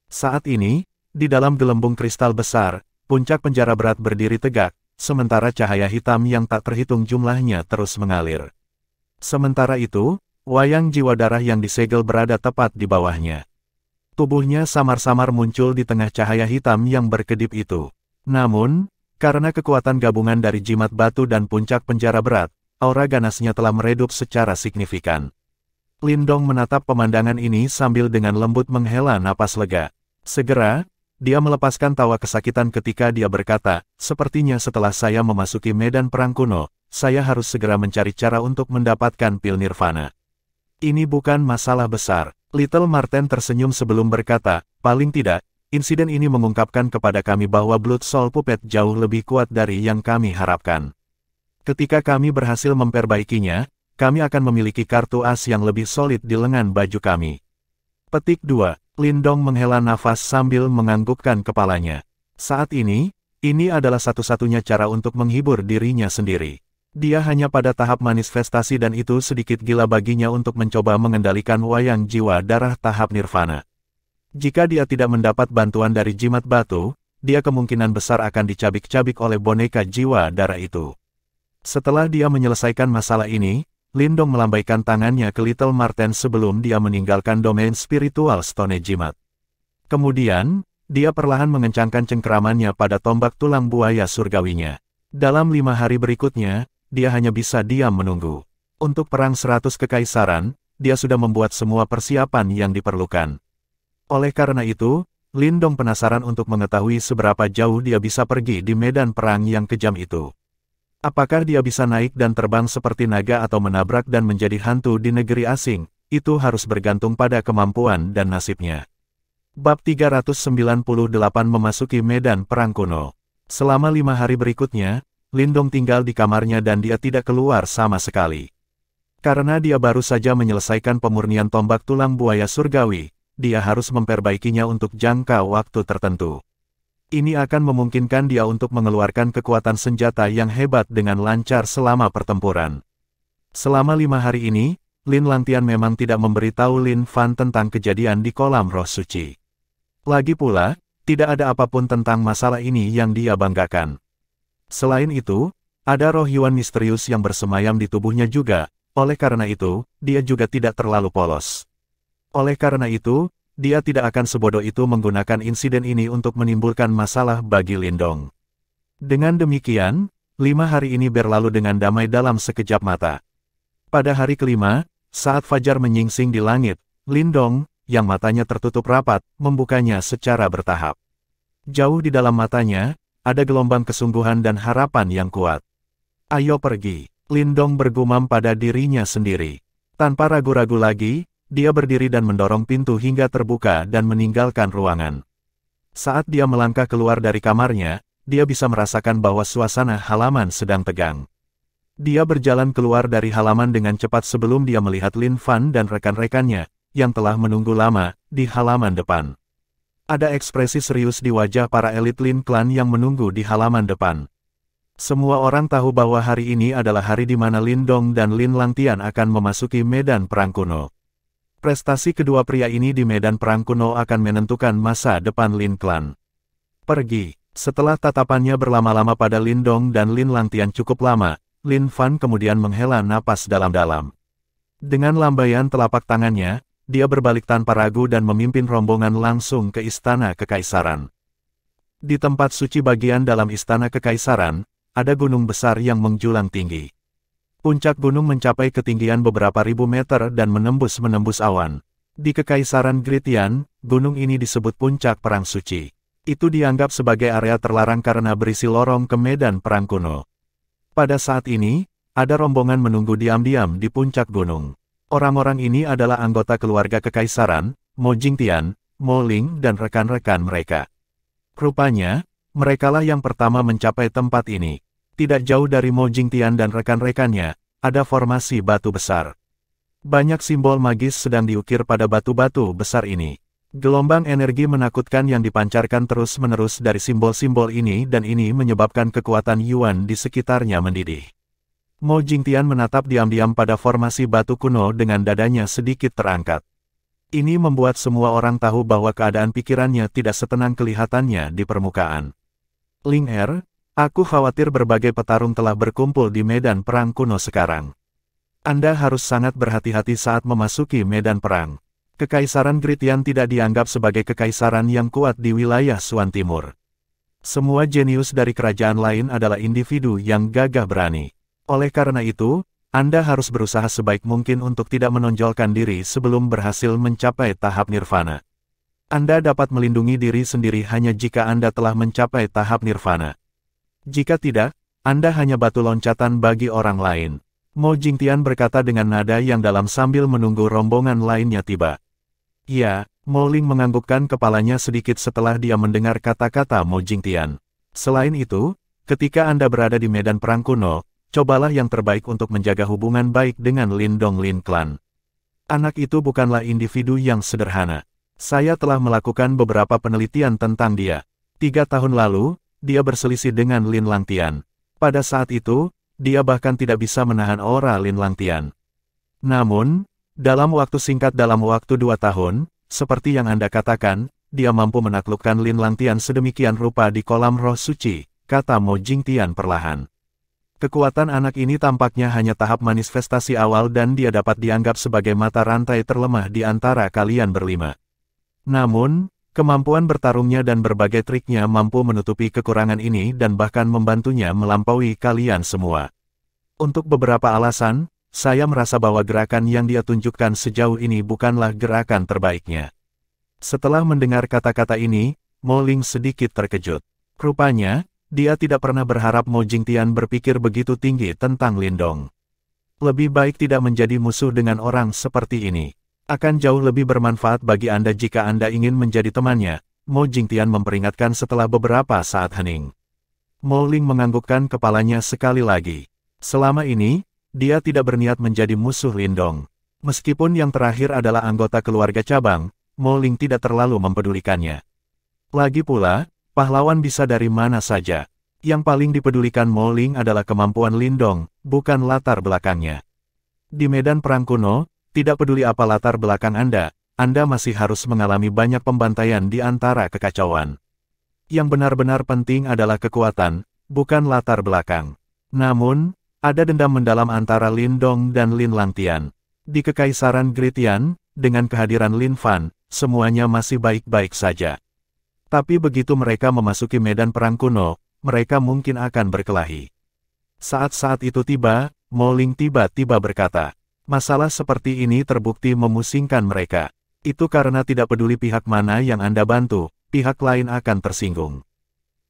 Saat ini, di dalam gelembung kristal besar, puncak penjara berat berdiri tegak, sementara cahaya hitam yang tak terhitung jumlahnya terus mengalir. Sementara itu, wayang jiwa darah yang disegel berada tepat di bawahnya. Tubuhnya samar-samar muncul di tengah cahaya hitam yang berkedip itu. Namun, karena kekuatan gabungan dari jimat batu dan puncak penjara berat, aura ganasnya telah meredup secara signifikan. Lindong menatap pemandangan ini sambil dengan lembut menghela napas lega. Segera, dia melepaskan tawa kesakitan ketika dia berkata, sepertinya setelah saya memasuki medan perang kuno, saya harus segera mencari cara untuk mendapatkan pil nirvana. Ini bukan masalah besar. Little Marten tersenyum sebelum berkata, paling tidak, insiden ini mengungkapkan kepada kami bahwa Blood Soul Puppet jauh lebih kuat dari yang kami harapkan. Ketika kami berhasil memperbaikinya, kami akan memiliki kartu as yang lebih solid di lengan baju kami. Petik 2. Lindong menghela nafas sambil menganggukkan kepalanya. Saat ini adalah satu-satunya cara untuk menghibur dirinya sendiri. Dia hanya pada tahap manifestasi dan itu sedikit gila baginya untuk mencoba mengendalikan wayang jiwa darah tahap nirvana. Jika dia tidak mendapat bantuan dari jimat batu, dia kemungkinan besar akan dicabik-cabik oleh boneka jiwa darah itu. Setelah dia menyelesaikan masalah ini, Lindong melambaikan tangannya ke Little Marten sebelum dia meninggalkan domain spiritual Stone Jimat. Kemudian, dia perlahan mengencangkan cengkeramannya pada tombak tulang buaya surgawinya. Dalam 5 hari berikutnya, dia hanya bisa diam menunggu. Untuk perang 100 kekaisaran, dia sudah membuat semua persiapan yang diperlukan. Oleh karena itu, Lindong penasaran untuk mengetahui seberapa jauh dia bisa pergi di medan perang yang kejam itu. Apakah dia bisa naik dan terbang seperti naga atau menabrak dan menjadi hantu di negeri asing, itu harus bergantung pada kemampuan dan nasibnya. Bab 398 memasuki medan perang kuno. Selama 5 hari berikutnya, Lindong tinggal di kamarnya dan dia tidak keluar sama sekali. Karena dia baru saja menyelesaikan pemurnian tombak tulang buaya surgawi, dia harus memperbaikinya untuk jangka waktu tertentu. Ini akan memungkinkan dia untuk mengeluarkan kekuatan senjata yang hebat dengan lancar selama pertempuran. Selama 5 hari ini, Lin Langtian memang tidak memberitahu Lin Fan tentang kejadian di kolam roh suci. Lagi pula, tidak ada apapun tentang masalah ini yang dia banggakan. Selain itu, ada roh Yuan misterius yang bersemayam di tubuhnya juga, oleh karena itu, dia juga tidak terlalu polos. Oleh karena itu, dia tidak akan sebodoh itu menggunakan insiden ini untuk menimbulkan masalah bagi Lindong. Dengan demikian, 5 hari ini berlalu dengan damai dalam sekejap mata. Pada hari kelima, saat fajar menyingsing di langit, Lindong, yang matanya tertutup rapat, membukanya secara bertahap. Jauh di dalam matanya, ada gelombang kesungguhan dan harapan yang kuat. Ayo pergi, Lindong bergumam pada dirinya sendiri. Tanpa ragu-ragu lagi, dia berdiri dan mendorong pintu hingga terbuka dan meninggalkan ruangan. Saat dia melangkah keluar dari kamarnya, dia bisa merasakan bahwa suasana halaman sedang tegang. Dia berjalan keluar dari halaman dengan cepat sebelum dia melihat Lin Fan dan rekan-rekannya, yang telah menunggu lama, di halaman depan. Ada ekspresi serius di wajah para elit Lin Clan yang menunggu di halaman depan. Semua orang tahu bahwa hari ini adalah hari di mana Lindong dan Lin Langtian akan memasuki medan perang kuno. Prestasi kedua pria ini di medan perang kuno akan menentukan masa depan Lin Clan. Pergi. Setelah tatapannya berlama-lama pada Lindong dan Lin Langtian cukup lama, Lin Fan kemudian menghela napas dalam-dalam. Dengan lambaian telapak tangannya, dia berbalik tanpa ragu dan memimpin rombongan langsung ke Istana Kekaisaran. Di tempat suci bagian dalam Istana Kekaisaran, ada gunung besar yang menjulang tinggi. Puncak gunung mencapai ketinggian beberapa ribu meter dan menembus awan. Di Kekaisaran Gritian, gunung ini disebut Puncak Perang Suci. Itu dianggap sebagai area terlarang karena berisi lorong ke medan perang kuno. Pada saat ini, ada rombongan menunggu diam-diam di puncak gunung. Orang-orang ini adalah anggota keluarga Kekaisaran, Mo Jingtian, Mo Ling dan rekan-rekan mereka. Rupanya, merekalah yang pertama mencapai tempat ini. Tidak jauh dari Mo Jingtian dan rekan-rekannya, ada formasi batu besar. Banyak simbol magis sedang diukir pada batu-batu besar ini. Gelombang energi menakutkan yang dipancarkan terus-menerus dari simbol-simbol ini dan ini menyebabkan kekuatan Yuan di sekitarnya mendidih. Mo Jingtian menatap diam-diam pada formasi batu kuno dengan dadanya sedikit terangkat. Ini membuat semua orang tahu bahwa keadaan pikirannya tidak setenang kelihatannya di permukaan. Ling Er, aku khawatir berbagai petarung telah berkumpul di medan perang kuno sekarang. Anda harus sangat berhati-hati saat memasuki medan perang. Kekaisaran Gritian tidak dianggap sebagai kekaisaran yang kuat di wilayah Suan Timur. Semua jenius dari kerajaan lain adalah individu yang gagah berani. Oleh karena itu, Anda harus berusaha sebaik mungkin untuk tidak menonjolkan diri sebelum berhasil mencapai tahap nirvana. Anda dapat melindungi diri sendiri hanya jika Anda telah mencapai tahap nirvana. Jika tidak, Anda hanya batu loncatan bagi orang lain. Mo Jingtian berkata dengan nada yang dalam sambil menunggu rombongan lainnya tiba. Ya, Mo Ling menganggukkan kepalanya sedikit setelah dia mendengar kata-kata Mo Jingtian. Selain itu, ketika Anda berada di medan perang kuno, cobalah yang terbaik untuk menjaga hubungan baik dengan Lindong Lin Clan. Anak itu bukanlah individu yang sederhana. Saya telah melakukan beberapa penelitian tentang dia. 3 tahun lalu, dia berselisih dengan Lin Langtian. Pada saat itu, dia bahkan tidak bisa menahan aura Lin Langtian. Namun, dalam waktu singkat dalam waktu 2 tahun, seperti yang Anda katakan, dia mampu menaklukkan Lin Langtian sedemikian rupa di kolam roh suci, kata Mo Jingtian perlahan. Kekuatan anak ini tampaknya hanya tahap manifestasi awal dan dia dapat dianggap sebagai mata rantai terlemah di antara kalian berlima. Namun, kemampuan bertarungnya dan berbagai triknya mampu menutupi kekurangan ini dan bahkan membantunya melampaui kalian semua. Untuk beberapa alasan, saya merasa bahwa gerakan yang dia tunjukkan sejauh ini bukanlah gerakan terbaiknya. Setelah mendengar kata-kata ini, Mo Ling sedikit terkejut. Rupanya, dia tidak pernah berharap Mo Jingtian berpikir begitu tinggi tentang Lindong. Lebih baik tidak menjadi musuh dengan orang seperti ini. Akan jauh lebih bermanfaat bagi Anda jika Anda ingin menjadi temannya, Mo Jingtian memperingatkan setelah beberapa saat hening. Mo Ling menganggukkan kepalanya sekali lagi. Selama ini, dia tidak berniat menjadi musuh Lindong. Meskipun yang terakhir adalah anggota keluarga cabang, Mo Ling tidak terlalu mempedulikannya. Lagi pula, pahlawan bisa dari mana saja. Yang paling dipedulikan Mo Ling adalah kemampuan Lindong, bukan latar belakangnya. Di medan perang kuno, tidak peduli apa latar belakang Anda masih harus mengalami banyak pembantaian di antara kekacauan. Yang benar-benar penting adalah kekuatan, bukan latar belakang. Namun, ada dendam mendalam antara Lindong dan Lin Langtian. Di Kekaisaran Gritian, dengan kehadiran Lin Fan, semuanya masih baik-baik saja. Tapi begitu mereka memasuki medan perang kuno, mereka mungkin akan berkelahi. Saat-saat itu tiba, Mo Ling tiba-tiba berkata, masalah seperti ini terbukti memusingkan mereka. Itu karena tidak peduli pihak mana yang Anda bantu, pihak lain akan tersinggung.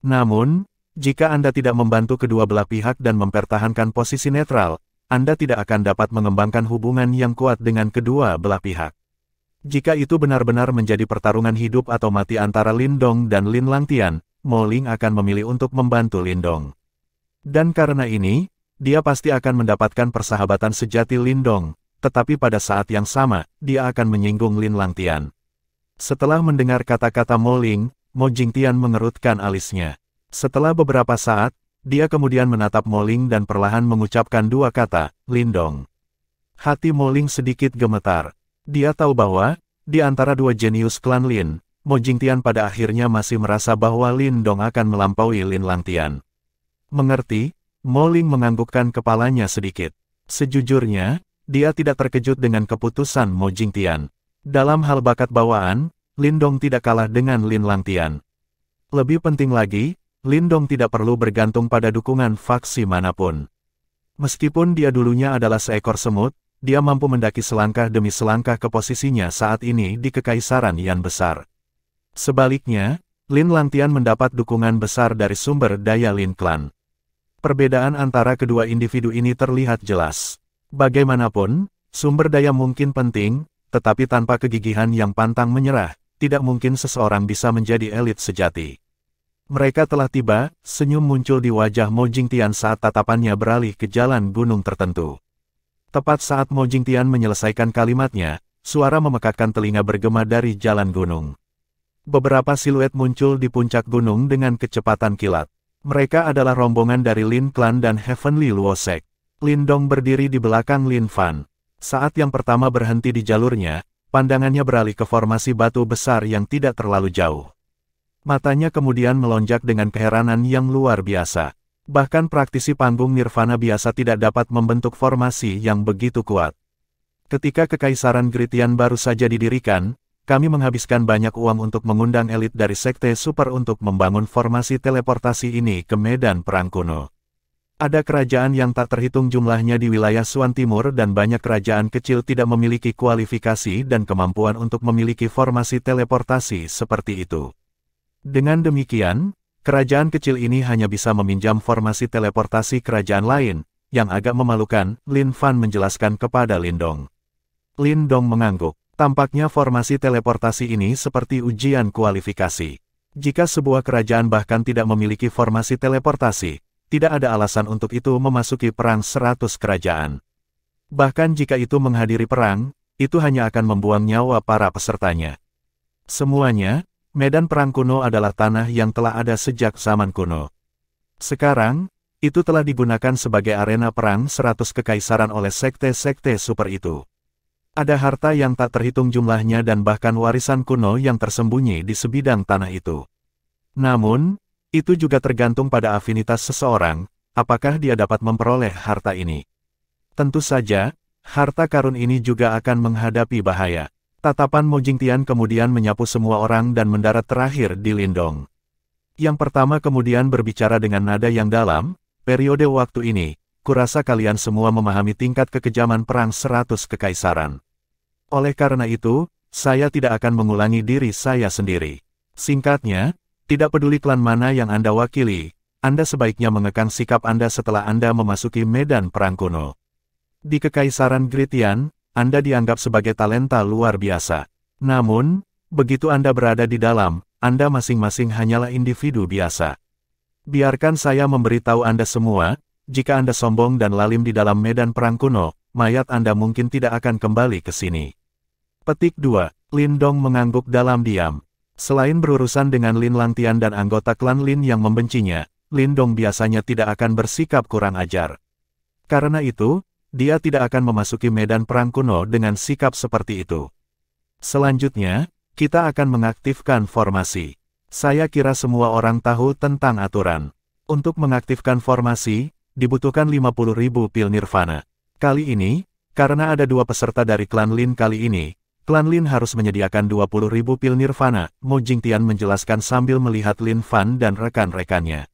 Namun, jika Anda tidak membantu kedua belah pihak dan mempertahankan posisi netral, Anda tidak akan dapat mengembangkan hubungan yang kuat dengan kedua belah pihak. Jika itu benar-benar menjadi pertarungan hidup atau mati antara Lindong dan Lin Langtian, Mo Ling akan memilih untuk membantu Lindong. Dan karena ini, dia pasti akan mendapatkan persahabatan sejati Lindong, tetapi pada saat yang sama, dia akan menyinggung Lin Langtian. Setelah mendengar kata-kata Mo Ling, Mo Jingtian mengerutkan alisnya. Setelah beberapa saat, dia kemudian menatap Mo Ling dan perlahan mengucapkan 2 kata, Lindong. Hati Mo Ling sedikit gemetar. Dia tahu bahwa, di antara 2 jenius klan Lin, Mo Jingtian pada akhirnya masih merasa bahwa Lindong akan melampaui Lin Langtian. Mengerti? Mo Ling menganggukkan kepalanya sedikit. Sejujurnya, dia tidak terkejut dengan keputusan Mo Jingtian. Dalam hal bakat bawaan, Lindong tidak kalah dengan Lin Langtian. Lebih penting lagi, Lindong tidak perlu bergantung pada dukungan faksi manapun. Meskipun dia dulunya adalah seekor semut, dia mampu mendaki selangkah demi selangkah ke posisinya saat ini di Kekaisaran Yan Besar. Sebaliknya, Lin Langtian mendapat dukungan besar dari sumber daya Lin Clan. Perbedaan antara kedua individu ini terlihat jelas. Bagaimanapun, sumber daya mungkin penting, tetapi tanpa kegigihan yang pantang menyerah, tidak mungkin seseorang bisa menjadi elit sejati. Mereka telah tiba, senyum muncul di wajah Mo Jingtian saat tatapannya beralih ke jalan gunung tertentu. Tepat saat Mo Jingtian menyelesaikan kalimatnya, suara memekakkan telinga bergema dari jalan gunung. Beberapa siluet muncul di puncak gunung dengan kecepatan kilat. Mereka adalah rombongan dari Lin Clan dan Heavenly Luosek. Lindong berdiri di belakang Lin Fan. Saat yang pertama berhenti di jalurnya, pandangannya beralih ke formasi batu besar yang tidak terlalu jauh. Matanya kemudian melonjak dengan keheranan yang luar biasa. Bahkan praktisi panggung Nirvana biasa tidak dapat membentuk formasi yang begitu kuat. Ketika Kekaisaran Gritian baru saja didirikan, kami menghabiskan banyak uang untuk mengundang elit dari Sekte Super untuk membangun formasi teleportasi ini ke medan perang kuno. Ada kerajaan yang tak terhitung jumlahnya di wilayah Suan Timur dan banyak kerajaan kecil tidak memiliki kualifikasi dan kemampuan untuk memiliki formasi teleportasi seperti itu. Dengan demikian, kerajaan kecil ini hanya bisa meminjam formasi teleportasi kerajaan lain, yang agak memalukan, Lin Fan menjelaskan kepada Lindong. Lindong mengangguk. Tampaknya formasi teleportasi ini seperti ujian kualifikasi. Jika sebuah kerajaan bahkan tidak memiliki formasi teleportasi, tidak ada alasan untuk itu memasuki perang 100 kerajaan. Bahkan jika itu menghadiri perang, itu hanya akan membuang nyawa para pesertanya. Semuanya, medan perang kuno adalah tanah yang telah ada sejak zaman kuno. Sekarang, itu telah digunakan sebagai arena perang 100 kekaisaran oleh sekte-sekte super itu. Ada harta yang tak terhitung jumlahnya dan bahkan warisan kuno yang tersembunyi di sebidang tanah itu. Namun, itu juga tergantung pada afinitas seseorang, apakah dia dapat memperoleh harta ini. Tentu saja, harta karun ini juga akan menghadapi bahaya. Tatapan Mo Jingtian kemudian menyapu semua orang dan mendarat terakhir di Lindong. Yang pertama kemudian berbicara dengan nada yang dalam, periode waktu ini, kurasa kalian semua memahami tingkat kekejaman perang 100 kekaisaran. Oleh karena itu, saya tidak akan mengulangi diri saya sendiri. Singkatnya, tidak peduli klan mana yang Anda wakili, Anda sebaiknya mengekang sikap Anda setelah Anda memasuki medan perang kuno. Di Kekaisaran Gritian, Anda dianggap sebagai talenta luar biasa. Namun, begitu Anda berada di dalam, Anda masing-masing hanyalah individu biasa. Biarkan saya memberitahu Anda semua, jika Anda sombong dan lalim di dalam medan perang kuno, mayat Anda mungkin tidak akan kembali ke sini. Petik 2. Lindong mengangguk dalam diam. Selain berurusan dengan Lin Langtian dan anggota klan Lin yang membencinya, Lindong biasanya tidak akan bersikap kurang ajar. Karena itu, dia tidak akan memasuki medan perang kuno dengan sikap seperti itu. Selanjutnya, kita akan mengaktifkan formasi. Saya kira semua orang tahu tentang aturan. Untuk mengaktifkan formasi, dibutuhkan 50.000 pil nirvana. Kali ini, karena ada dua peserta dari klan Lin kali ini, klan Lin harus menyediakan 20.000 pil nirvana, Mo Jingtian menjelaskan sambil melihat Lin Fan dan rekan-rekannya.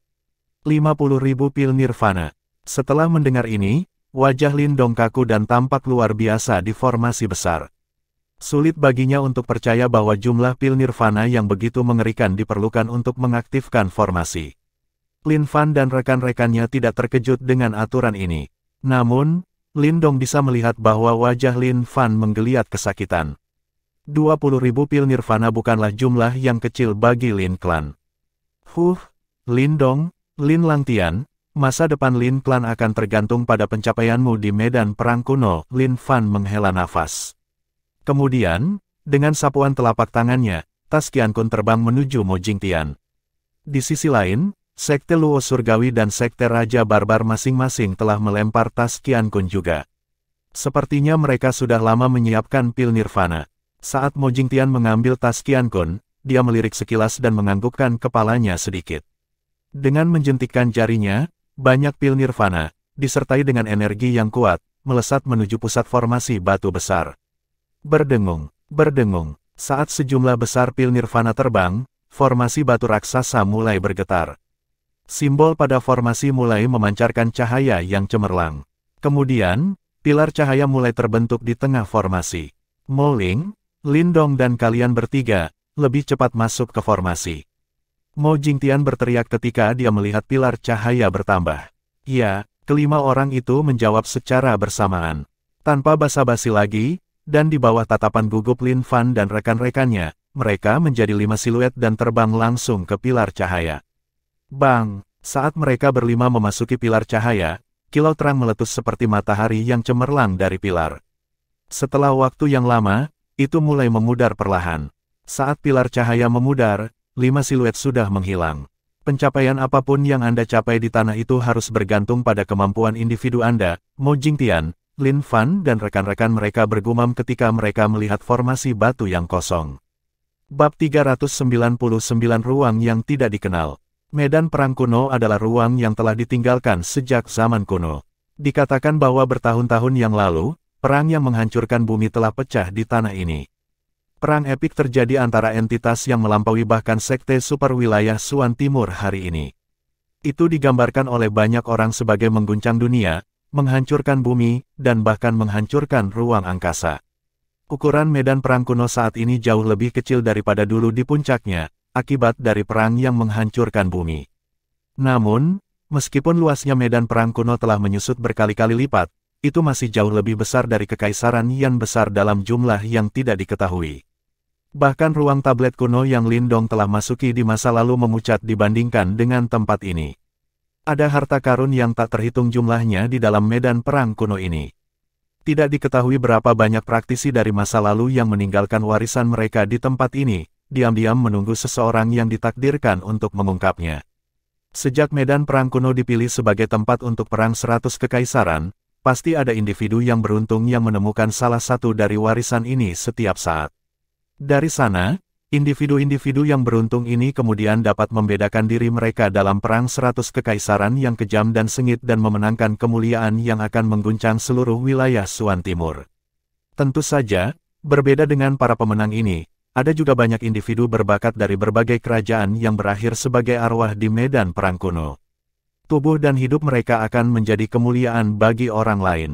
50.000 pil nirvana. Setelah mendengar ini, wajah Lindong kaku dan tampak luar biasa di formasi besar. Sulit baginya untuk percaya bahwa jumlah pil nirvana yang begitu mengerikan diperlukan untuk mengaktifkan formasi. Lin Fan dan rekan-rekannya tidak terkejut dengan aturan ini. Namun, Lindong bisa melihat bahwa wajah Lin Fan menggeliat kesakitan. 20.000 pil nirvana bukanlah jumlah yang kecil bagi Lin Clan. Lindong, Lin Langtian, masa depan Lin Clan akan tergantung pada pencapaianmu di medan perang kuno, Lin Fan menghela nafas. Kemudian, dengan sapuan telapak tangannya, tas Qiankun terbang menuju Mo Jingtian. Di sisi lain, Sekte Luo Surgawi dan Sekte Raja Barbar masing-masing telah melempar tas Qiankun juga. Sepertinya mereka sudah lama menyiapkan pil nirvana. Saat Mo Jingtian mengambil tas Qiankun, dia melirik sekilas dan menganggukkan kepalanya sedikit. Dengan menjentikkan jarinya, banyak pil nirvana, disertai dengan energi yang kuat, melesat menuju pusat formasi batu besar. Berdengung, saat sejumlah besar pil nirvana terbang, formasi batu raksasa mulai bergetar. Simbol pada formasi mulai memancarkan cahaya yang cemerlang. Kemudian, pilar cahaya mulai terbentuk di tengah formasi. Mo Ling, Lindong dan kalian bertiga, lebih cepat masuk ke formasi. Mo Jingtian berteriak ketika dia melihat pilar cahaya bertambah. Ya, kelima orang itu menjawab secara bersamaan. Tanpa basa-basi lagi, dan di bawah tatapan gugup Lin Fan dan rekan-rekannya, mereka menjadi 5 siluet dan terbang langsung ke pilar cahaya. Bang! Saat mereka berlima memasuki pilar cahaya, kilau terang meletus seperti matahari yang cemerlang dari pilar. Setelah waktu yang lama, itu mulai memudar perlahan. Saat pilar cahaya memudar, 5 siluet sudah menghilang. Pencapaian apapun yang Anda capai di tanah itu harus bergantung pada kemampuan individu Anda, Mo Jingtian, Lin Fan dan rekan-rekan mereka bergumam ketika mereka melihat formasi batu yang kosong. Bab 399 Ruang yang tidak dikenal. Medan perang kuno adalah ruang yang telah ditinggalkan sejak zaman kuno. Dikatakan bahwa bertahun-tahun yang lalu, perang yang menghancurkan bumi telah pecah di tanah ini. Perang epik terjadi antara entitas yang melampaui bahkan sekte super wilayah Suan Timur hari ini. Itu digambarkan oleh banyak orang sebagai mengguncang dunia, menghancurkan bumi, dan bahkan menghancurkan ruang angkasa. Ukuran medan perang kuno saat ini jauh lebih kecil daripada dulu di puncaknya, akibat dari perang yang menghancurkan bumi. Namun, meskipun luasnya medan perang kuno telah menyusut berkali-kali lipat, itu masih jauh lebih besar dari Kekaisaran Yan besar dalam jumlah yang tidak diketahui. Bahkan ruang tablet kuno yang Lindong telah masuki di masa lalu memucat dibandingkan dengan tempat ini. Ada harta karun yang tak terhitung jumlahnya di dalam medan perang kuno ini. Tidak diketahui berapa banyak praktisi dari masa lalu yang meninggalkan warisan mereka di tempat ini, diam-diam menunggu seseorang yang ditakdirkan untuk mengungkapnya. Sejak medan perang kuno dipilih sebagai tempat untuk perang 100 kekaisaran, pasti ada individu yang beruntung yang menemukan salah satu dari warisan ini setiap saat. Dari sana, individu-individu yang beruntung ini kemudian dapat membedakan diri mereka dalam perang 100 kekaisaran yang kejam dan sengit dan memenangkan kemuliaan yang akan mengguncang seluruh wilayah Suan Timur. Tentu saja, berbeda dengan para pemenang ini, ada juga banyak individu berbakat dari berbagai kerajaan yang berakhir sebagai arwah di medan perang kuno. Tubuh dan hidup mereka akan menjadi kemuliaan bagi orang lain.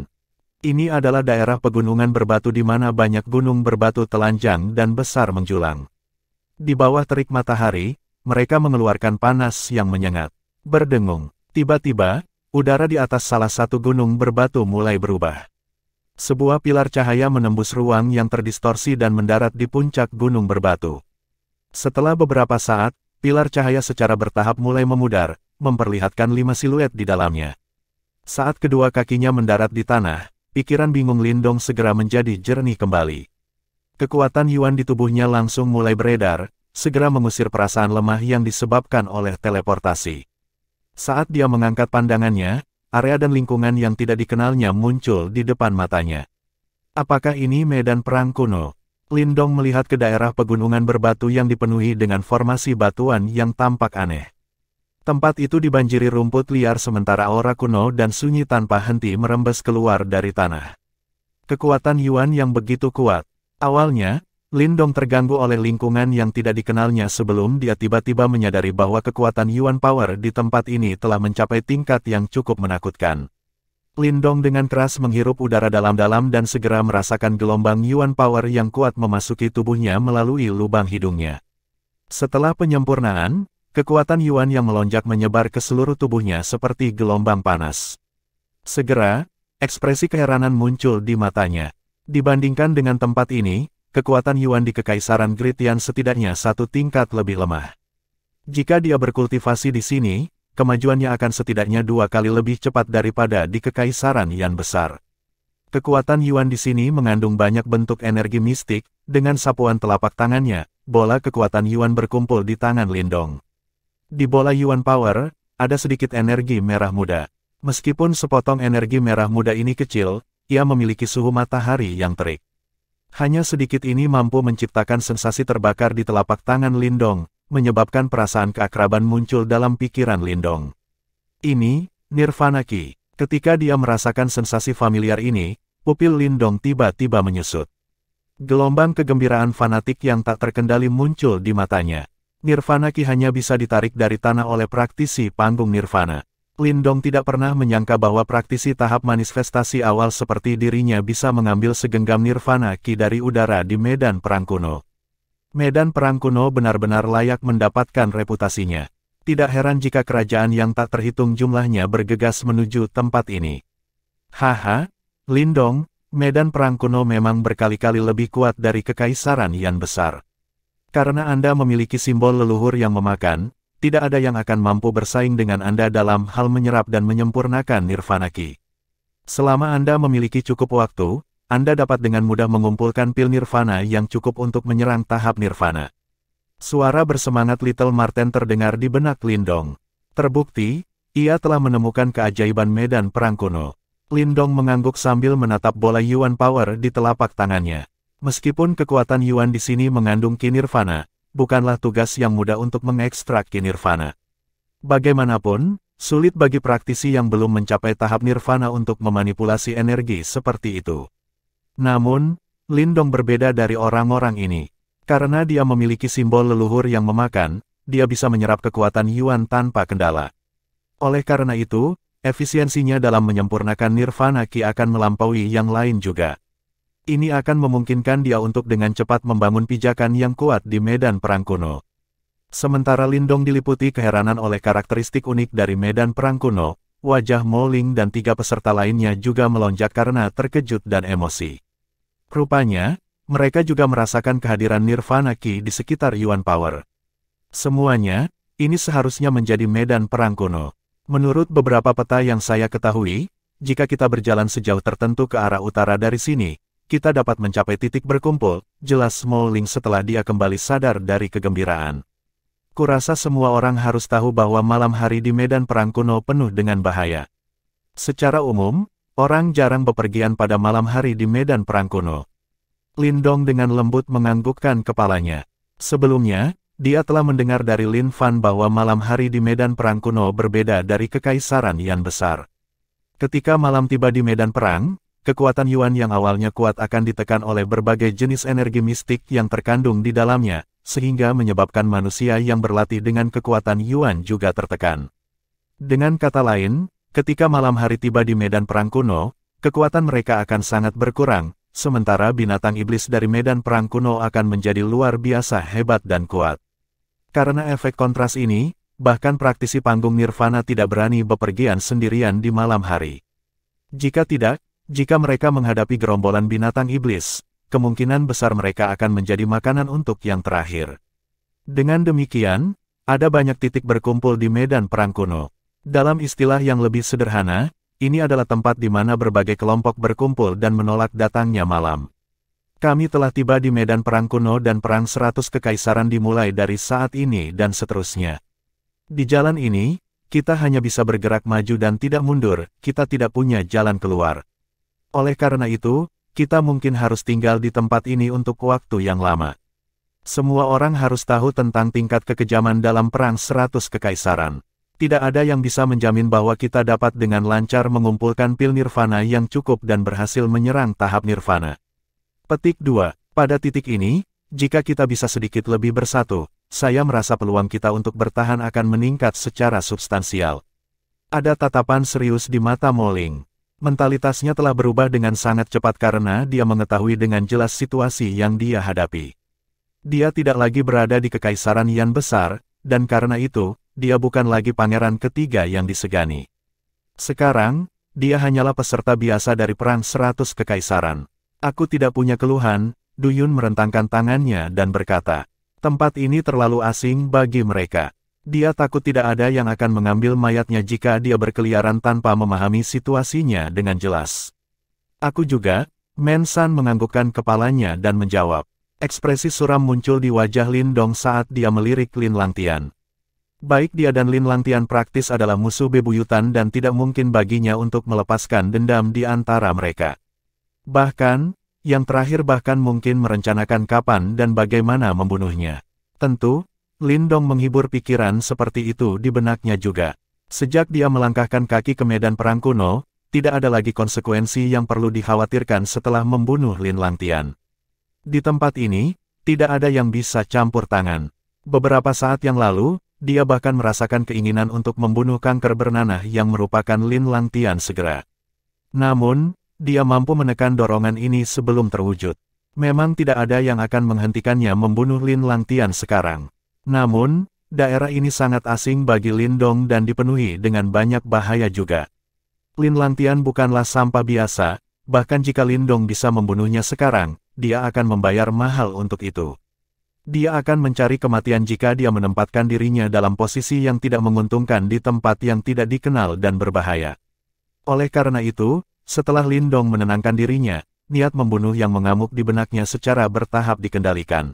Ini adalah daerah pegunungan berbatu di mana banyak gunung berbatu telanjang dan besar menjulang. Di bawah terik matahari, mereka mengeluarkan panas yang menyengat. Berdengung. Tiba-tiba, udara di atas salah satu gunung berbatu mulai berubah. Sebuah pilar cahaya menembus ruang yang terdistorsi dan mendarat di puncak gunung berbatu. Setelah beberapa saat, pilar cahaya secara bertahap mulai memudar, memperlihatkan 5 siluet di dalamnya. Saat kedua kakinya mendarat di tanah, pikiran bingung Lindong segera menjadi jernih kembali. Kekuatan Yuan di tubuhnya langsung mulai beredar, segera mengusir perasaan lemah yang disebabkan oleh teleportasi. Saat dia mengangkat pandangannya, area dan lingkungan yang tidak dikenalnya muncul di depan matanya. Apakah ini medan perang kuno? Lindong melihat ke daerah pegunungan berbatu yang dipenuhi dengan formasi batuan yang tampak aneh. Tempat itu dibanjiri rumput liar sementara aura kuno dan sunyi tanpa henti merembes keluar dari tanah. Kekuatan Yuan yang begitu kuat. Awalnya, Lindong terganggu oleh lingkungan yang tidak dikenalnya sebelum dia tiba-tiba menyadari bahwa kekuatan Yuan Power di tempat ini telah mencapai tingkat yang cukup menakutkan. Lindong dengan keras menghirup udara dalam-dalam dan segera merasakan gelombang Yuan Power yang kuat memasuki tubuhnya melalui lubang hidungnya. Setelah penyempurnaan, kekuatan Yuan yang melonjak menyebar ke seluruh tubuhnya seperti gelombang panas. Segera, ekspresi keheranan muncul di matanya. Dibandingkan dengan tempat ini, kekuatan Yuan di Kekaisaran Great Yan setidaknya satu tingkat lebih lemah. Jika dia berkultivasi di sini, kemajuannya akan setidaknya 2 kali lebih cepat daripada di Kekaisaran Yan besar. Kekuatan Yuan di sini mengandung banyak bentuk energi mistik, dengan sapuan telapak tangannya, bola kekuatan Yuan berkumpul di tangan Lindong. Di bola Yuan Power, ada sedikit energi merah muda. Meskipun sepotong energi merah muda ini kecil, ia memiliki suhu matahari yang terik. Hanya sedikit ini mampu menciptakan sensasi terbakar di telapak tangan Lindong, menyebabkan perasaan keakraban muncul dalam pikiran Lindong. Ini, Nirvana Ki. Ketika dia merasakan sensasi familiar ini, pupil Lindong tiba-tiba menyusut. Gelombang kegembiraan fanatik yang tak terkendali muncul di matanya. Nirvana Ki hanya bisa ditarik dari tanah oleh praktisi panggung Nirvana. Lindong tidak pernah menyangka bahwa praktisi tahap manifestasi awal seperti dirinya bisa mengambil segenggam Nirvana Ki dari udara di medan perang kuno. Medan perang kuno benar-benar layak mendapatkan reputasinya. Tidak heran jika kerajaan yang tak terhitung jumlahnya bergegas menuju tempat ini. Haha, Lindong, medan perang kuno memang berkali-kali lebih kuat dari Kekaisaran Yan besar. Karena Anda memiliki simbol leluhur yang memakan, tidak ada yang akan mampu bersaing dengan Anda dalam hal menyerap dan menyempurnakan Nirvana Ki. Selama Anda memiliki cukup waktu, Anda dapat dengan mudah mengumpulkan pil Nirvana yang cukup untuk menyerang tahap Nirvana. Suara bersemangat Little Marten terdengar di benak Lindong. Terbukti, ia telah menemukan keajaiban medan perang kuno. Lindong mengangguk sambil menatap bola Yuan Power di telapak tangannya. Meskipun kekuatan Yuan di sini mengandung Ki Nirvana, bukanlah tugas yang mudah untuk mengekstrak Ki Nirvana. Bagaimanapun, sulit bagi praktisi yang belum mencapai tahap Nirvana untuk memanipulasi energi seperti itu. Namun, Lindong berbeda dari orang-orang ini. Karena dia memiliki simbol leluhur yang memakan, dia bisa menyerap kekuatan Yuan tanpa kendala. Oleh karena itu, efisiensinya dalam menyempurnakan nirvana ki akan melampaui yang lain juga. Ini akan memungkinkan dia untuk dengan cepat membangun pijakan yang kuat di medan perang kuno. Sementara Lindong diliputi keheranan oleh karakteristik unik dari medan perang kuno, wajah Mo Ling dan 3 peserta lainnya juga melonjak karena terkejut dan emosi. Rupanya, mereka juga merasakan kehadiran nirvana ki di sekitar Yuan Power. Semuanya, ini seharusnya menjadi medan perang kuno. Menurut beberapa peta yang saya ketahui, jika kita berjalan sejauh tertentu ke arah utara dari sini, kita dapat mencapai titik berkumpul, jelas Mo Ling setelah dia kembali sadar dari kegembiraan. Kurasa semua orang harus tahu bahwa malam hari di medan perang kuno penuh dengan bahaya. Secara umum, orang jarang bepergian pada malam hari di medan perang kuno. Lindong dengan lembut menganggukkan kepalanya. Sebelumnya, dia telah mendengar dari Lin Fan bahwa malam hari di medan perang kuno berbeda dari kekaisaran Yan besar. Ketika malam tiba di medan perang, kekuatan Yuan yang awalnya kuat akan ditekan oleh berbagai jenis energi mistik yang terkandung di dalamnya, sehingga menyebabkan manusia yang berlatih dengan kekuatan Yuan juga tertekan. Dengan kata lain, ketika malam hari tiba di medan perang kuno, kekuatan mereka akan sangat berkurang, sementara binatang iblis dari medan perang kuno akan menjadi luar biasa hebat dan kuat. Karena efek kontras ini, bahkan praktisi panggung nirvana tidak berani bepergian sendirian di malam hari. Jika mereka menghadapi gerombolan binatang iblis, kemungkinan besar mereka akan menjadi makanan untuk yang terakhir. Dengan demikian, ada banyak titik berkumpul di medan perang kuno. Dalam istilah yang lebih sederhana, ini adalah tempat di mana berbagai kelompok berkumpul dan menolak datangnya malam. Kami telah tiba di medan perang kuno dan perang 100 kekaisaran dimulai dari saat ini dan seterusnya. Di jalan ini, kita hanya bisa bergerak maju dan tidak mundur, kita tidak punya jalan keluar. Oleh karena itu, kita mungkin harus tinggal di tempat ini untuk waktu yang lama. Semua orang harus tahu tentang tingkat kekejaman dalam perang 100 kekaisaran. Tidak ada yang bisa menjamin bahwa kita dapat dengan lancar mengumpulkan pil nirvana yang cukup dan berhasil menyerang tahap nirvana. Petik 2. Pada titik ini, jika kita bisa sedikit lebih bersatu, saya merasa peluang kita untuk bertahan akan meningkat secara substansial. Ada tatapan serius di mata Mo Ling. Mentalitasnya telah berubah dengan sangat cepat karena dia mengetahui dengan jelas situasi yang dia hadapi. Dia tidak lagi berada di kekaisaran Yan besar, dan karena itu, dia bukan lagi pangeran ketiga yang disegani. Sekarang, dia hanyalah peserta biasa dari perang 100 kekaisaran. Aku tidak punya keluhan, Du Yun merentangkan tangannya dan berkata, tempat ini terlalu asing bagi mereka. Dia takut tidak ada yang akan mengambil mayatnya jika dia berkeliaran tanpa memahami situasinya dengan jelas. Aku juga, Men San menganggukkan kepalanya dan menjawab. Ekspresi suram muncul di wajah Lindong saat dia melirik Lin Langtian. Baik dia dan Lin Langtian praktis adalah musuh bebuyutan dan tidak mungkin baginya untuk melepaskan dendam di antara mereka. Bahkan, yang terakhir bahkan mungkin merencanakan kapan dan bagaimana membunuhnya. Tentu, Lindong menghibur pikiran seperti itu di benaknya juga. Sejak dia melangkahkan kaki ke medan perang kuno, tidak ada lagi konsekuensi yang perlu dikhawatirkan setelah membunuh Lin Langtian. Di tempat ini, tidak ada yang bisa campur tangan. Beberapa saat yang lalu, dia bahkan merasakan keinginan untuk membunuh kanker bernanah yang merupakan Lin Langtian segera. Namun, dia mampu menekan dorongan ini sebelum terwujud. Memang tidak ada yang akan menghentikannya membunuh Lin Langtian sekarang. Namun, daerah ini sangat asing bagi Lindong dan dipenuhi dengan banyak bahaya juga. Lin Langtian bukanlah sampah biasa, bahkan jika Lindong bisa membunuhnya sekarang, dia akan membayar mahal untuk itu. Dia akan mencari kematian jika dia menempatkan dirinya dalam posisi yang tidak menguntungkan di tempat yang tidak dikenal dan berbahaya. Oleh karena itu, setelah Lindong menenangkan dirinya, niat membunuh yang mengamuk di benaknya secara bertahap dikendalikan.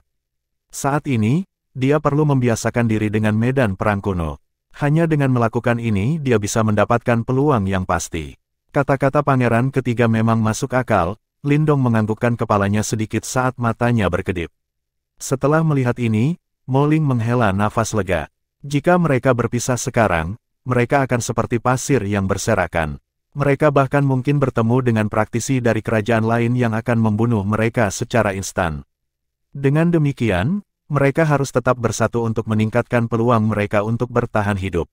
Saat ini, dia perlu membiasakan diri dengan medan perang kuno. Hanya dengan melakukan ini dia bisa mendapatkan peluang yang pasti. Kata-kata pangeran ketiga memang masuk akal, Lindong menganggukkan kepalanya sedikit saat matanya berkedip. Setelah melihat ini, Mo Ling menghela nafas lega. Jika mereka berpisah sekarang, mereka akan seperti pasir yang berserakan. Mereka bahkan mungkin bertemu dengan praktisi dari kerajaan lain yang akan membunuh mereka secara instan. Dengan demikian, mereka harus tetap bersatu untuk meningkatkan peluang mereka untuk bertahan hidup.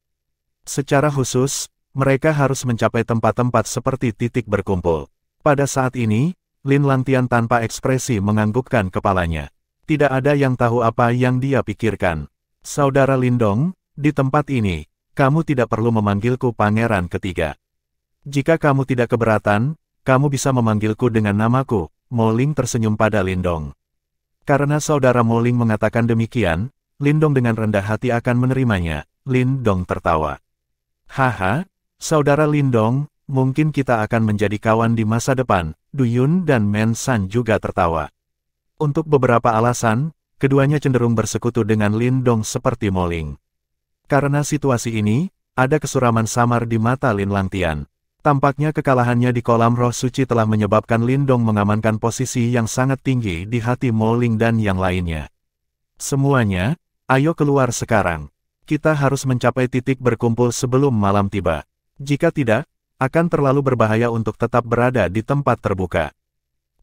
Secara khusus, mereka harus mencapai tempat-tempat seperti titik berkumpul. Pada saat ini, Lin Langtian tanpa ekspresi menganggukkan kepalanya. Tidak ada yang tahu apa yang dia pikirkan. Saudara Lindong, di tempat ini, kamu tidak perlu memanggilku pangeran ketiga. Jika kamu tidak keberatan, kamu bisa memanggilku dengan namaku. Mo Ling tersenyum pada Lindong. Karena saudara Mo Ling mengatakan demikian, Lindong dengan rendah hati akan menerimanya. Lindong tertawa. Haha, saudara Lindong, mungkin kita akan menjadi kawan di masa depan. Du Yun dan Men San juga tertawa. Untuk beberapa alasan, keduanya cenderung bersekutu dengan Lindong seperti Mo Ling. Karena situasi ini, ada kesuraman samar di mata Lin Langtian. Tampaknya kekalahannya di kolam roh suci telah menyebabkan Lindong mengamankan posisi yang sangat tinggi di hati Mo Ling dan yang lainnya. Semuanya, ayo keluar sekarang. Kita harus mencapai titik berkumpul sebelum malam tiba. Jika tidak, akan terlalu berbahaya untuk tetap berada di tempat terbuka.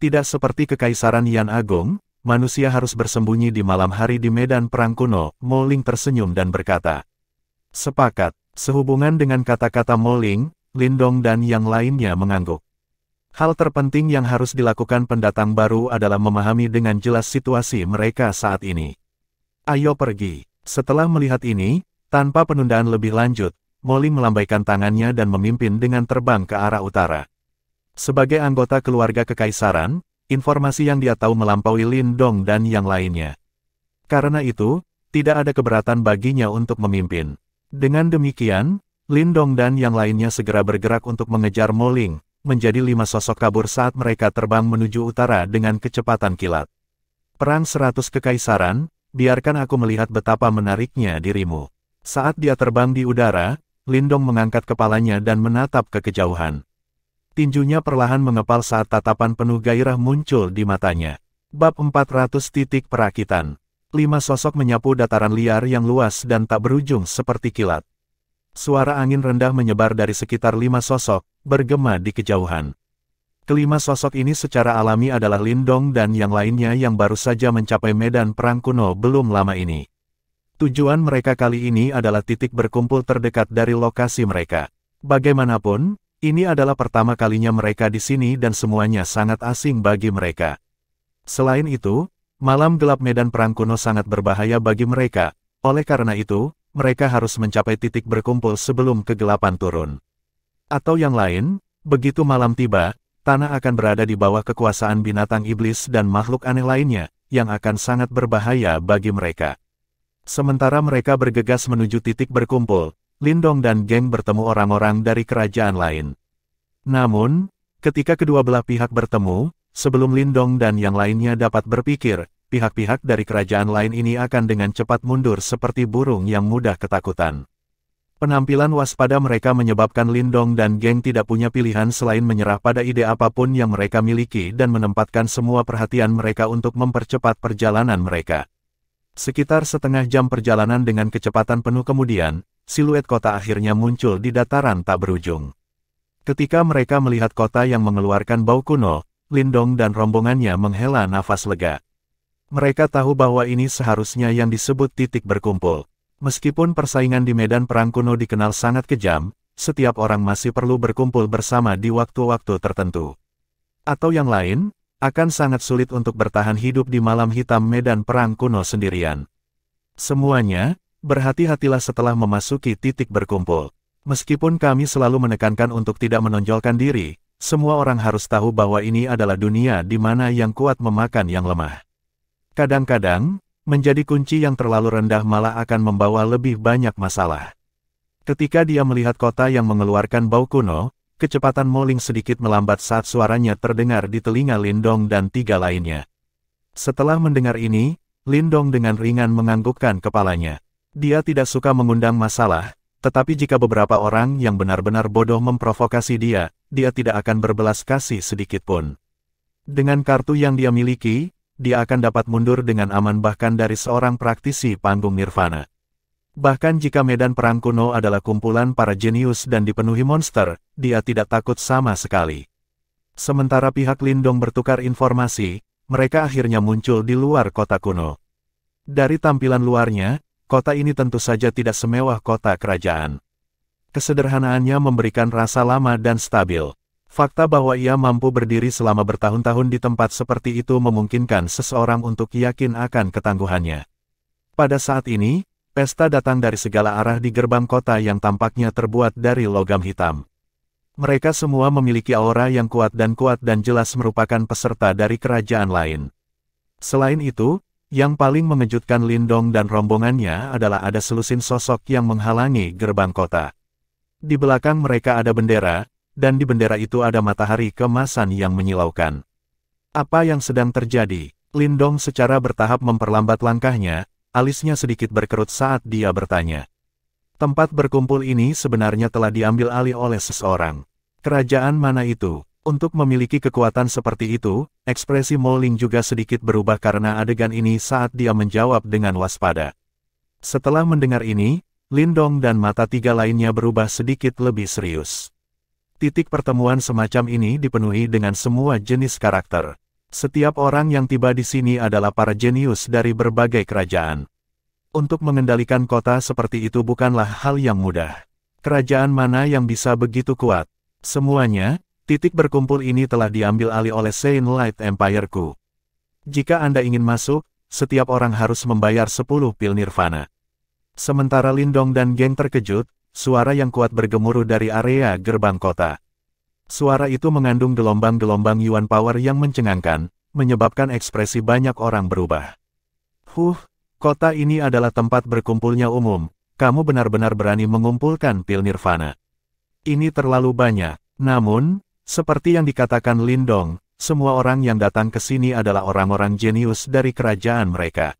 Tidak seperti Kekaisaran Yan Agung, manusia harus bersembunyi di malam hari di medan perang kuno. Mo Ling tersenyum dan berkata. Sepakat. Sehubungan dengan kata-kata Mo Ling, Lindong dan yang lainnya mengangguk. Hal terpenting yang harus dilakukan pendatang baru adalah memahami dengan jelas situasi mereka saat ini. Ayo pergi. Setelah melihat ini, tanpa penundaan lebih lanjut, Mo Ling melambaikan tangannya dan memimpin dengan terbang ke arah utara. Sebagai anggota keluarga kekaisaran, informasi yang dia tahu melampaui Lindong dan yang lainnya. Karena itu, tidak ada keberatan baginya untuk memimpin. Dengan demikian, Lindong dan yang lainnya segera bergerak untuk mengejar Mo Ling, menjadi 5 sosok kabur saat mereka terbang menuju utara dengan kecepatan kilat. Perang 100 Kekaisaran, biarkan aku melihat betapa menariknya dirimu. Saat dia terbang di udara, Lindong mengangkat kepalanya dan menatap ke kejauhan. Tinjunya perlahan mengepal saat tatapan penuh gairah muncul di matanya. Bab 400 titik perakitan. 5 sosok menyapu dataran liar yang luas dan tak berujung seperti kilat. Suara angin rendah menyebar dari sekitar 5 sosok, bergema di kejauhan. Kelima sosok ini secara alami adalah Lindong dan yang lainnya yang baru saja mencapai medan perang kuno belum lama ini. Tujuan mereka kali ini adalah titik berkumpul terdekat dari lokasi mereka. Bagaimanapun, ini adalah pertama kalinya mereka di sini dan semuanya sangat asing bagi mereka. Selain itu, malam gelap medan perang kuno sangat berbahaya bagi mereka, oleh karena itu, mereka harus mencapai titik berkumpul sebelum kegelapan turun. Atau yang lain, begitu malam tiba, tanah akan berada di bawah kekuasaan binatang iblis dan makhluk aneh lainnya, yang akan sangat berbahaya bagi mereka. Sementara mereka bergegas menuju titik berkumpul, Lindong dan geng bertemu orang-orang dari kerajaan lain. Namun, ketika kedua belah pihak bertemu, sebelum Lindong dan yang lainnya dapat berpikir, pihak-pihak dari kerajaan lain ini akan dengan cepat mundur seperti burung yang mudah ketakutan. Penampilan waspada mereka menyebabkan Lindong dan geng tidak punya pilihan selain menyerah pada ide apapun yang mereka miliki dan menempatkan semua perhatian mereka untuk mempercepat perjalanan mereka. Sekitar setengah jam perjalanan dengan kecepatan penuh kemudian, siluet kota akhirnya muncul di dataran tak berujung. Ketika mereka melihat kota yang mengeluarkan bau kuno, Lindong dan rombongannya menghela nafas lega. Mereka tahu bahwa ini seharusnya yang disebut titik berkumpul. Meskipun persaingan di medan perang kuno dikenal sangat kejam, setiap orang masih perlu berkumpul bersama di waktu-waktu tertentu. Atau yang lain, akan sangat sulit untuk bertahan hidup di malam hitam medan perang kuno sendirian. Semuanya, berhati-hatilah setelah memasuki titik berkumpul. Meskipun kami selalu menekankan untuk tidak menonjolkan diri, semua orang harus tahu bahwa ini adalah dunia di mana yang kuat memakan yang lemah. Kadang-kadang, menjadi kunci yang terlalu rendah malah akan membawa lebih banyak masalah. Ketika dia melihat kota yang mengeluarkan bau kuno, kecepatan Mo Ling sedikit melambat saat suaranya terdengar di telinga Lindong dan 3 lainnya. Setelah mendengar ini, Lindong dengan ringan menganggukkan kepalanya. Dia tidak suka mengundang masalah, tetapi jika beberapa orang yang benar-benar bodoh memprovokasi dia tidak akan berbelas kasih sedikitpun. Dengan kartu yang dia miliki, dia akan dapat mundur dengan aman bahkan dari seorang praktisi panggung nirvana. Bahkan jika medan perang kuno adalah kumpulan para jenius dan dipenuhi monster, dia tidak takut sama sekali. Sementara pihak Lindong bertukar informasi, mereka akhirnya muncul di luar kota kuno. Dari tampilan luarnya, kota ini tentu saja tidak semewah kota kerajaan. Kesederhanaannya memberikan rasa lama dan stabil. Fakta bahwa ia mampu berdiri selama bertahun-tahun di tempat seperti itu memungkinkan seseorang untuk yakin akan ketangguhannya. Pada saat ini, pesta datang dari segala arah di gerbang kota yang tampaknya terbuat dari logam hitam. Mereka semua memiliki aura yang kuat dan jelas merupakan peserta dari kerajaan lain. Selain itu, yang paling mengejutkan Lindong dan rombongannya adalah ada selusin sosok yang menghalangi gerbang kota. Di belakang mereka ada bendera, dan di bendera itu ada matahari kemasan yang menyilaukan. Apa yang sedang terjadi? Lindong secara bertahap memperlambat langkahnya, alisnya sedikit berkerut saat dia bertanya. Tempat berkumpul ini sebenarnya telah diambil alih oleh seseorang. Kerajaan mana itu? Untuk memiliki kekuatan seperti itu, ekspresi Mo Ling juga sedikit berubah karena adegan ini saat dia menjawab dengan waspada. Setelah mendengar ini, Lindong dan mata tiga lainnya berubah sedikit lebih serius. Titik pertemuan semacam ini dipenuhi dengan semua jenis karakter. Setiap orang yang tiba di sini adalah para jenius dari berbagai kerajaan. Untuk mengendalikan kota seperti itu bukanlah hal yang mudah. Kerajaan mana yang bisa begitu kuat? Semuanya, titik berkumpul ini telah diambil alih oleh Saint Light Empire-ku. Jika Anda ingin masuk, setiap orang harus membayar 10 pil nirvana. Sementara Lindong dan geng terkejut, suara yang kuat bergemuruh dari area gerbang kota. Suara itu mengandung gelombang-gelombang yuan power yang mencengangkan, menyebabkan ekspresi banyak orang berubah. Kota ini adalah tempat berkumpulnya umum, kamu benar-benar berani mengumpulkan pil nirvana. Ini terlalu banyak, namun, seperti yang dikatakan Lindong, semua orang yang datang ke sini adalah orang-orang jenius dari kerajaan mereka.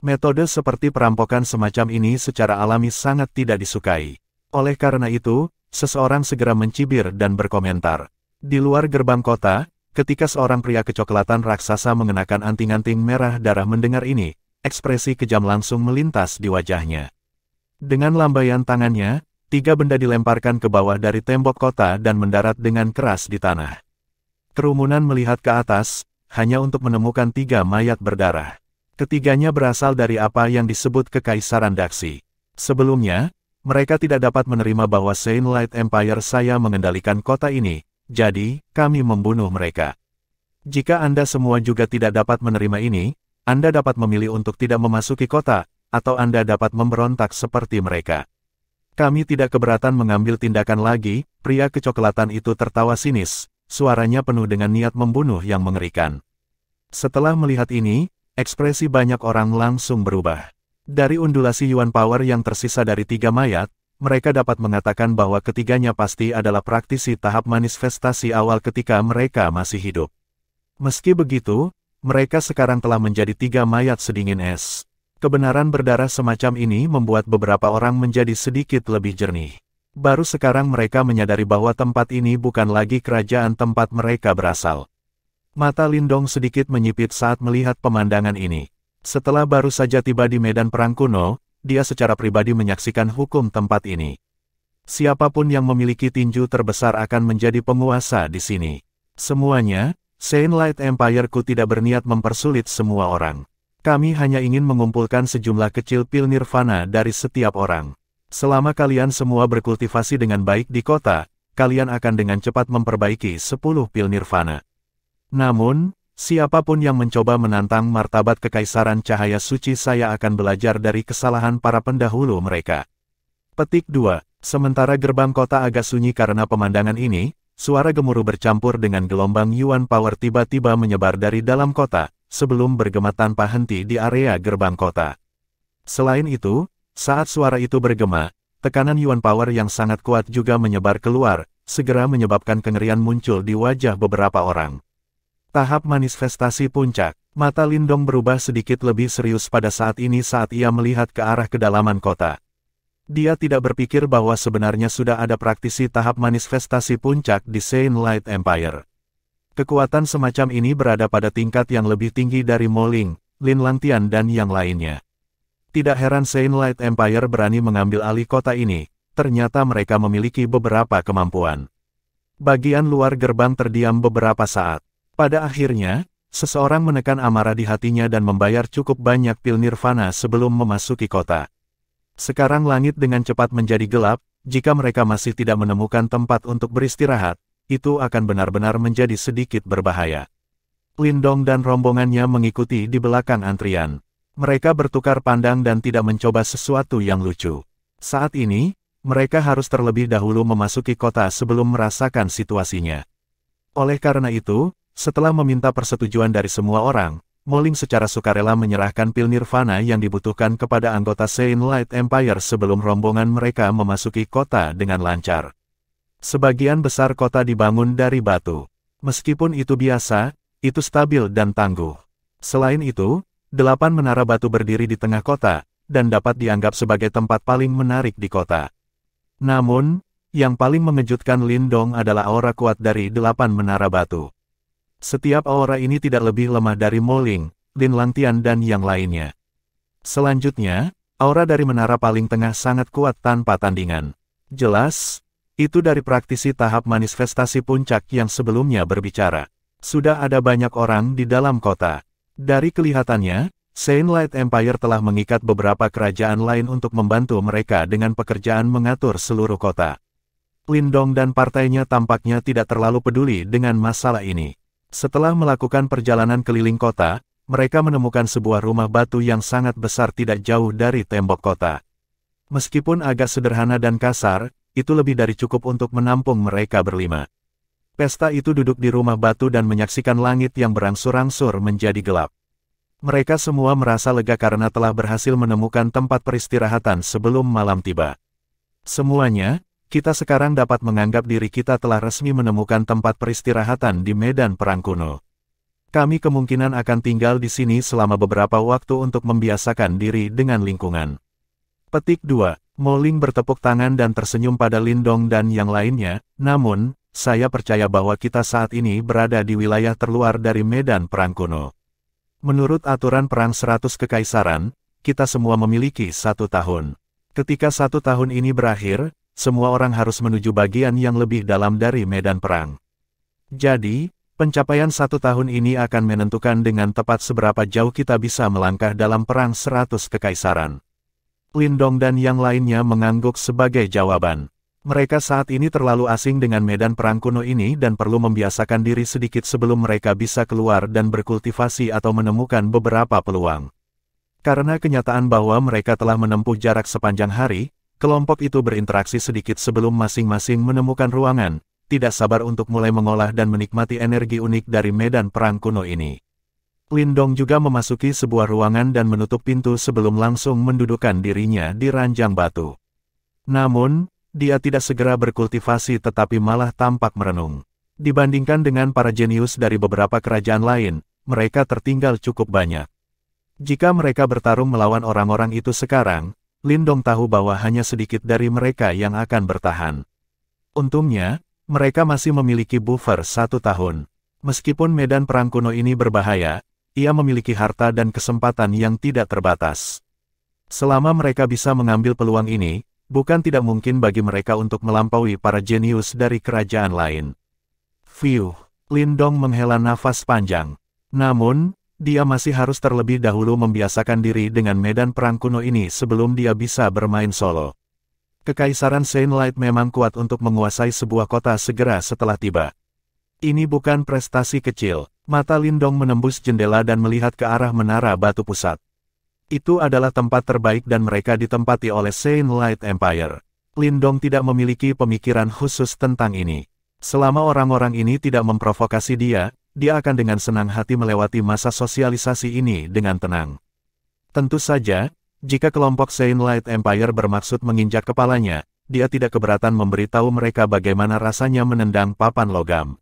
Metode seperti perampokan semacam ini secara alami sangat tidak disukai. Oleh karena itu, seseorang segera mencibir dan berkomentar. Di luar gerbang kota, ketika seorang pria kecoklatan raksasa mengenakan anting-anting merah darah mendengar ini, ekspresi kejam langsung melintas di wajahnya. Dengan lambaian tangannya, 3 benda dilemparkan ke bawah dari tembok kota dan mendarat dengan keras di tanah. Kerumunan melihat ke atas, hanya untuk menemukan 3 mayat berdarah. Ketiganya berasal dari apa yang disebut Kekaisaran Daxi. Sebelumnya, mereka tidak dapat menerima bahwa Saint Light Empire saya mengendalikan kota ini, jadi, kami membunuh mereka. Jika Anda semua juga tidak dapat menerima ini, Anda dapat memilih untuk tidak memasuki kota, atau Anda dapat memberontak seperti mereka. Kami tidak keberatan mengambil tindakan lagi, pria kecoklatan itu tertawa sinis, suaranya penuh dengan niat membunuh yang mengerikan. Setelah melihat ini, ekspresi banyak orang langsung berubah. Dari undulasi yuan power yang tersisa dari 3 mayat, mereka dapat mengatakan bahwa ketiganya pasti adalah praktisi tahap manifestasi awal ketika mereka masih hidup. Meski begitu, mereka sekarang telah menjadi 3 mayat sedingin es. Kebenaran berdarah semacam ini membuat beberapa orang menjadi sedikit lebih jernih. Baru sekarang mereka menyadari bahwa tempat ini bukan lagi kerajaan tempat mereka berasal. Mata Lindong sedikit menyipit saat melihat pemandangan ini. Setelah baru saja tiba di medan perang kuno, dia secara pribadi menyaksikan hukum tempat ini. Siapapun yang memiliki tinju terbesar akan menjadi penguasa di sini. Semuanya, Saint Light Empire-ku tidak berniat mempersulit semua orang. Kami hanya ingin mengumpulkan sejumlah kecil pil nirvana dari setiap orang. Selama kalian semua berkultivasi dengan baik di kota, kalian akan dengan cepat memperbaiki 10 pil nirvana. Namun, siapapun yang mencoba menantang martabat kekaisaran cahaya suci saya akan belajar dari kesalahan para pendahulu mereka. Petik 2. Sementara gerbang kota agak sunyi karena pemandangan ini, suara gemuruh bercampur dengan gelombang yuan power tiba-tiba menyebar dari dalam kota, sebelum bergema tanpa henti di area gerbang kota. Selain itu, saat suara itu bergema, tekanan yuan power yang sangat kuat juga menyebar keluar, segera menyebabkan kengerian muncul di wajah beberapa orang. Tahap manifestasi puncak. Mata Lindong berubah sedikit lebih serius pada saat ini saat ia melihat ke arah kedalaman kota. Dia tidak berpikir bahwa sebenarnya sudah ada praktisi tahap manifestasi puncak di Saint Light Empire. Kekuatan semacam ini berada pada tingkat yang lebih tinggi dari Mo Ling, Lin Langtian dan yang lainnya. Tidak heran Saint Light Empire berani mengambil alih kota ini, ternyata mereka memiliki beberapa kemampuan. Bagian luar gerbang terdiam beberapa saat. Pada akhirnya, seseorang menekan amarah di hatinya dan membayar cukup banyak pil nirvana sebelum memasuki kota. Sekarang langit dengan cepat menjadi gelap, jika mereka masih tidak menemukan tempat untuk beristirahat, itu akan benar-benar menjadi sedikit berbahaya. Lindong dan rombongannya mengikuti di belakang antrian. Mereka bertukar pandang dan tidak mencoba sesuatu yang lucu. Saat ini, mereka harus terlebih dahulu memasuki kota sebelum merasakan situasinya. Oleh karena itu, setelah meminta persetujuan dari semua orang, Moling secara sukarela menyerahkan pil nirvana yang dibutuhkan kepada anggota Saint Light Empire sebelum rombongan mereka memasuki kota dengan lancar. Sebagian besar kota dibangun dari batu. Meskipun itu biasa, itu stabil dan tangguh. Selain itu, 8 menara batu berdiri di tengah kota, dan dapat dianggap sebagai tempat paling menarik di kota. Namun, yang paling mengejutkan Lindong adalah aura kuat dari 8 menara batu. Setiap aura ini tidak lebih lemah dari Moling, Lin Langtian dan yang lainnya. Selanjutnya, aura dari menara paling tengah sangat kuat tanpa tandingan. Jelas, itu dari praktisi tahap manifestasi puncak yang sebelumnya berbicara. Sudah ada banyak orang di dalam kota. Dari kelihatannya, Saint Light Empire telah mengikat beberapa kerajaan lain untuk membantu mereka dengan pekerjaan mengatur seluruh kota. Lindong dan partainya tampaknya tidak terlalu peduli dengan masalah ini. Setelah melakukan perjalanan keliling kota, mereka menemukan sebuah rumah batu yang sangat besar tidak jauh dari tembok kota. Meskipun agak sederhana dan kasar, itu lebih dari cukup untuk menampung mereka berlima. Pesta itu duduk di rumah batu dan menyaksikan langit yang berangsur-angsur menjadi gelap. Mereka semua merasa lega karena telah berhasil menemukan tempat peristirahatan sebelum malam tiba. Semuanya, kita sekarang dapat menganggap diri kita telah resmi menemukan tempat peristirahatan di medan perang kuno. Kami kemungkinan akan tinggal di sini selama beberapa waktu untuk membiasakan diri dengan lingkungan. Petik 2. Moling bertepuk tangan dan tersenyum pada Lindong dan yang lainnya, namun, saya percaya bahwa kita saat ini berada di wilayah terluar dari medan perang kuno. Menurut aturan perang 100 kekaisaran, kita semua memiliki 1 tahun. Ketika 1 tahun ini berakhir, semua orang harus menuju bagian yang lebih dalam dari medan perang. Jadi, pencapaian 1 tahun ini akan menentukan dengan tepat seberapa jauh kita bisa melangkah dalam perang 100 kekaisaran. Lindong dan yang lainnya mengangguk sebagai jawaban. Mereka saat ini terlalu asing dengan medan perang kuno ini dan perlu membiasakan diri sedikit sebelum mereka bisa keluar dan berkultivasi atau menemukan beberapa peluang. Karena kenyataan bahwa mereka telah menempuh jarak sepanjang hari, kelompok itu berinteraksi sedikit sebelum masing-masing menemukan ruangan, tidak sabar untuk mulai mengolah dan menikmati energi unik dari medan perang kuno ini. Lindong juga memasuki sebuah ruangan dan menutup pintu sebelum langsung mendudukkan dirinya di ranjang batu. Namun, dia tidak segera berkultivasi tetapi malah tampak merenung. Dibandingkan dengan para jenius dari beberapa kerajaan lain, mereka tertinggal cukup banyak. Jika mereka bertarung melawan orang-orang itu sekarang, Lindong tahu bahwa hanya sedikit dari mereka yang akan bertahan. Untungnya, mereka masih memiliki buffer 1 tahun. Meskipun medan perang kuno ini berbahaya, ia memiliki harta dan kesempatan yang tidak terbatas. Selama mereka bisa mengambil peluang ini, bukan tidak mungkin bagi mereka untuk melampaui para jenius dari kerajaan lain. Fiuh, Lindong menghela nafas panjang. Namun, dia masih harus terlebih dahulu membiasakan diri dengan medan perang kuno ini sebelum dia bisa bermain solo. Kekaisaran Saint Light memang kuat untuk menguasai sebuah kota segera setelah tiba. Ini bukan prestasi kecil. Mata Lindong menembus jendela dan melihat ke arah menara batu pusat. Itu adalah tempat terbaik dan mereka ditempati oleh Saint Light Empire. Lindong tidak memiliki pemikiran khusus tentang ini. Selama orang-orang ini tidak memprovokasi dia akan dengan senang hati melewati masa sosialisasi ini dengan tenang. Tentu saja, jika kelompok Saint Light Empire bermaksud menginjak kepalanya, dia tidak keberatan memberitahu mereka bagaimana rasanya menendang papan logam.